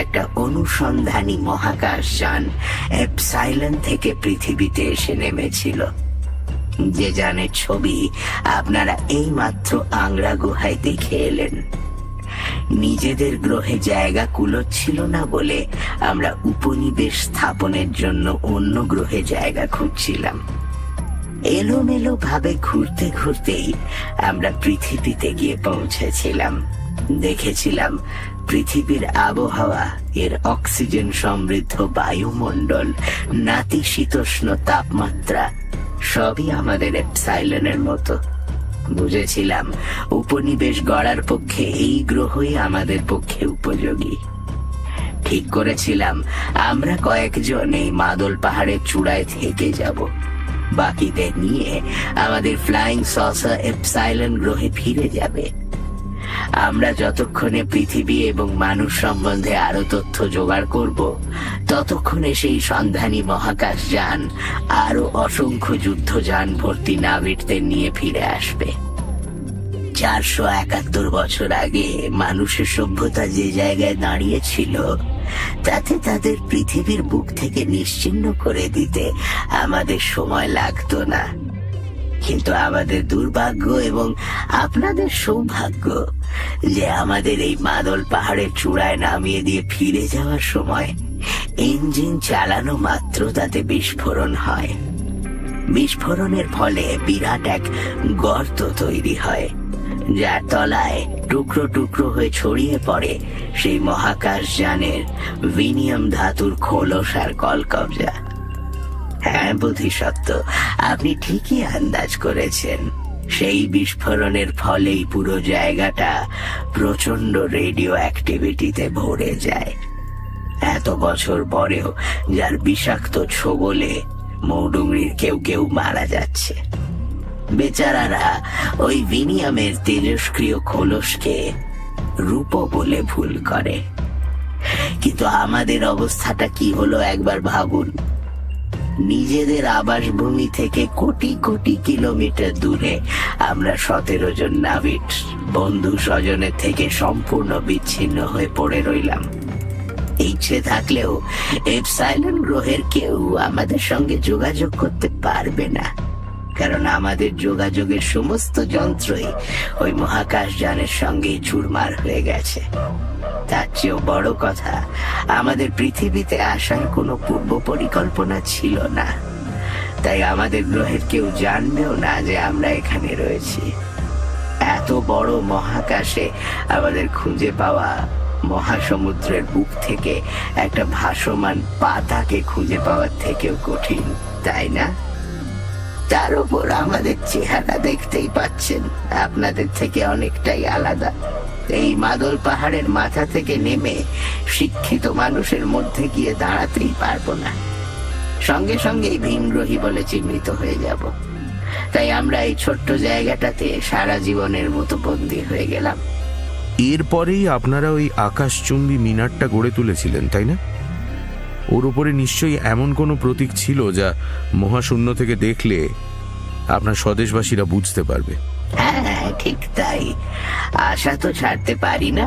একটা অনুসন্ধানী মহাকাশযান এপসাইলন থেকে পৃথিবীতে এসে নেমেছিল, যে যানের ছবি আপনারা এইমাত্র আংরা গুহায় দেখে এলেন। নিজেদের গ্রহে জায়গা কুলোচ্ছিল না বলে আমরা উপনিবেশ স্থাপনের জন্য অন্য গ্রহে জায়গা খুঁজছিলাম। এলোমেলো ভাবে ঘুরতে ঘুরতেই আমরা পৃথিবীতে গিয়ে পৌঁছেছিলাম। দেখেছিলাম পৃথিবীর আবহাওয়া, এর অক্সিজেন সমৃদ্ধ বায়ুমণ্ডল, নাতিশীতোষ্ণ তাপমাত্রা সবই আমাদের এপসাইলনের মতো। বুঝেছিলাম উপনিবেশ গড়ার পক্ষে এই গ্রহই আমাদের পক্ষে উপযোগী। ঠিক করেছিলাম আমরা কয়েকজন এই মাদল পাহাড়ের চূড়ায় থেকে যাব, বাকিদের নিয়ে আমাদের ফ্লাইং সসার এপসাইলন গ্রহে ফিরে যাবে। আমরা যতক্ষণে পৃথিবী এবং মানুষ সম্বন্ধে আরো তথ্য জোগাড় করব, ততক্ষণে সেই সন্ধানী মহাকাশযান আরো অসংখ্য যুদ্ধযান ভর্তি নাভিটদের নিয়ে ফিরে আসবে। 471 বছর আগে মানুষের সভ্যতা যে জায়গায় দাঁড়িয়েছিল, তাতে তাদের পৃথিবীর বুক থেকে নিশ্চিহ্ন করে দিতে আমাদের সময় লাগতো না। কিন্তু আমাদের দুর্ভাগ্য এবং আপনাদের সৌভাগ্য যে আমাদের এই মাদল পাহাড়ের চূড়ায় নামিয়ে দিয়ে ফিরে যাওয়ার সময় ইঞ্জিন চালানো মাত্র তাতে বিস্ফোরণ হয়। বিস্ফোরণের ফলে বিরাট এক গর্ত তৈরি হয়, যার তলায় টুকরো টুকরো হয়ে ছড়িয়ে পড়ে সেই মহাকাশযানের ভিনিয়াম ধাতুর খোলস আর কলকবজা। হ্যাঁ বোধিসত্ত্ব, আপনি ঠিকই আন্দাজ করেছেন। সেই বিস্ফোরণের ফলেই পুরো জায়গাটা প্রচন্ড রেডিও অ্যাক্টিভিটিতে ভরে যায়। এত বছর পরেও যার বিষাক্ত ছোবলে মৌডুংরির কেউ কেউ মারা যাচ্ছে। বেচারারা ওই ভিনিয়ামের তেজস্ক্রিয় খোলসকে রূপ বলে ভুল করে। কিন্তু আমাদের অবস্থাটা কি হলো একবার ভাবুন। নিজেদের আবাসভূমি থেকে কোটি কোটি কিলোমিটার দূরে আমরা 17 জন নাভিট বন্ধু স্বজনের থেকে সম্পূর্ণ বিচ্ছিন্ন হয়ে পড়ে রইলাম। ইচ্ছে থাকলেও এপসাইলন গ্রহের কেউ আমাদের সঙ্গে যোগাযোগ করতে পারবে না, কারণ আমাদের যোগাযোগের সমস্ত যন্ত্রই ওই মহাকাশযানের সঙ্গে চুরমার হয়ে গেছে। তার চেয়েও বড় কথা, আমাদের পৃথিবীতে আসার কোনো পূর্ব পরিকল্পনা ছিল না, তাই আমাদের গ্রহের কেউ জানবেও না যে আমরা এখানে রয়েছি। এত বড় মহাকাশে আমাদের খুঁজে পাওয়া মহাসমুদ্রের বুক থেকে একটা ভাসমান পাতাকে খুঁজে পাওয়ার থেকেও কঠিন, তাই না? তার উপর আমাদের চেহারা দেখতেই পাচ্ছেন আপনাদের থেকে অনেকটাই আলাদা। এই মাদল পাহাড়ের মাথা থেকে নেমে শিক্ষিত মানুষের মধ্যে গিয়ে দাঁড়াতেই পারবো না, সঙ্গে সঙ্গেই ভিনগ্রহী বলে চিহ্নিত হয়ে যাব। তাই আমরা এই ছোট্ট জায়গাটাতে সারা জীবনের মতো বন্দী হয়ে গেলাম। এরপরেই আপনারা ওই আকাশচুম্বী মিনারটা গড়ে তুলেছিলেন, তাই না? ওর উপরে নিশ্চয়ই এমন কোনো প্রতীক ছিল যা মহাশূন্য থেকে দেখলে আপনার স্বদেশবাসীরা বুঝতে পারবে। হ্যাঁ, ঠিক তাই। আশা তো ছাড়তে পারি না।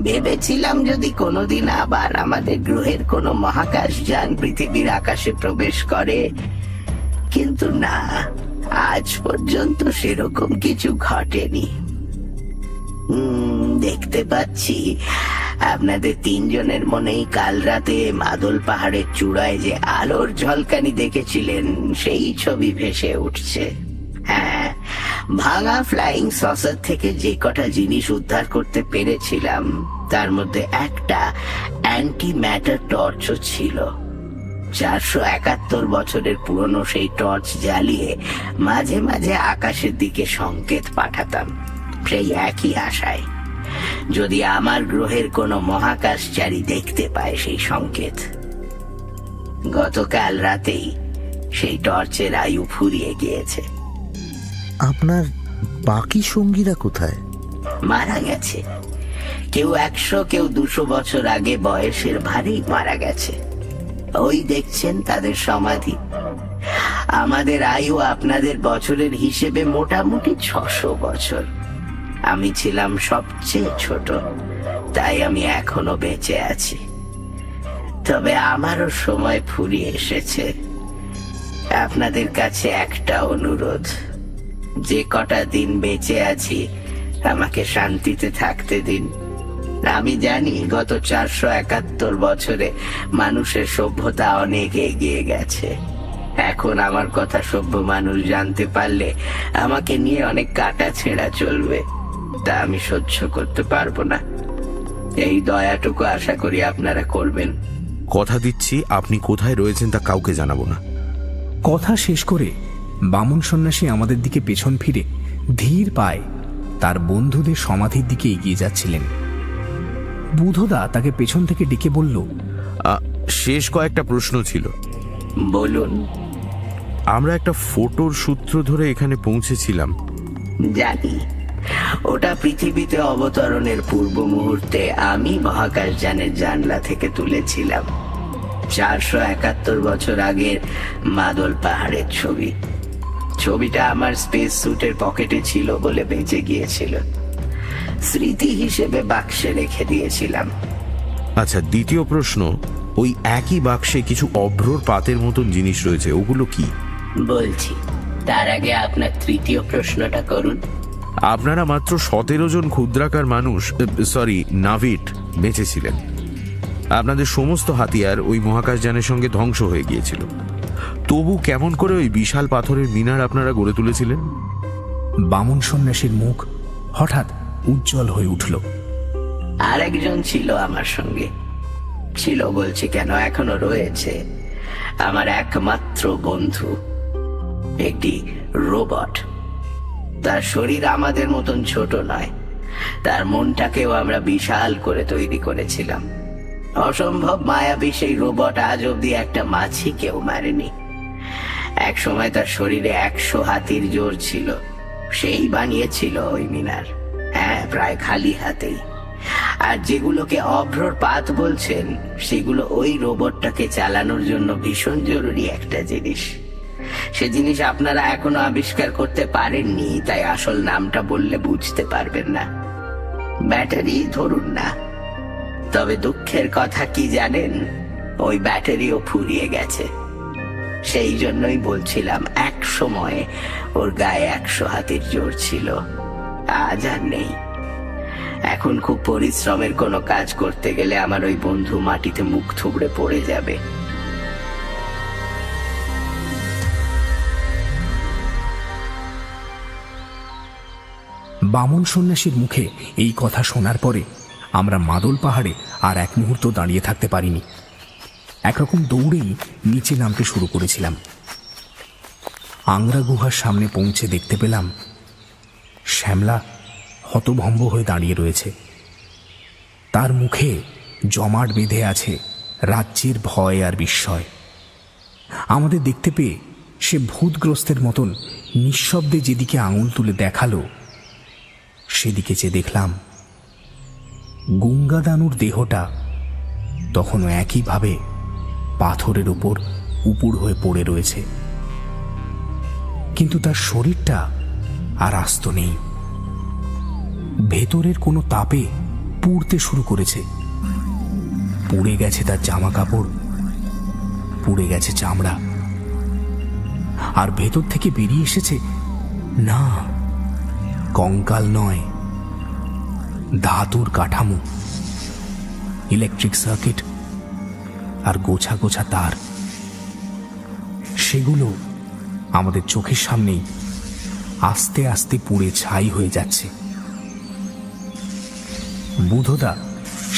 ভেবেছিলাম যদি কোনোদিন আবার আমাদের গ্রহের কোনো মহাকাশযান পৃথিবীর আকাশে প্রবেশ করে, কিন্তু না, আজ পর্যন্ত সেরকম কিছু ঘটেনি। দেখতে পাচ্ছি আপনাদের তিনজনের মনেই কাল রাতে মাদল পাহাড়ের চূড়ায় যে আলোর ঝলকানি দেখেছিলেন সেই ছবি ভেসে উঠছে। হ্যাঁ, ভাঙা ফ্লাইং সসার থেকে যে কটা জিনিস উদ্ধার করতে পেরেছিলাম তার মধ্যে একটা অ্যান্টি ম্যাটার টর্চও ছিল। 471 বছরের পুরনো সেই টর্চ জ্বালিয়ে মাঝে মাঝে আকাশের দিকে সংকেত পাঠাতাম, সেই একই আশায় যদি আমার গ্রহের কোনো মহাকাশচারী দেখতে পায় সেই সংকেত। গতকাল রাতেই সেই টর্চের আয়ু ফুরিয়ে গিয়েছে। আপনার বাকি সঙ্গীরা কোথায়? মারা গেছে। কেউ 100, কেউ 200 বছর আগে বয়সের ভারেই মারা গেছে। ওই দেখছেন তাদের সমাধি। আমাদের আয়ু আপনাদের বছরের হিসেবে মোটামুটি 600 বছর। আমি ছিলাম সবচেয়ে ছোট, তাই আমি এখনো বেঁচে আছি। তবে আমারও সময় ফুরিয়ে এসেছে। আপনাদের কাছে একটা অনুরোধ, যে কটা দিন বেঁচে আছি আমাকে শান্তিতে থাকতে দিন। আমি জানি গত 471 বছরে মানুষের সভ্যতা অনেক এগিয়ে গেছে। এখন আমার কথা সভ্য মানুষ জানতে পারলে আমাকে নিয়ে অনেক কাটা ছেঁড়া চলবে, তা আমি সহ্য করতে পারবো না। এই দয়াটুকু আশা করি আপনারা করবেন। কথা দিচ্ছি আপনি কোথায় রয়েছেন তা কাউকে জানাবো না। কথা শেষ করে বামন সন্ন্যাসী আমাদের দিকে পেছন ফিরে ধীর পায়ে তার বন্ধুদের সমাধির দিকে এগিয়ে যাচ্ছিলেন। বুধদা তাকে পেছন থেকে ডেকে বলল, শেষ কয়েকটা প্রশ্ন ছিল। বলুন। আমরা একটা ফটোর সূত্র ধরে এখানে পৌঁছেছিলাম। জানি, ওটা পৃথিবীতে অবতরণের পূর্ব মুহূর্তে আমি মহাকাশযানের জানলা থেকে তুলেছিলাম। 471 বছর আগের মাদল পাহাড়ের ছবি। ছবিটা আমার স্পেস স্যুটের পকেটে ছিল বলে বেঁচে গিয়েছিল। স্মৃতি হিসেবে বাক্সে রেখে দিয়েছিলাম। আচ্ছা, দ্বিতীয় প্রশ্ন, ওই একই বাক্সে কিছু অভ্রর পাতের মতন জিনিস রয়েছে, ওগুলো কি? বলছি, তার আগে আপনার তৃতীয় প্রশ্নটা করুন। আপনারা মাত্র 17 জন ক্ষুদ্রাকার মানুষ, নাভিট বেঁচেছিলেন। আপনাদের সমস্ত হাতিয়ার ওই মহাকাশযানের সঙ্গে ধ্বংস হয়ে গিয়েছিল। তবু কেমন করে ওই বিশাল পাথরের মিনার আপনারা গড়ে তুলেছিলেন? বামন সন্ন্যাসীর মুখ হঠাৎ উজ্জ্বল হয়ে উঠল। আরেকজন ছিল আমার সঙ্গে। ছিল বলছি কেন, এখনো রয়েছে। আমার একমাত্র বন্ধু, একটি রোবট। তার শরীর আমাদের মতন ছোট নয়, তার মনটাকেও আমরা বিশাল করে তৈরি করেছিলাম। অসম্ভব মায়াবী সেই রোবট আজ অব্দি একটা মাছি কেউ মারেনি। এক সময় তার শরীরে 100 হাতির জোর ছিল। সেই বানিয়েছিল ওই মিনার, হ্যাঁ, প্রায় খালি হাতেই। আর যেগুলোকে অভ্রর পাত বলছেন, সেগুলো ওই রোবটটাকে চালানোর জন্য ভীষণ জরুরি একটা জিনিস। সে জিনিস আপনারা এখনো আবিষ্কার করতে পারেননি, তাই আসল নামটা বললে বুঝতে পারবেন না। ব্যাটারি ধরুন না। তবে দুঃখের কথা কি জানেন, ওই ব্যাটারিও ফুরিয়ে গেছে। সেই জন্যই বলছিলাম, এক সময়ে ওর গায়ে 100 হাতির জোর ছিল, আজ আর নেই। এখন খুব পরিশ্রমের কোনো কাজ করতে গেলে আমার ওই বন্ধু মাটিতে মুখ থুবড়ে পড়ে যাবে। বামন সন্ন্যাসীর মুখে এই কথা শোনার পরে আমরা মাদল পাহাড়ে আর এক মুহূর্ত দাঁড়িয়ে থাকতে পারিনি। একরকম দৌড়েই নিচে নামতে শুরু করেছিলাম। আংরা গুহার সামনে পৌঁছে দেখতে পেলাম শ্যামলা হতভম্ব হয়ে দাঁড়িয়ে রয়েছে। তার মুখে জমাট বেঁধে আছে রাজ্যের ভয় আর বিস্ময়। আমাদের দেখতে পেয়ে সে ভূতগ্রস্তের মতন নিঃশব্দে যেদিকে আঙুল তুলে দেখালো, সেদিকে যে দেখলাম গঙ্গাদানুর দেহটা তখনও একইভাবে পাথরের উপর উপুড় হয়ে পড়ে রয়েছে, কিন্তু তার শরীরটা আর আস্ত নেই। ভেতরের কোনো তাপে পুড়তে শুরু করেছে। পুড়ে গেছে তার জামা কাপড়, পুড়ে গেছে চামড়া, আর ভেতর থেকে বেরিয়ে এসেছে না, কঙ্কাল নয়, ধাতুর কাঠামো, ইলেকট্রিক সার্কিট আর গোছা গোছা তার। সেগুলো আমাদের চোখের সামনেই আস্তে আস্তে পুড়ে ছাই হয়ে যাচ্ছে। বুধদা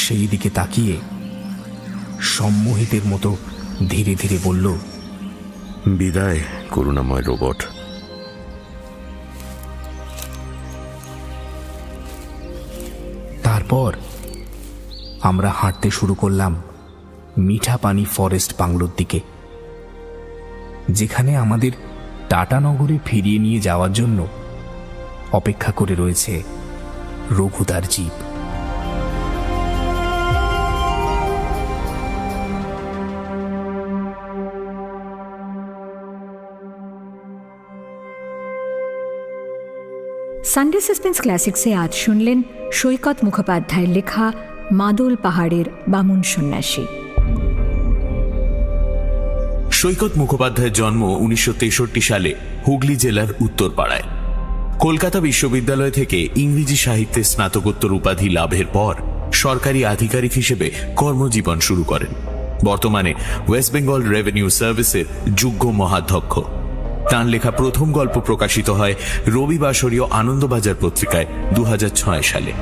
সেই দিকে তাকিয়ে সম্মোহিতের মতো ধীরে ধীরে বলল, বিদায় করুণাময় রোবট। তারপর আমরা হাঁটতে শুরু করলাম মিঠা পানি ফরেস্ট বাংলোর দিকে। যেখানে আমাদের টাটানগরে ফিরিয়ে নিয়ে যাওয়ার জন্য অপেক্ষা করে রয়েছে রঘুদার জীব। সানডে সাসপেন্স ক্লাসিক্সে আজ শুনলেন সৈকত মুখোপাধ্যায়ের লেখা মাদল পাহাড়ের বামুন সন্ন্যাসী। সৈকত মুখোপাধ্যায়ের জন্ম 1963 সালে হুগলি জেলার উত্তরপাড়ায়। কলকাতা বিশ্ববিদ্যালয় থেকে ইংরেজি সাহিত্যে স্নাতকোত্তর উপাধি লাভের পর সরকারি আধিকারিক হিসেবে কর্মজীবন শুরু করেন। বর্তমানে ওয়েস্ট বেঙ্গল রেভিনিউ সার্ভিসের যোগ্য মহাধ্যক্ষ। তাঁর লেখা প্রথম গল্প প্রকাশিত হয় রবিবাসরীয় আনন্দবাজার পত্রিকায় 2006 সালে।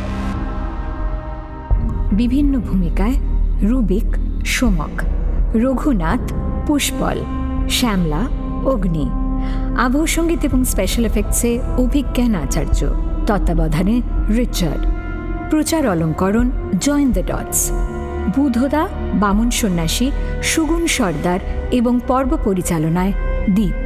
বিভিন্ন ভূমিকায় রুবিক, সোমক, রঘুনাথ, পুষ্পল, শ্যামলা, অগ্নি। আবহ সঙ্গীত এবং স্পেশাল এফেক্টসে অভিজ্ঞান আচার্য, তত্ত্বাবধানে রিচার্ড। প্রচার অলঙ্করণ জয়েন দ্য ডটস। বুধদা, বামুন সন্ন্যাসী, সুগুণ সর্দার এবং পর্ব পরিচালনায় দীপ।